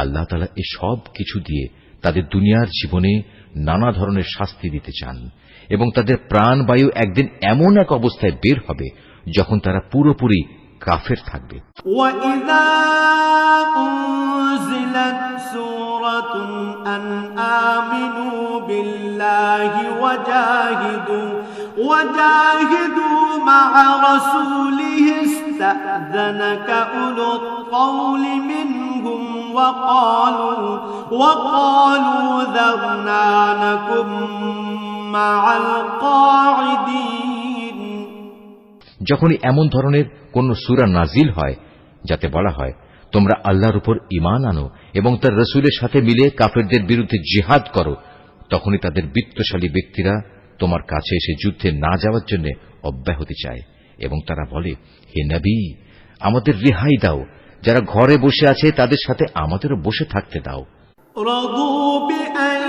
আল্লাহ তাআলা এই সব কিছু দিয়ে তাদের দুনিয়ার জীবনে নানা ধরনের শাস্তি দিতে চান এবং তাদের প্রাণবায়ু একদিন এমন এক অবস্থায় বের হবে যখন তারা পুরোপুরি কাফের থাকবে। وَإِذَا أُنزِلَتْ سُورَةٌ أَنْ آمِنُوا بِاللَّهِ وَجَاهِدُوا مَعَ رَسُولِهِ اسْتَأْذَنَكَ أُولُو الطَّوْلِ مِنْهُمْ وَقَالُوا ذَرْنَا نَكُن مَّعَ الْقَاعِدِينَ যখনই এমন ধরনের কোন সূরা নাজিল হয় যাতে বলা হয় তোমরা আল্লাহর উপর ঈমান আনো এবং তার রাসূলের সাথে মিলে কাফেরদের বিরুদ্ধে জিহাদ করো, তখনই তাদের বিত্তশালী ব্যক্তিরা তোমার কাছে এসে যুদ্ধে না যাওয়ার জন্য অব্যাহতি চায় এবং তারা বলে, হে নবী, আমাদের রেহাই দাও, যারা ঘরে বসে আছে তাদের সাথে আমাদেরও বসে থাকতে দাও। رضوا بأن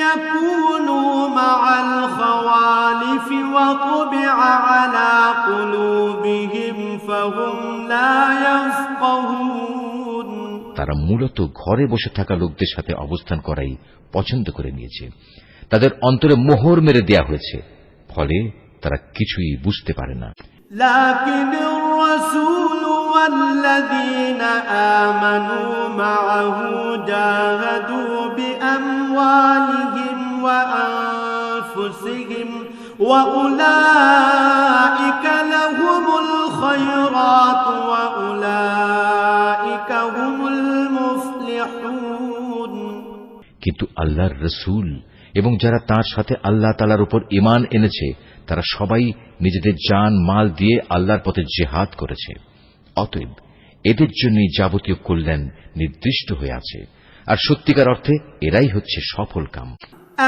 يكونوا مع الخوالف وطبع على قلوبهم فهم لا يفقهون তারা মূলত ঘরে বসে থাকা লোকদের সাথে অবস্থান করাই পছন্দ করে নিয়েছে। তাদের অন্তরে মোহর মেরে দেয়া হয়েছে, ফলে তারা কিছুই বুঝতে পারে না। لكن الرسول والذين آمنوا معه جاهدوا بأموالهم وأنفسهم وأولئك لهم الخيرات وأولئك هم المفلحون কিন্তু আল্লাহর রাসূল এবং যারা তার সাথে আল্লাহ তাআলার উপর ঈমান এনেছে তারা সবাই নিজেদের জান মাল দিয়ে আল্লাহর পথে জিহাদ করেছে। অতএব এদের জন্যই যাবতীয় কল্যাণ নির্দিষ্ট হয়ে আছে, আর সত্যিকার অর্থে এরাই হচ্ছে সফল কাম।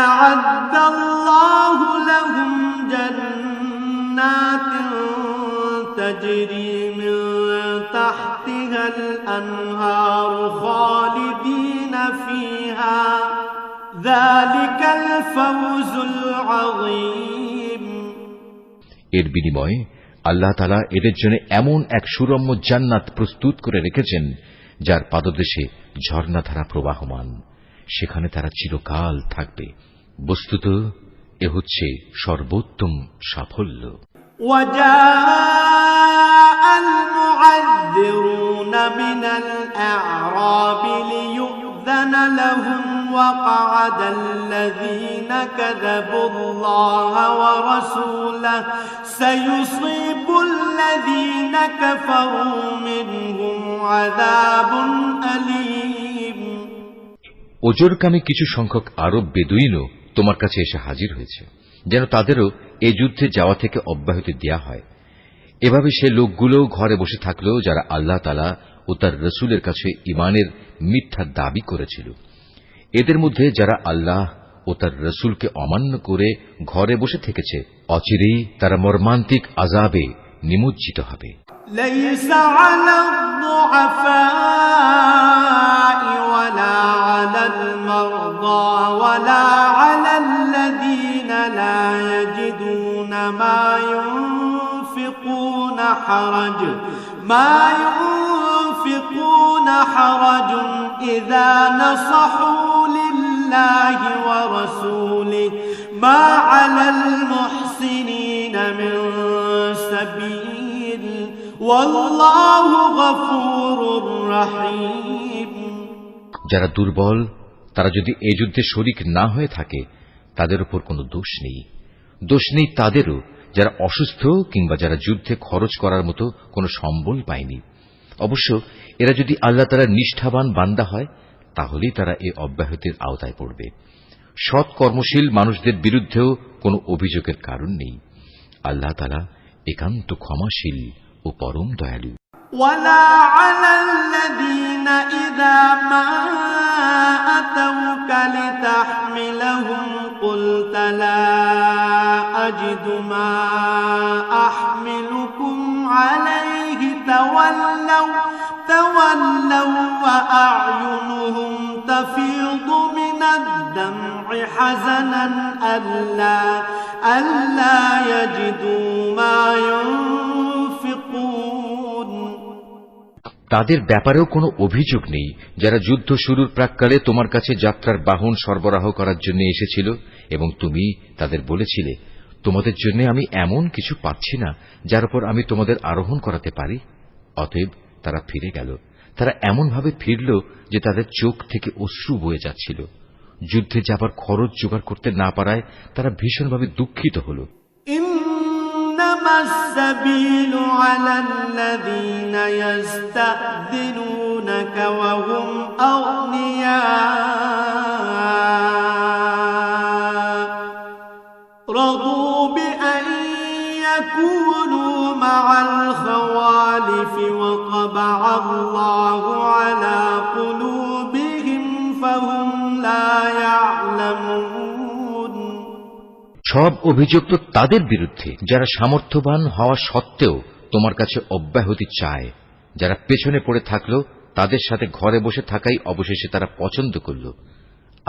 أعد الله لهم جنات تجري من تحتها الأنهار خالدين فيها ذلك الفوز العظيم এর বিনিময়ে আল্লাহ তাআলা এদের জন্য এমন এক সুরম্য জান্নাত প্রস্তুত করে রেখেছেন যার পাদদেশে ঝর্ণাধারা প্রবাহমান, সেখানে তারা চিরকাল থাকবে। বস্তুত এ হচ্ছে সর্বোত্তম সাফল্য। وجاء المعذرون من الأعراب ليؤذن لهم وقعد الذين كذبوا الله ورسوله سيصيب الذين كفروا منهم عذاب أليم ওজরকামী কিছু সংখ্যক আরব বেদুইনও তোমার কাছে এসে হাজির হয়েছে, যেন তাদেরও এই যুদ্ধে যাওয়া থেকে অব্যাহতি দেয়া হয়। এভাবে সে লোকগুলো ঘরে বসে থাকলো যারা আল্লাহ তাআলা ও তার রাসূলের কাছে ঈমানের মিথ্যা দাবি করেছিল। এদের মধ্যে যারা আল্লাহ ও তার রাসূলকে অমান্য করে ঘরে বসে থেকেছে, অচিরেই তারা মর্মান্তিক আযাবে নিমজ্জিত হবে। ليس على الضعفاء ولا على المرضى ولا على الذين لا يجدون ما ينفقون حرج إذا نصحوا لله ورسوله ما على المحسنين من سبيل والله غفور رحيم যারা দুর্বল তারা যদি এই যুদ্ধে শরীক না হয়ে থাকে তাদের উপর কোনো দোষ নেই। দোষ নেই তাদেরও যারা অসুস্থ কিংবা যারা যুদ্ধে খরচ করার মতো কোনো সম্বল পায়নি। অবশ্য এরা যদি আল্লাহ তাআলার নিষ্ঠাবান বান্দা হয় তাহলেই তারা এই অব্যাহতির আওতায় পড়বে। সৎ কর্মশীল মানুষদের বিরুদ্ধেও কোনো অভিযোগের কারণ নেই। আল্লাহ তাআলা একান্ত ক্ষমাশীল ও পরম দয়ালু। ولا على الذين إذا ما أتوك لتحملهم قلت لا أجد ما أحملكم عليه تولوا أعينهم تفيض من الدمع حزنا ألا يجدوا ما ينفقون তাদের ব্যাপারেও কোনো অভিযোগ নেই যারা যুদ্ধ শুরুর প্রাক্কালে তোমার কাছে যাত্রার বাহন সরবরাহ করার জন্য এসেছিল এবং তুমি তাদের বলেছিলে, তোমাদের জন্য আমি এমন কিছু পাচ্ছি না যার উপর আমি তোমাদের আরোহণ করাতে পারি। অতএব তারা ফিরে গেল। তারা এমনভাবে ফিরল যে তাদের চোখ থেকে অশ্রু বয়ে যাচ্ছিল। যুদ্ধে যাবার খরচ জোগাড় করতে না পারায় তারা ভীষণভাবে দুঃখিত হল। إنما السبيل على الذين يستأذنونك وهم أغنياء رضوا بأن يكونوا مع الخوالف وطبع الله على قلوبهم فهم لا يعلمون সব অভিযোগ তো তাদের বিরুদ্ধে যারা সামর্থ্যবান হওয়া সত্ত্বেও তোমার কাছে অব্যাহতি চায়, যারা পেছনে পড়ে থাকলো তাদের সাথে ঘরে বসে থাকাই অবশেষে তারা পছন্দ করল।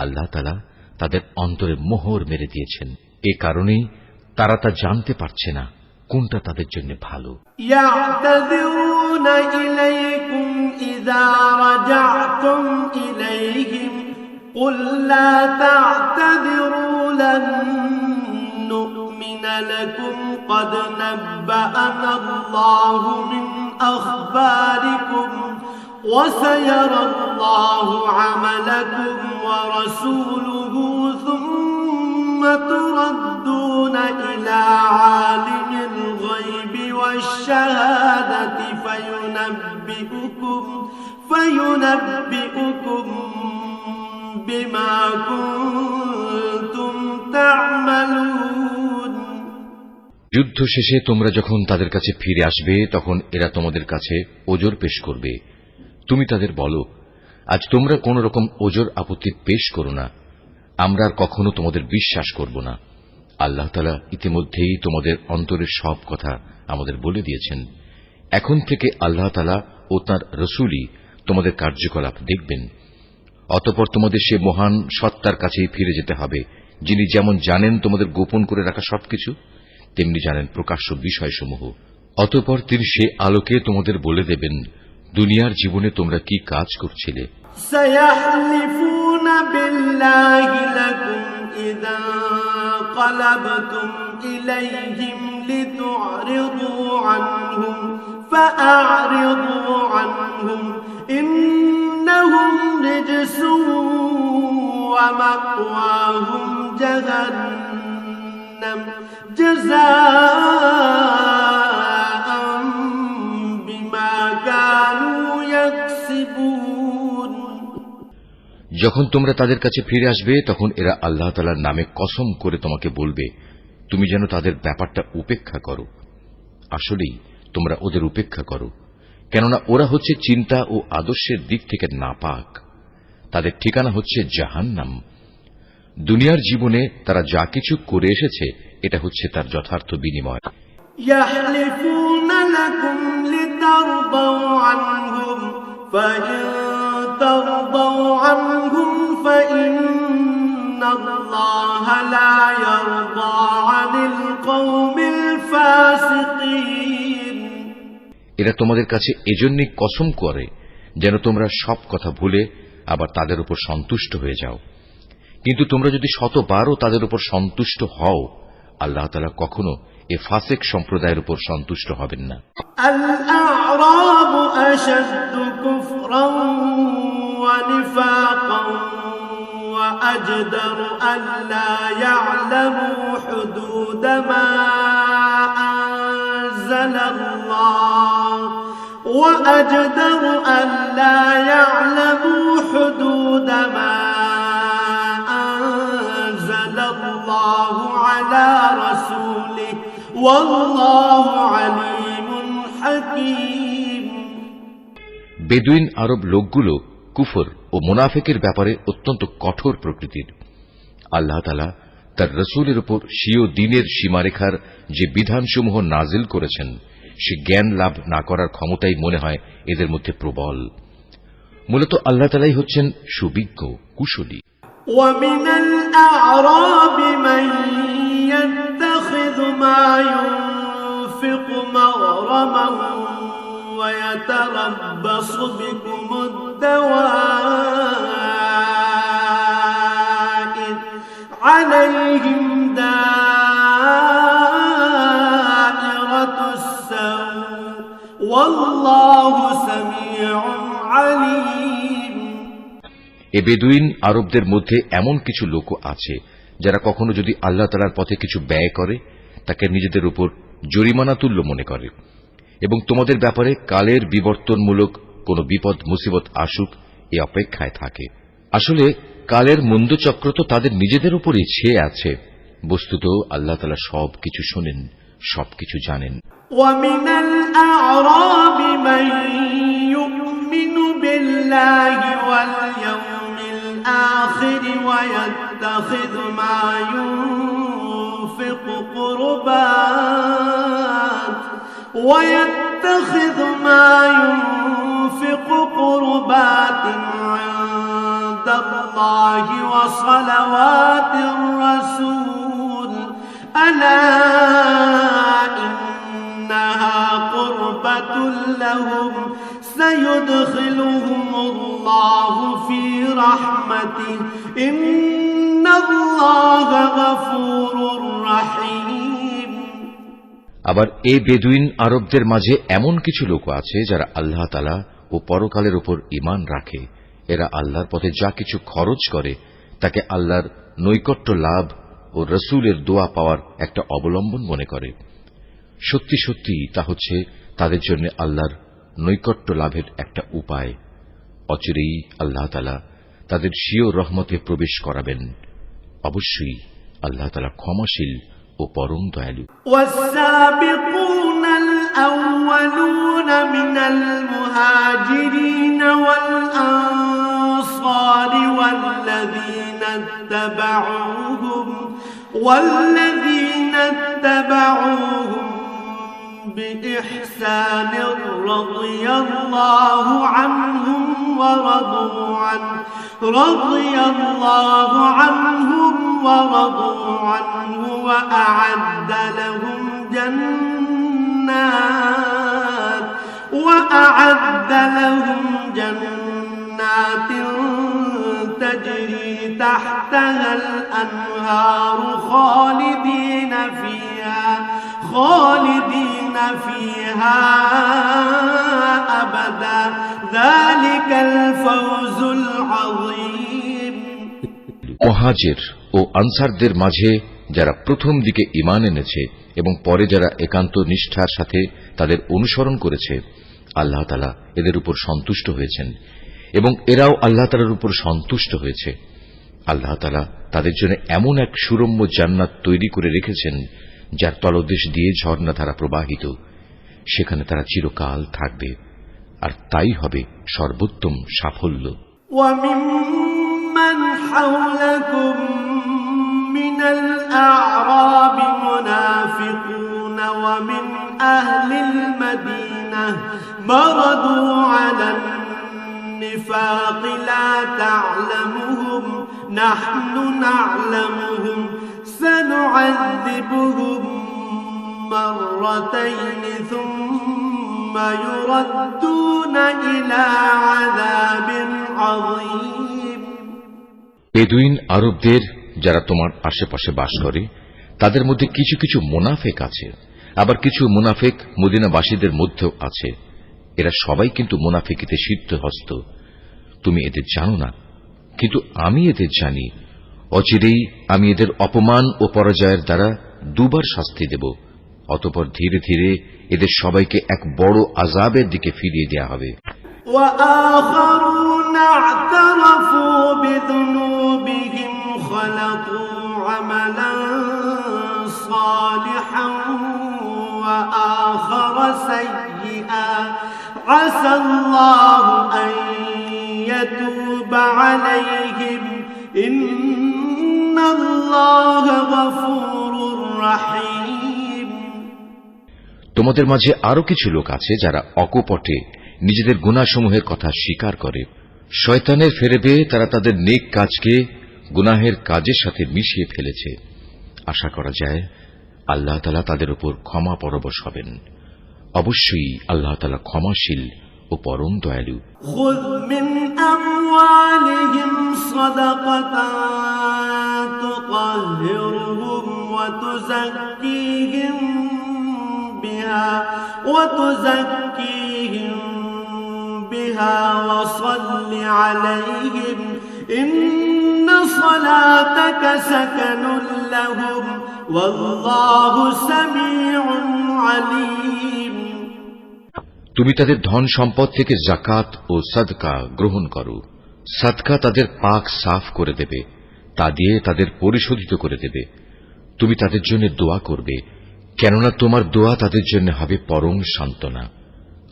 আল্লাহ তাআলা তাদের অন্তরে মোহর মেরে দিয়েছেন। এ কারণেই তারা তা জানতে পারছে না কোনটা তাদের জন্য ভালো। يعتذرون إليكم إذا رجعتم إليهم قل لا تعتذروا لن نؤمن لكم قد نبأنا الله من أخباركم وسيرى الله عملكم ورسوله ثم تردون إلى عالم الغيب والشهادة فينبئكم بما كنتم تعملون যুদ্ধ শেষে তোমরা যখন তাদের কাছে ফিরে আসবে তখন এরা তোমাদের কাছে ওজর পেশ করবে। তুমি তাদের বলো, আজ তোমরা কোন রকম ওজর আপত্তি পেশ করো না, আমরা আর কখনো তোমাদের বিশ্বাস করব না। আল্লাহ তাআলা ইতিমধ্যেই তোমাদের অন্তরের সব কথা আমাদের বলে দিয়েছেন। এখন থেকে আল্লাহ তাআলা ও তাঁর রাসূলই তোমাদের কার্যকলাপ দেখবেন। অতঃপর তোমাদের সে মহান সত্তার কাছেই ফিরে যেতে হবে, যিনি যেমন জানেন তোমাদের গোপন করে রাখা সবকিছু, তেমনি জানেন প্রকাশ্য বিষয়সমূহ। অতঃপর তিনি সে আলোকে তোমাদের বলে দেবেন দুনিয়ার জীবনে তোমরা কি কাজ করছিলে। سيحلفون بالله لكم إذا انقلبتم إليهم لتعرضوا عنهم فأعرضوا عنهم إنهم رجس ومأواهم جهنم جزاء بما كانوا يكسبون যখন তোমরা তাদের কাছে ফিরে আসবে তখন এরা আল্লাহ তাআলার নামে কসম করে তোমাকে বলবে তুমি যেন তাদের ব্যাপারটা উপেক্ষা করো। আসলেই তোমরা ওদের উপেক্ষা করো, কেননা ওরা হচ্ছে চিন্তা ও আদর্শের দিক থেকে নাপাক। তাদের ঠিকানা হচ্ছে জাহান্নাম। দুনিয়ার জীবনে তারা যা কিছু করে এসেছে এটা হচ্ছে তার যথার্থ বিনিময়। يحلفون لكم لترضوا عنهم فإن ترضوا عنهم فإن الله لا يرضى عن القوم الفاسقين এরা তোমাদের কাছে এজন্যই কসম করে যেন তোমরা সব কথা ভুলে আবার তাদের উপর সন্তুষ্ট হয়ে যাও। কিন্তু তোমরা যদি শতবারও তাদের উপর সন্তুষ্ট হও, আল্লাহ তাআলা কখনো এ ফাসিক সম্প্রদায়ের উপর সন্তুষ্ট হবেন না। الأعراب أشد كفرا ونفاقا وأجدر ألا يعلموا حدود ما أنزل الله وأجدر ألا يعلموا حدود ما أنزل الله على رسوله والله عليم حكيم বেদুইন আরব লোকগুলো কুফর ও মুনাফিকের ব্যাপারে অত্যন্ত কঠোর প্রকৃতির। আল্লাহ তাআলা তার রাসূলের উপর স্বীয় দ্বীনের সীমারেখার যে বিধানসমূহ নাজিল করেছেন সে জ্ঞান লাভ না করার ক্ষমতাই মনে হয় এদের মধ্যে প্রবল। মূলত আল্লাহ তাআলাই হচ্ছেন সুবিজ্ঞ, কুশলী। ومن الأعراب من يتخذ ما ينفق مغرما ويتربص بكم الدوائر عليهم دائرة السوء والله سميع عليم। এ বেদুইন আরবদের মধ্যে এমন কিছু লোক আছে যারা কখনো যদি আল্লাহ তাআলার পথে কিছু ব্যয় করে তাকে নিজেদের উপর জরিমানা তুল্য মনে করে এবং তোমাদের ব্যাপারে কালের বিবর্তনমূলক কোনো বিপদ মুসিবত আসুক এ অপেক্ষায় থাকে। আসলে কালের মন্দচক্র তো তাদের নিজেদের উপরই ছেয়ে আছে। বস্তুত আল্লাহ তাআলা সবকিছু শোনেন, সবকিছু জানেন। ومن الأعراب من يؤمن بالله واليوم الآخر ويتخذ ما ينفق قربات عند الله وصلوات الرسول ألا إنها قربة لهم سيدخلهم الله في رحمته إن الله غفور رحيم। আবার এই বেদুইন আরবদের মাঝে এমন কিছু লোক আছে যারা আল্লাহ তাআলা ও পরকালের উপর ঈমান রাখে। এরা আল্লাহর পথে যা কিছু খরচ করে তাকে আল্লাহর নৈকট্য লাভ ও রাসূলের দোয়া পাওয়ার একটা অবলম্বন মনে করে। সত্যি সত্যি তা হচ্ছে তাদের জন্য আল্লাহর নৈকট্য লাভের একটা উপায়। অচিরেই আল্লাহ তাআলা তাদের স্বীয় রহমতে প্রবেশ করাবেন। অবশ্যই আল্লাহ তাআলা ক্ষমাশীল ও পরম দয়ালু। والسابقون الأولون من المهاجرين والأنصار والذين اتبعوهم بإحسان رضي الله عنهم ورضوا عنه وأعد لهم جنات تجري تحتها الأنهار خالدين فيها أبدا ذلك الفوز العظيم। মুহাজির ও আনসারদের মাঝে যারা প্রথম দিকে ঈমান এনেছে এবং পরে যারা একান্ত নিষ্ঠার সাথে তাদের অনুসরণ করেছে, আল্লাহ তাআলা এদের উপর সন্তুষ্ট হয়েছেন এবং এরাও আল্লাহ তাআলার উপর সন্তুষ্ট হয়েছে। আল্লাহ তাআলা তাদের জন্য এমন এক সুরম্য জান্নাত তৈরি করে রেখেছেন যার তলদেশ দিয়ে ঝর্ণাধারা প্রবাহিত। সেখানে তারা চিরকাল থাকবে, আর তাই হবে সর্বোত্তম সাফল্য। وممن حولكم من الأعراب منافقون ومن أهل المدينة مردوا على النفاق لا تعلمهم نحن نعلمهم سنعذبهم مرتين ثم يردون إلى عذاب عظيم। বেদুইন আরবদের যারা তোমার আশেপাশে বাস করে তাদের মধ্যে কিছু কিছু মুনাফিক আছে, আবার কিছু মুনাফিক মদিনাবাসীদের মধ্যেও আছে। এরা সবাই কিন্তু মুনাফিকিতে সিদ্ধহস্ত। তুমি এদের জানো না, কিন্তু আমি এদের জানি। অচিরেই আমি এদের অপমান ও পরাজয়ের দ্বারা দুবার শাস্তি দেব। অতঃপর ধীরে ধীরে এদের সবাইকে এক বড় আযাবের দিকে ফিরিয়ে দেয়া হবে। وآخرون اعترفوا بذنوبهم خلقوا عملا صالحا وآخر سيئا عسى الله أن يتوب عليهم إن الله غفور رحيم। তোমাদের মাঝে আরো কিছু লোক আছে যারা অকপটে নিজেদের গুনাহসমূহের কথা স্বীকার করে। শয়তানের ফেরেবে তারা তাদের নেক কাজকে গুনাহের কাজের সাথে মিশিয়ে ফেলেছে। আশা করা যায় আল্লাহ তাআলা তাদের উপর ক্ষমা পরবশ হবেন। অবশ্যই আল্লাহ তাআলা ক্ষমাশীল ও পরম দয়ালু। خذ من أموالهم صدقة تطهرهم وتزكيهم بها وصل عليهم إن صلاتك سكن لهم والله سميع عليم। তুমি তাদের ধন সম্পদ থেকে যাকাত ও সাদকা গ্রহণ করো। সাদকা তাদের পাক সাফ করে দেবে, তা দিয়ে তাদের পরিশোধিত করে দেবে। তুমি তাদের জন্য দোয়া করবে, কেননা তোমার দোয়া তাদের জন্য হবে পরম সান্ত্বনা।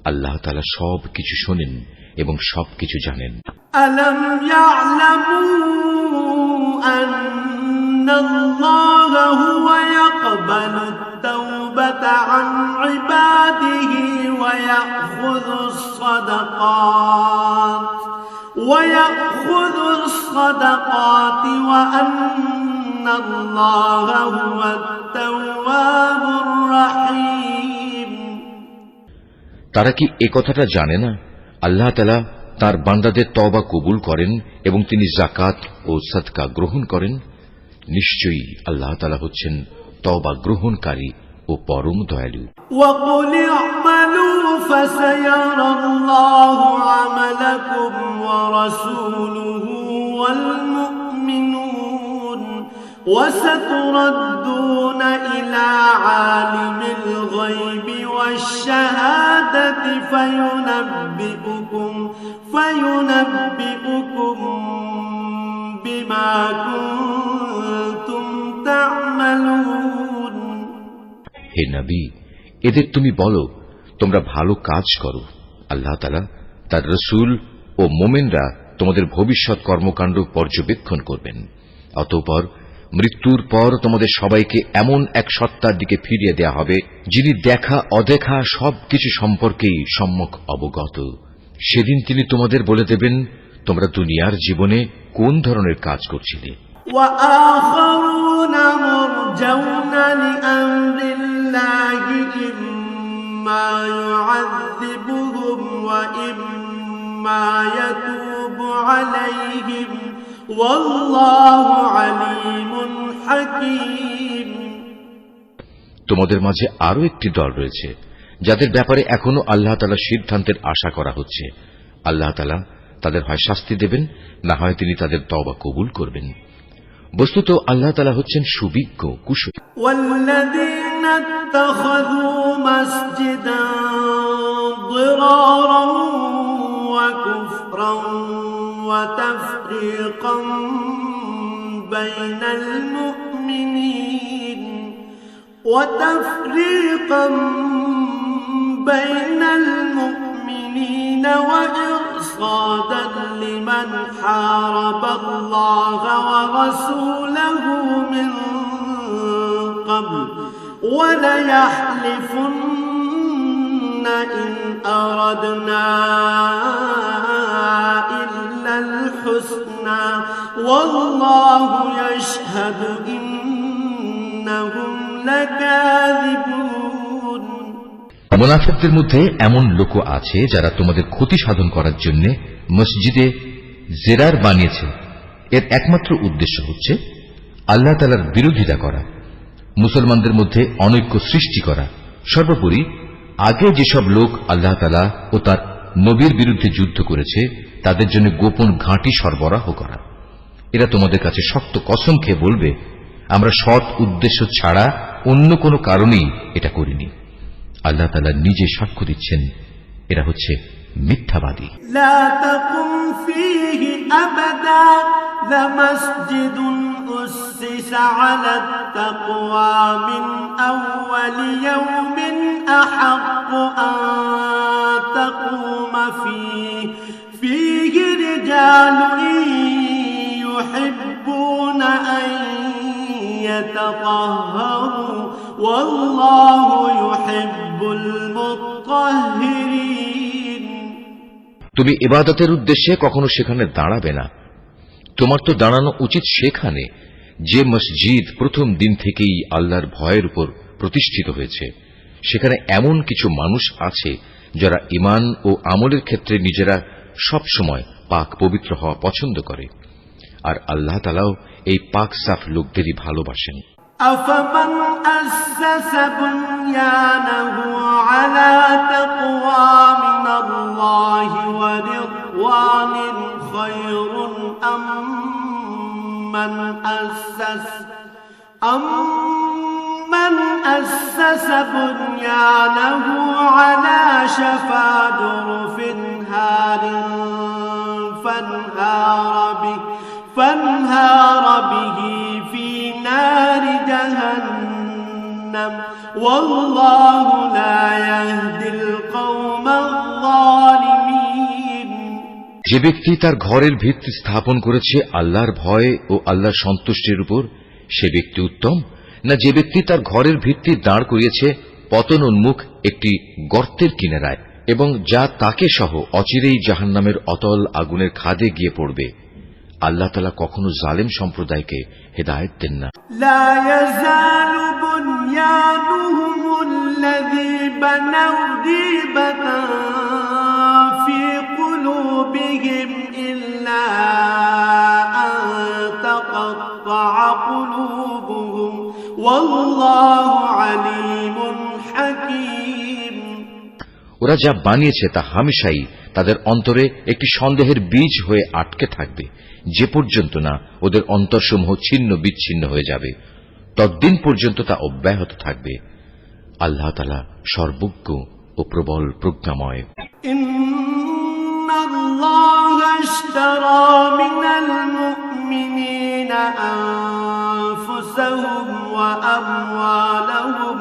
আল্লাহ তাআলা সব কিছু শোনেন এবং সবকিছু জানেন। ألم يعلموا أن الله هو يقبل التوبة عن عباده ويأخذ الصدقات وأن الله هو التواب الرحيم। তারা কি এ কথাটা জানে না আল্লাহ তাআলা তার বান্দাদের তওবা কবুল করেন এবং তিনি যাকাত ও সাদকা গ্রহণ করেন? নিশ্চয়ই আল্লাহ তাআলা হচ্ছেন তওবা গ্রহণকারী ও পরম দয়ালু। وقل اعملوا فسيرى الله عملكم ورسوله والمؤمنون وستردون إلى عالم الغيب والشهادة فينبئكم بما كنتم تعملون। হে নবী, এদের তুমি বলো তোমরা ভালো কাজ করো। আল্লাহ তাআলা, তার রাসূল ও মুমিনরা তোমাদের ভবিষ্যৎ কর্মকাণ্ড পর্যবেক্ষণ করবেন। অতঃপর মৃত্যুর পর তোমাদের সবাইকে এমন এক সত্তার দিকে ফিরিয়ে দেয়া হবে যিনি দেখা অদেখা সবকিছু সম্পর্কেই সম্যক অবগত। সেদিন তিনি তোমাদের বলে দেবেন তোমরা দুনিয়ার জীবনে কোন ধরনের কাজ করছিলে। وآخرون مرجون لأمر الله إما يعذبهم وإما يتوب عليهم والله عليم حكيم। তোমাদের মাঝে আরো একটি দল রয়েছে যাদের ব্যাপারে এখনো আল্লাহ তাআলার সিদ্ধান্তের আশা করা হচ্ছে। আল্লাহ তাআলা তাদের হয় শাস্তি দেবেন, না হয় তিনি তাদের তওবা কবুল করবেন। বস্তুত আল্লাহ তাআলা হচ্ছেন সুবিজ্ঞ কুশলী। والذين اتخذوا مسجدا ضرارا وكفرا وتفريقا بين المؤمنين وإرصادا لمن حارب الله ورسوله من قبل وليحلفن إن أردنا إلا الحسنى والله يشهد إنهم لكاذبون। মুনাফিকদের মধ্যে এমন লোক আছে যারা তোমাদের ক্ষতি সাধন করার জন্য মসজিদে জেরার বানিয়েছে। এর একমাত্র উদ্দেশ্য হচ্ছে আল্লাহ তাআলার বিরোধিতা করা, মুসলমানদের মধ্যে অনৈক্য সৃষ্টি করা। সর্বোপরি আগে যেসব লোক আল্লাহ তাআলা ও তার নবীর বিরুদ্ধে যুদ্ধ করেছে তাদের জন্য গোপন ঘাঁটি সরবরাহ করা। এরা তোমাদের কাছে শক্ত কসম খেয়ে বলবে আমরা সৎ উদ্দেশ্য ছাড়া অন্য কোনো কারণেই এটা করিনি। আল্লাহ তাআলা নিজে সাক্ষ্য দিচ্ছেন এরা হচ্ছে মিথ্যাবাদী। لا تقم فيه أبدا لمسجد أسس على التقوى من أول يوم أحق أن تقوم فيه رجال يحبون أن يتطهروا والله يحب المطهرين। তুমি ইবাদতের উদ্দেশ্যে কখনো সেখানে দাঁড়াবে না। তোমার তো দাঁড়ানো উচিত সেখানে যে মসজিদ প্রথম দিন থেকেই আল্লাহর ভয়ের উপর প্রতিষ্ঠিত হয়েছে। সেখানে এমন কিছু মানুষ আছে যারা ঈমান ও আমলের ক্ষেত্রে নিজেরা সব সময় পাক পবিত্র হওয়া পছন্দ করে, আর আল্লাহ তাআলাও এই পাক সাফ লোকদেরই ভালোবাসেন। أفمن أسس بنيانه على تقوى من الله ورضوان خير أم من أسس بنيانه على شفا جرف هار فانهار به في نار جهنم والله لا يهدي القوم الظالمين। যে ব্যক্তি তার ঘরের ভিত্তি স্থাপন করেছে আল্লাহর ভয় ও আল্লাহর সন্তুষ্টির উপর, সে ব্যক্তি উত্তম, না যে ব্যক্তি তার ঘরের ভিত্তি দাঁড় করিয়েছে পতন উন্মুখ একটি গর্তের কিনারায় এবং যা তাকে সহ অচিরেই জাহান্নামের অতল আগুনের খাদে গিয়ে পড়বে। আল্লাহ তাআলা কখনো জালেম সম্প্রদায়কে হেদায়েত দেন না। লা ইয়াজালু বুনয়ানুহুম আল্লাযী বানাউ রিবাতান ফি কুলুবিহিম ইল্লা আন তাকাত্তাআ কুলুবুহুম ওয়াল্লাহু আলীমুন হাকীম। ওরা যা বানিয়েছে তা হামেশাই তাদের অন্তরে একটি সন্দেহের বীজ হয়ে আটকে থাকবে, যে পর্যন্ত না ওদের অন্তরসমূহ ছিন্ন বিচ্ছিন্ন হয়ে যাবে, ততদিন পর্যন্ত তা অব্যাহত থাকবে। আল্লাহ তাআলা সর্বজ্ঞ ও প্রবল প্রজ্ঞাময়। ইন্নাল্লাহা ইশতারা মিনাল মুমিনিনা আনফুসাহুম ওয়া আমওয়ালাহুম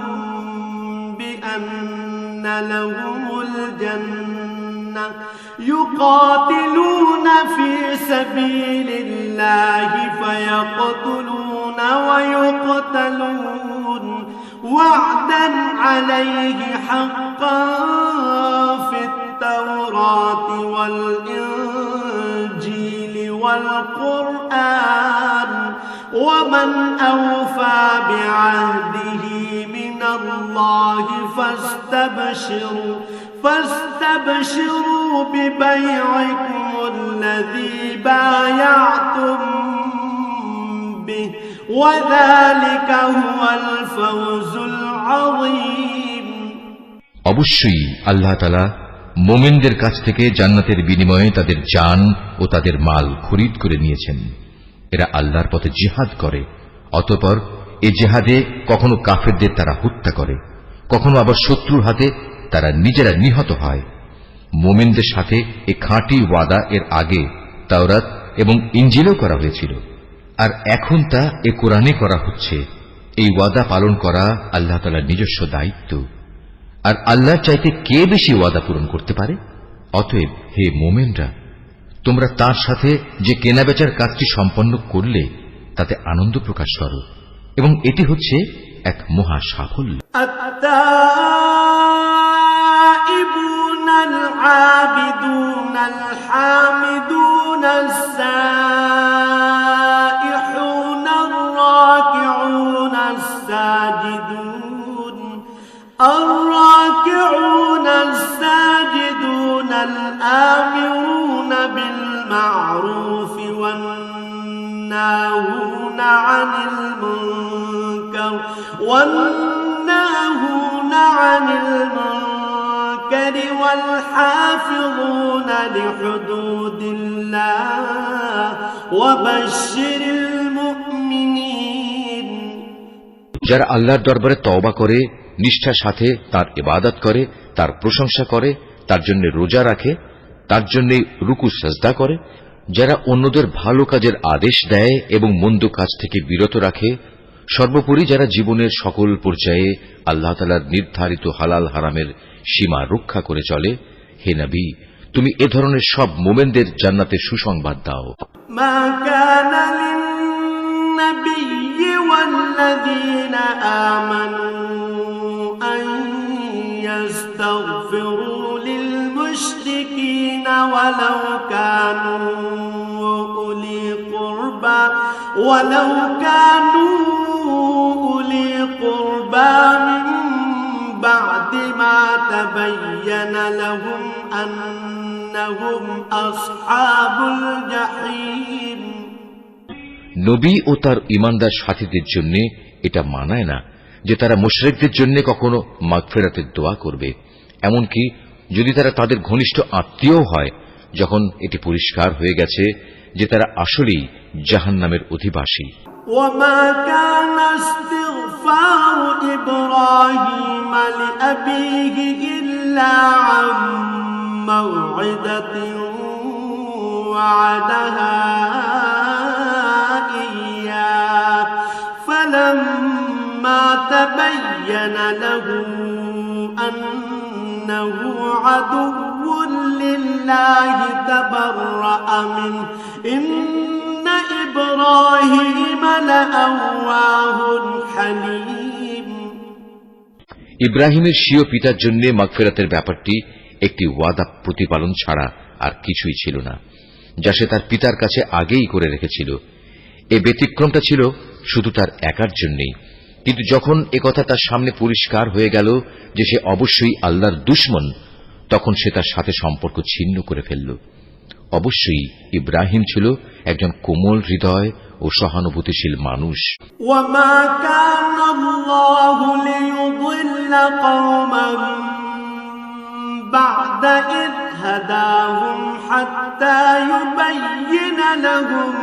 বিআন্না লাহুমুল জান্নাহ يقاتلون في سبيل الله فيقتلون ويقتلون وعدا عليه حقا في التوراة والإنجيل والقرآن ومن أوفى بعهده من الله فاستبشروا ببيعكم الذي بايعتم به وذلك هو الفوز العظيم। অবশ্যই আল্লাহ তাআলা মুমিনদের কাছ থেকে জান্নাতের বিনিময়ে তাদের জান ও তাদের মাল খরিদ করে নিয়েছেন। এরা আল্লাহর পথে জিহাদ করে, অতঃপর এ জিহাদে কখনো কাফেরদের তারা হত্যা করে, কখনো আবার শত্রুর হাতে তারা নিজেরা নিহত হয়। মুমিনদের সাথে এ খাঁটি ওয়াদা এর আগে তাওরাত এবং ইনজিলেও করা হয়েছিল, আর এখন তা এ কোরআনে করা হচ্ছে। এই ওয়াদা পালন করা আল্লাহ তাআলার নিজস্ব দায়িত্ব, আর আল্লাহর চাইতে কে বেশি ওয়াদা পূরণ করতে পারে? অতএব হে মুমিনরা, তোমরা তার সাথে যে কেনাবেচার কাজটি সম্পন্ন করলে তাতে আনন্দ প্রকাশ করো, এবং এটি হচ্ছে এক মহা সাফল্য। التائبون العابدون الحامدون السائحون الراكعون الساجدون الآمرون بالمعروف والناهون عن المنكر والحافظون لحدود الله وبشر المؤمنين। যারা আল্লাহর দরবারে তওবা করে, নিষ্ঠার সাথে তার ইবাদত করে, তার প্রশংসা করে, তার জন্য রোজা রাখে, তার জন্য রুকু সাজদা করে, যারা অন্যদের ভালো কাজের আদেশ দেয় এবং মন্দ কাজ থেকে বিরত রাখে, সর্বোপরি যারা জীবনের সকল পর্যায়ে আল্লাহ তাআলার নির্ধারিত হালাল হারামের সীমা রক্ষা করে চলে, হে নবী, তুমি এ ধরনের সব মুমিনদের জান্নাতের সুসংবাদ দাও। মা কানা লিন-নাবিয়্যি ওয়াল্লাযীনা আমানু আন ইস্তাগফিরু লিল-মুশরিকিনা ولو كانوا أولي قربى من بعد ما تبين لهم أنهم أصحاب الجحيم নবী ও তার ঈমানদার সাথীদের জন্য এটা মানায় না যে তারা মুশরিকদের জন্য কখনো মাগফিরাতের দোয়া করবে, এমনকি যদি তারা তাদের ঘনিষ্ঠ আত্মীয় হয়, যখন এটি পরিষ্কার হয়ে গেছে যে তারা আসলেই জাহান্নামের অধিবাসী। وما كان استغفار إبراهيم لأبيه إلا عن موعدة وعدها إياه فلما تبين له أنه عدو لله تبرأ منه إن إبراهيم لأواه حليم ইব্রাহিমের স্বীয় পিতার জন্য মাগফিরাতের ব্যাপারটি একটি ওয়াদা প্রতিপালন ছাড়া আর কিছুই ছিল না, যা সে তার পিতার কাছে আগেই করে রেখেছিল। এ ব্যতিক্রমটা ছিল শুধু তার একার জন্যই, কিন্তু যখন একথা তার সামনে পরিষ্কার হয়ে গেল যে সে অবশ্যই আল্লাহর দুশমন, তখন সে তার সাথে সম্পর্ক ছিন্ন করে ফেলল। অবশ্যই ইব্রাহিম ছিল একজন কোমল হৃদয় ও সহানুভূতিশীল মানুষ। وما كان الله ليضل قوما بعد إذ هداهم حتى يبين لهم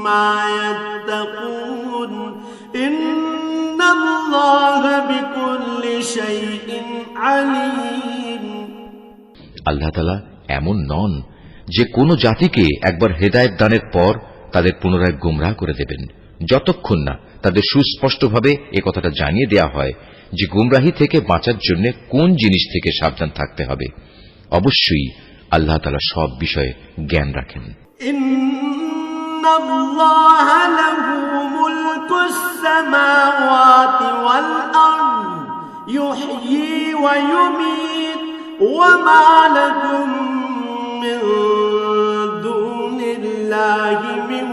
ما يتقون إن الله بكل شيء عليم আল্লাহ তাআলা এমন নন যে কোন জাতিকে একবার হেদায়েত দানের পর তাদের পুনরায় গোমরাহ করে দেবেন, যতক্ষণ না তাদের সুস্পষ্টভাবে এ কথাটা জানিয়ে দেয়া হয় যে গোমরাহি থেকে বাঁচার জন্য কোন জিনিস থেকে সাবধান থাকতে হবে। অবশ্যই আল্লাহ তাআলা সব বিষয়ে জ্ঞান রাখেন। ইন্নাল্লাহ লাহু মুলকুস সামাওয়াতি ওয়াল আরদ ইউহয়ী ওয়া ইউমীত ওয়া মা লাকুম মিন দুনিল্লাহি মিন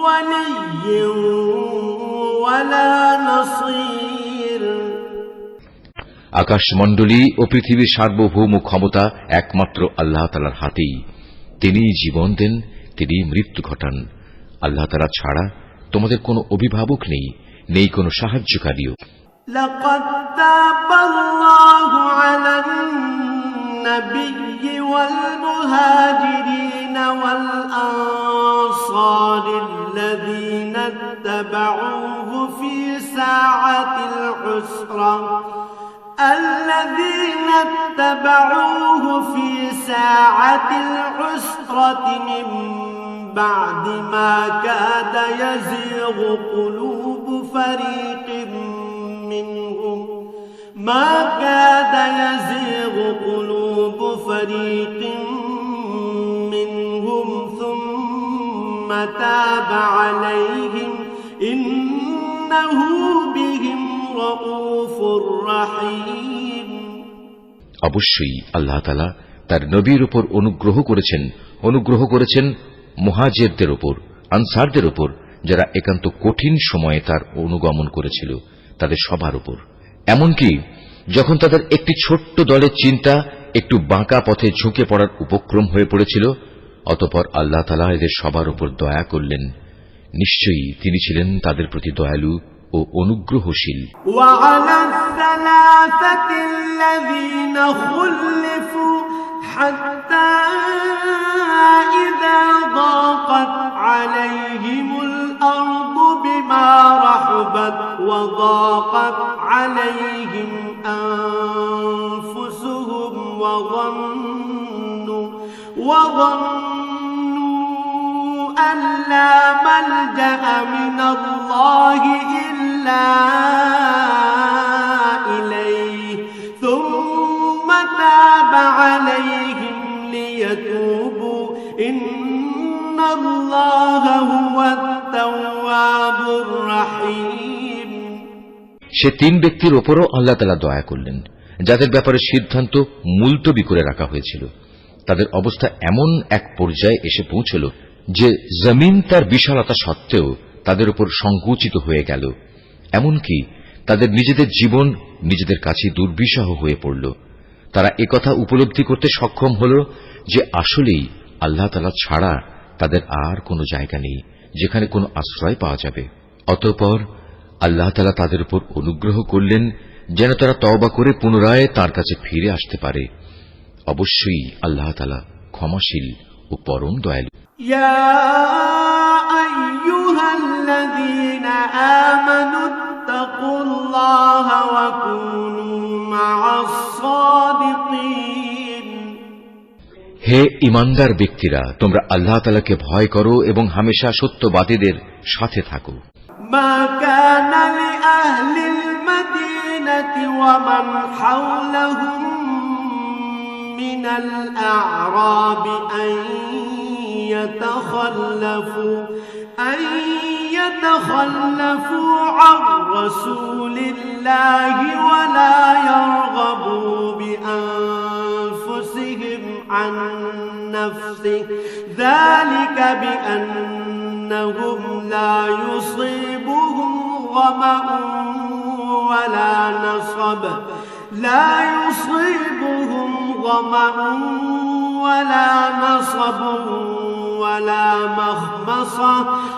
ওয়ালিয়্যিন ওয়ালা নাসীর। আকাশমণ্ডলী ও পৃথিবীর সার্বভৌম ক্ষমতা একমাত্র আল্লাহ তাআলার হাতেই। তিনিই জীবন দেন, তিনিই মৃত্যু ঘটান। আল্লাহ তাআলা ছাড়া তোমাদের কোনো অভিভাবক নেই, নেই কোনো সাহায্যকারীও। লাকাদ তাবাল্লাহু আলান নাবিয়্যি ওয়াল মুহাজিরিন ওয়াল আনসারিল্লাযীনা ইত্তাবাউহু ফি সাআতিল উসরা الذين اتبعوه في ساعة العسرة من بعد ما كاد يزيغ قلوب فريق منهم ثم تاب عليهم إنه بهم رؤوف رحيم। অবশ্যই আল্লাহ তাআলা তার নবীর উপর অনুগ্রহ করেছেন মুহাজিরদের উপর, আনসারদের উপর, যারা একান্ত কঠিন সময়ে তার অনুগমন করেছিল, তাদের সবার উপর। এমনকি যখন তাদের একটি ছোট্ট দলের চিন্তা একটু বাঁকা পথে ঝুঁকে পড়ার উপক্রম হয়ে পড়েছিল, অতঃপর আল্লাহ তাআলা এদের সবার উপর দয়া করলেন। নিশ্চয়ই তিনি ছিলেন তাদের প্রতি দয়ালু ও অনুগ্রহশীল। وعلى الثلاثة الذين خلفوا حتى إذا ضاقت عليهم الأرض بما رحبت وضاقت عليهم أنفسهم وظنوا أن لا ملجأ من الله إلا إليه ثم تاب عليهم ليتوبوا إن الله هو التواب الرحيم। সে তিন ব্যক্তির ওপরও আল্লাহ তাআলা দয়া করলেন, যাদের ব্যাপারে সিদ্ধান্ত মুলতবি করে রাখা হয়েছিল। তাদের অবস্থা এমন এক পর্যায়ে এসে পৌঁছল যে জমিন তার বিশালতা সত্ত্বেও তাদের উপর সংকুচিত হয়ে গেল, এমনকি তাদের নিজেদের জীবন নিজেদের কাছে দুর্বিষহ হয়ে পড়ল। তারা একথা উপলব্ধি করতে সক্ষম হল যে আসলেই আল্লাহ তাআলা ছাড়া তাদের আর কোনো জায়গা নেই যেখানে কোনো আশ্রয় পাওয়া যাবে। অতঃপর আল্লাহ তাআলা তাদের উপর অনুগ্রহ করলেন যেন তারা তওবা করে পুনরায় তাঁর কাছে ফিরে আসতে পারে। অবশ্যই আল্লাহ তাআলা ক্ষমাশীল ও পরম দয়ালু। يا أيها الذين آمنوا اتقوا الله وكونوا مع الصادقين। হে ঈমানদার ব্যক্তিরা, তোমরা আল্লাহ তাআলাকে ভয় করো এবং হামেশা সত্যবাদীদের সাথে থাকো। ما كان لأهل المدينة ومن حولهم من الأعراب أن يتخلفوا عن رسول الله ولا يرغبوا بأنفسهم عن نفسه ذلك بأنهم لا يصيبهم ظمأ ولا نصب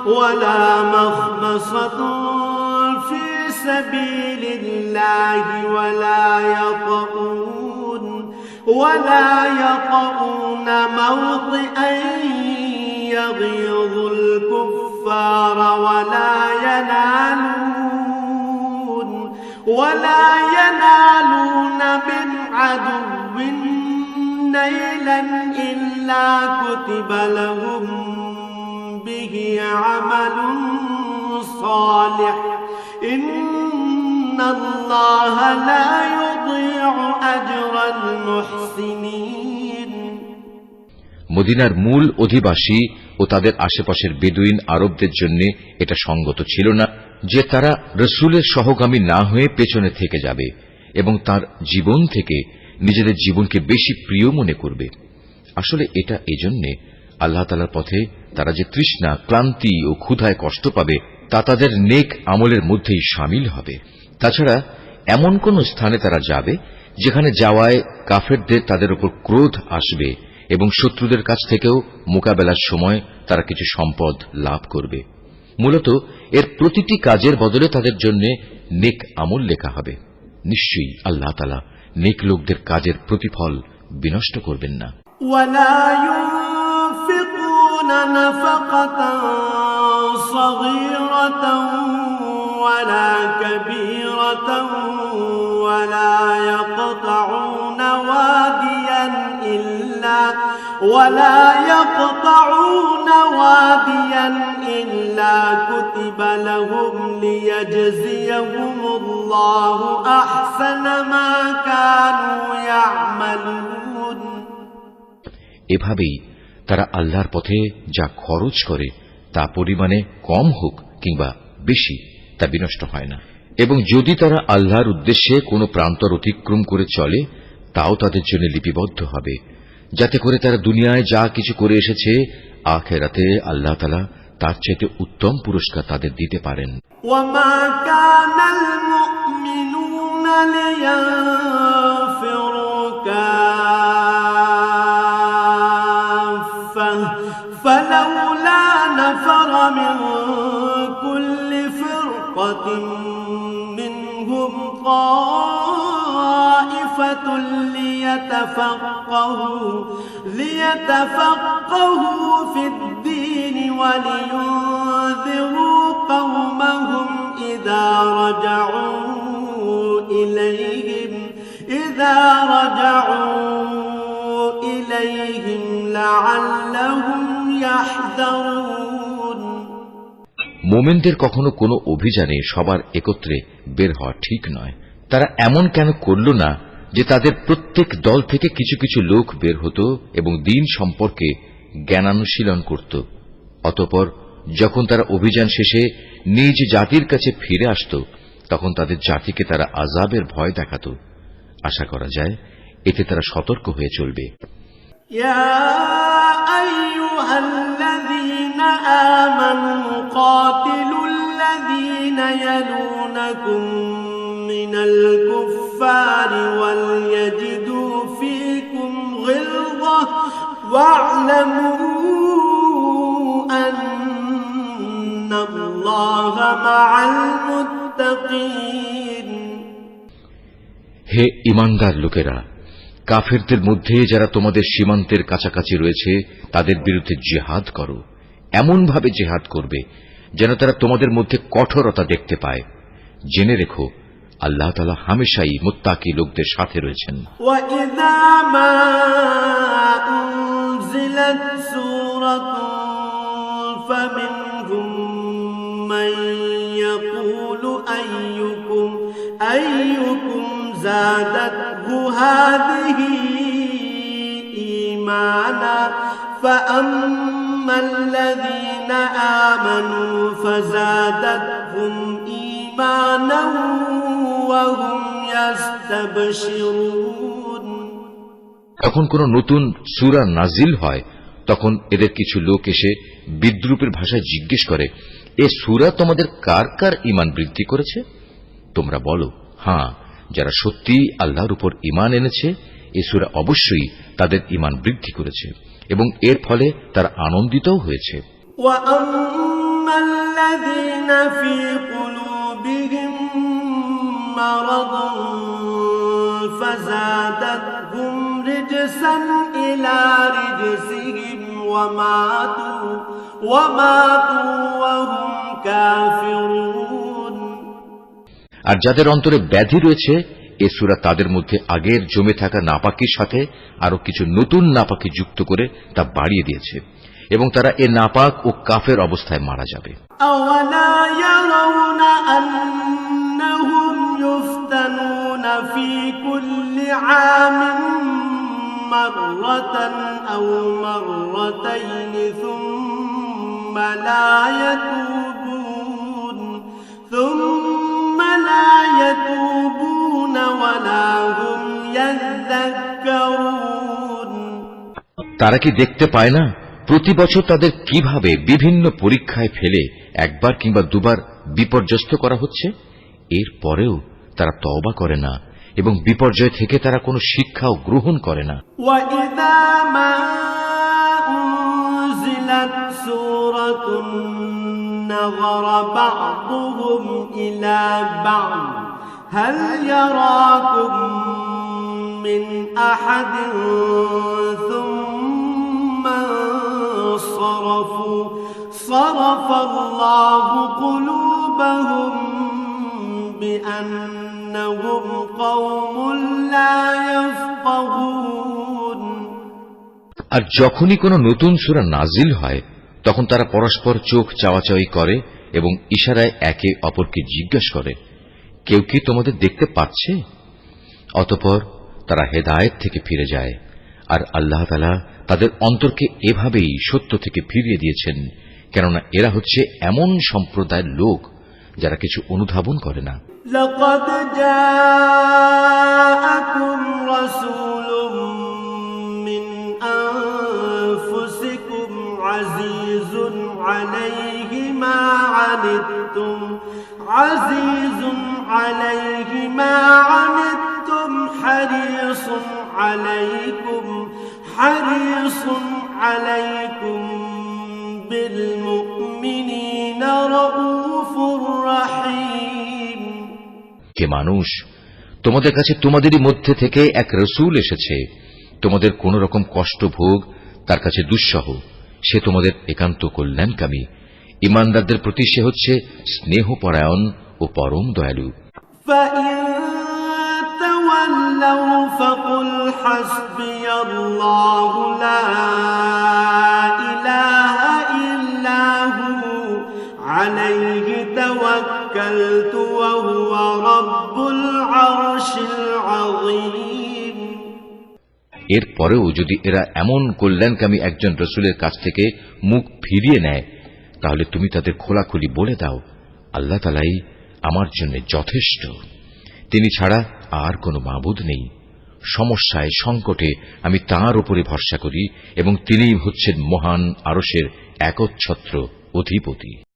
ولا مخمصة في سبيل الله ولا يطؤون موطئا يغيظ الكفار ولا ينالون من عدو نيلا إلا كتب لهم به عمل صالح إن الله لا يضيع أجر المحسنين। মদিনার মূল অধিবাসী ও তাদের আশেপাশের বেদুইন আরবদের জন্য এটা সঙ্গত ছিল না যে তারা রসুলের সহগামী না হয়ে পেছনে থেকে যাবে এবং তার জীবন থেকে নিজেদের জীবনকে বেশি প্রিয় মনে করবে। আসলে এটা এজন্যে আল্লাহ তাআলার পথে তারা যে তৃষ্ণা, ক্লান্তি ও ক্ষুধায় কষ্ট পাবে তা তাদের নেক আমলের মধ্যেই শামিল হবে। তাছাড়া এমন কোন স্থানে তারা যাবে যেখানে যাওয়ায় কাফেরদের তাদের উপর ক্রোধ আসবে এবং শত্রুদের কাছ থেকেও মোকাবেলার সময় তারা কিছু সম্পদ লাভ করবে। মূলত এর প্রতিটি কাজের বদলে তাদের জন্য নেক আমল লেখা হবে। নিশ্চয়ই আল্লাহ তাআলা নেক লোকদের কাজের প্রতিফল বিনষ্ট করবেন না। ولا ينفقون نفقة صغيرة ولا كبيرة ولا يقطعون واديا إلا كتب لهم ليجزيهم الله أحسن ما كانوا يعملون। এভাবেই তারা আল্লাহর পথে যা খরচ করে তা পরিমাণে কম হোক কিংবা বেশি তা বিনষ্ট হয় না, এবং যদি তারা আল্লাহর উদ্দেশ্যে কোনো প্রান্তর অতিক্রম করে চলে তাও তাদের জন্য লিপিবদ্ধ হবে, যাতে করে তারা দুনিয়ায় যা কিছু করে এসেছে আখিরাতে আল্লাহ তাআলা তার চাইতে উত্তম পুরস্কার তাদের দিতে পারেন। وما كان المؤمنون لينفروا كافة فلولا نفر من كل فرقة منهم طائفة ليتفقهوا في الدين ولينذروا قومهم إذا رجعوا إليهم لعلهم يحذرون। মোমেনদের কখনো কোনো অভিযানে সবার একত্রে বের হওয়া ঠিক নয়। তারা এমন কেন করল না যে তাদের প্রত্যেক দল থেকে কিছু কিছু লোক বের হতো এবং দ্বীন সম্পর্কে জ্ঞানানুশীলন করত। অতঃপর যখন তারা অভিযান শেষে নিজ জাতির কাছে ফিরে আসত তখন তাদের জাতিকে তারা আযাবের ভয় দেখাত। আশা করা যায় এতে তারা সতর্ক হয়ে চলবে। يا أيها الذين آمنوا قاتلوا الذين يلونكم من الكفار وليجدوا فيكم غلظة واعلموا أن الله مع المتقين হে ঈমানদার লোকেরা, কাফেরদের মধ্যে যারা তোমাদের সীমান্তের কাছাকাছি রয়েছে তাদের বিরুদ্ধে জিহাদ করো। এমনভাবে জিহাদ করবে যেন তারা তোমাদের মধ্যে কঠোরতা দেখতে পায়। জেনে রেখো, আল্লাহ তাআলা হামেশাই মুত্তাকি লোকদের সাথে রয়েছেন। وَإِذَا مَا أُنزِلَتْ سُورَةٌ فَمِنْهُم مَّن يَقُولُ أَيُّكُمْ زَادَتْهُ هَٰذِهِ إِيمَانًا فَأَمَّا الَّذِينَ آمَنُوا فَزَادَتْهُمْ إِيمَانًا وَهُمْ يَسْتَبْشِرُونَ যখন কোন নতুন সূরা নাজিল হয় তখন এদের কিছু লোক এসে বিদ্রূপের ভাষায় জিজ্ঞেস করে, এ সূরা তোমাদের কার কার ঈমান বৃদ্ধি করেছে? তোমরা বলো, হ্যাঁ, যারা সত্যিই আল্লাহর উপর ঈমান এনেছে এ সূরা অবশ্যই তাদের ঈমান বৃদ্ধি করেছে এবং এর ফলে তারা আনন্দিতও হয়েছে। وَأَمَّا الَّذِينَ فِي قُلُوبِهِم مَّرَضٌ فَزَادَتْهُمْ رِجْسًا إِلَىٰ رِجْسِهِمْ وَمَاتُوا وَهُمْ كَافِرُونَ আর যাদের অন্তরে ব্যাধি রয়েছে এ সূরা তাদের মধ্যে আগের জমে থাকা নাপাকির সাথে আরো কিছু নতুন নাপাকি যুক্ত করে তা বাড়িয়ে দিয়েছে এবং তারা এ নাপাক ও কাফের অবস্থায় মারা যাবে। أَوَلَا يَرَوْنَ أَنَّهُمْ يُفْتَنُونَ فِي كُلِّ عَامٍ مَّرَّةً أَوْ مَرَّتَيْنِ ثُمَّ لا يتوبون ولا هم يذكرون তারা কি দেখতে পায় না প্রতি বছর তাদের কিভাবে বিভিন্ন পরীক্ষায় ফেলে একবার কিংবা দুবার বিপর্যস্ত করা হচ্ছে? এর পরেও তারা তওবা করে না এবং বিপর্যয় থেকে তারা কোনো শিক্ষাও গ্রহণ করে না। وَإِذَا مَا أُنزِلَتْ سُورَةٌ نَظَرَ بَعْضُهُمْ إِلَى بَعْضٍ هَلْ يَرَاكُم مِّنْ أَحَدٍ ثُمَّ انصَرَفُوا صَرَفَ اللَّهُ قُلُوبَهُم بِأَنَّهُمْ قَوْمٌ لَّا يَفْقَهُونَ আর যখনই কোনো নতুন সূরা নাজিল হয় তখন তারা পরস্পর চোখ চাওয়াচাওয়ি করে এবং ইশারায় একে অপরকে জিজ্ঞাসা করে, কেউ কি তোমাদের দেখতে পাচ্ছে? অতঃপর তারা হেদায়েত থেকে ফিরে যায় আর আল্লাহ তাআলা তাদের অন্তরকে এভাবেই সত্য থেকে ফিরিয়ে দিয়েছেন, কেননা এরা হচ্ছে এমন সম্প্রদায়ের লোক যারা কিছু অনুধাবন করে না। لقد جاءكم رسول من أنفسكم عزيز عليه ما عنتم حريص عليكم بالمؤمنين رؤوف رحيم কে মানুষ, তোমাদের কাছে তোমাদেরই মধ্যে থেকে এক রসূল এসেছে, তোমাদের কোন রকম কষ্ট ভোগ তার কাছে দুঃসহ, সে তোমাদের একান্ত কল্যাণকামী। ঈমানদারদের প্রতি সে হচ্ছে স্নেহপরায়ণ ও পরম দয়ালু। فإن تولوا فقل حسبي الله لا إله إلا هو عليه توكلت وهو رب العرش العظيم এরপরেও যদি এরা এমন কল্যাণকামী একজন রসূলের কাছ থেকে মুখ ফিরিয়ে নেয় তাহলে তুমি তাদের খোলাখুলি বলে দাও, আল্লাহ তাআলাই আমার জন্য যথেষ্ট, তিনি ছাড়া আর কোনো মাবুদ নেই, সমস্যায় সংকটে আমি তাঁর উপরে ভরসা করি এবং তিনিই হচ্ছেন মহান আরশের একচ্ছত্র অধিপতি।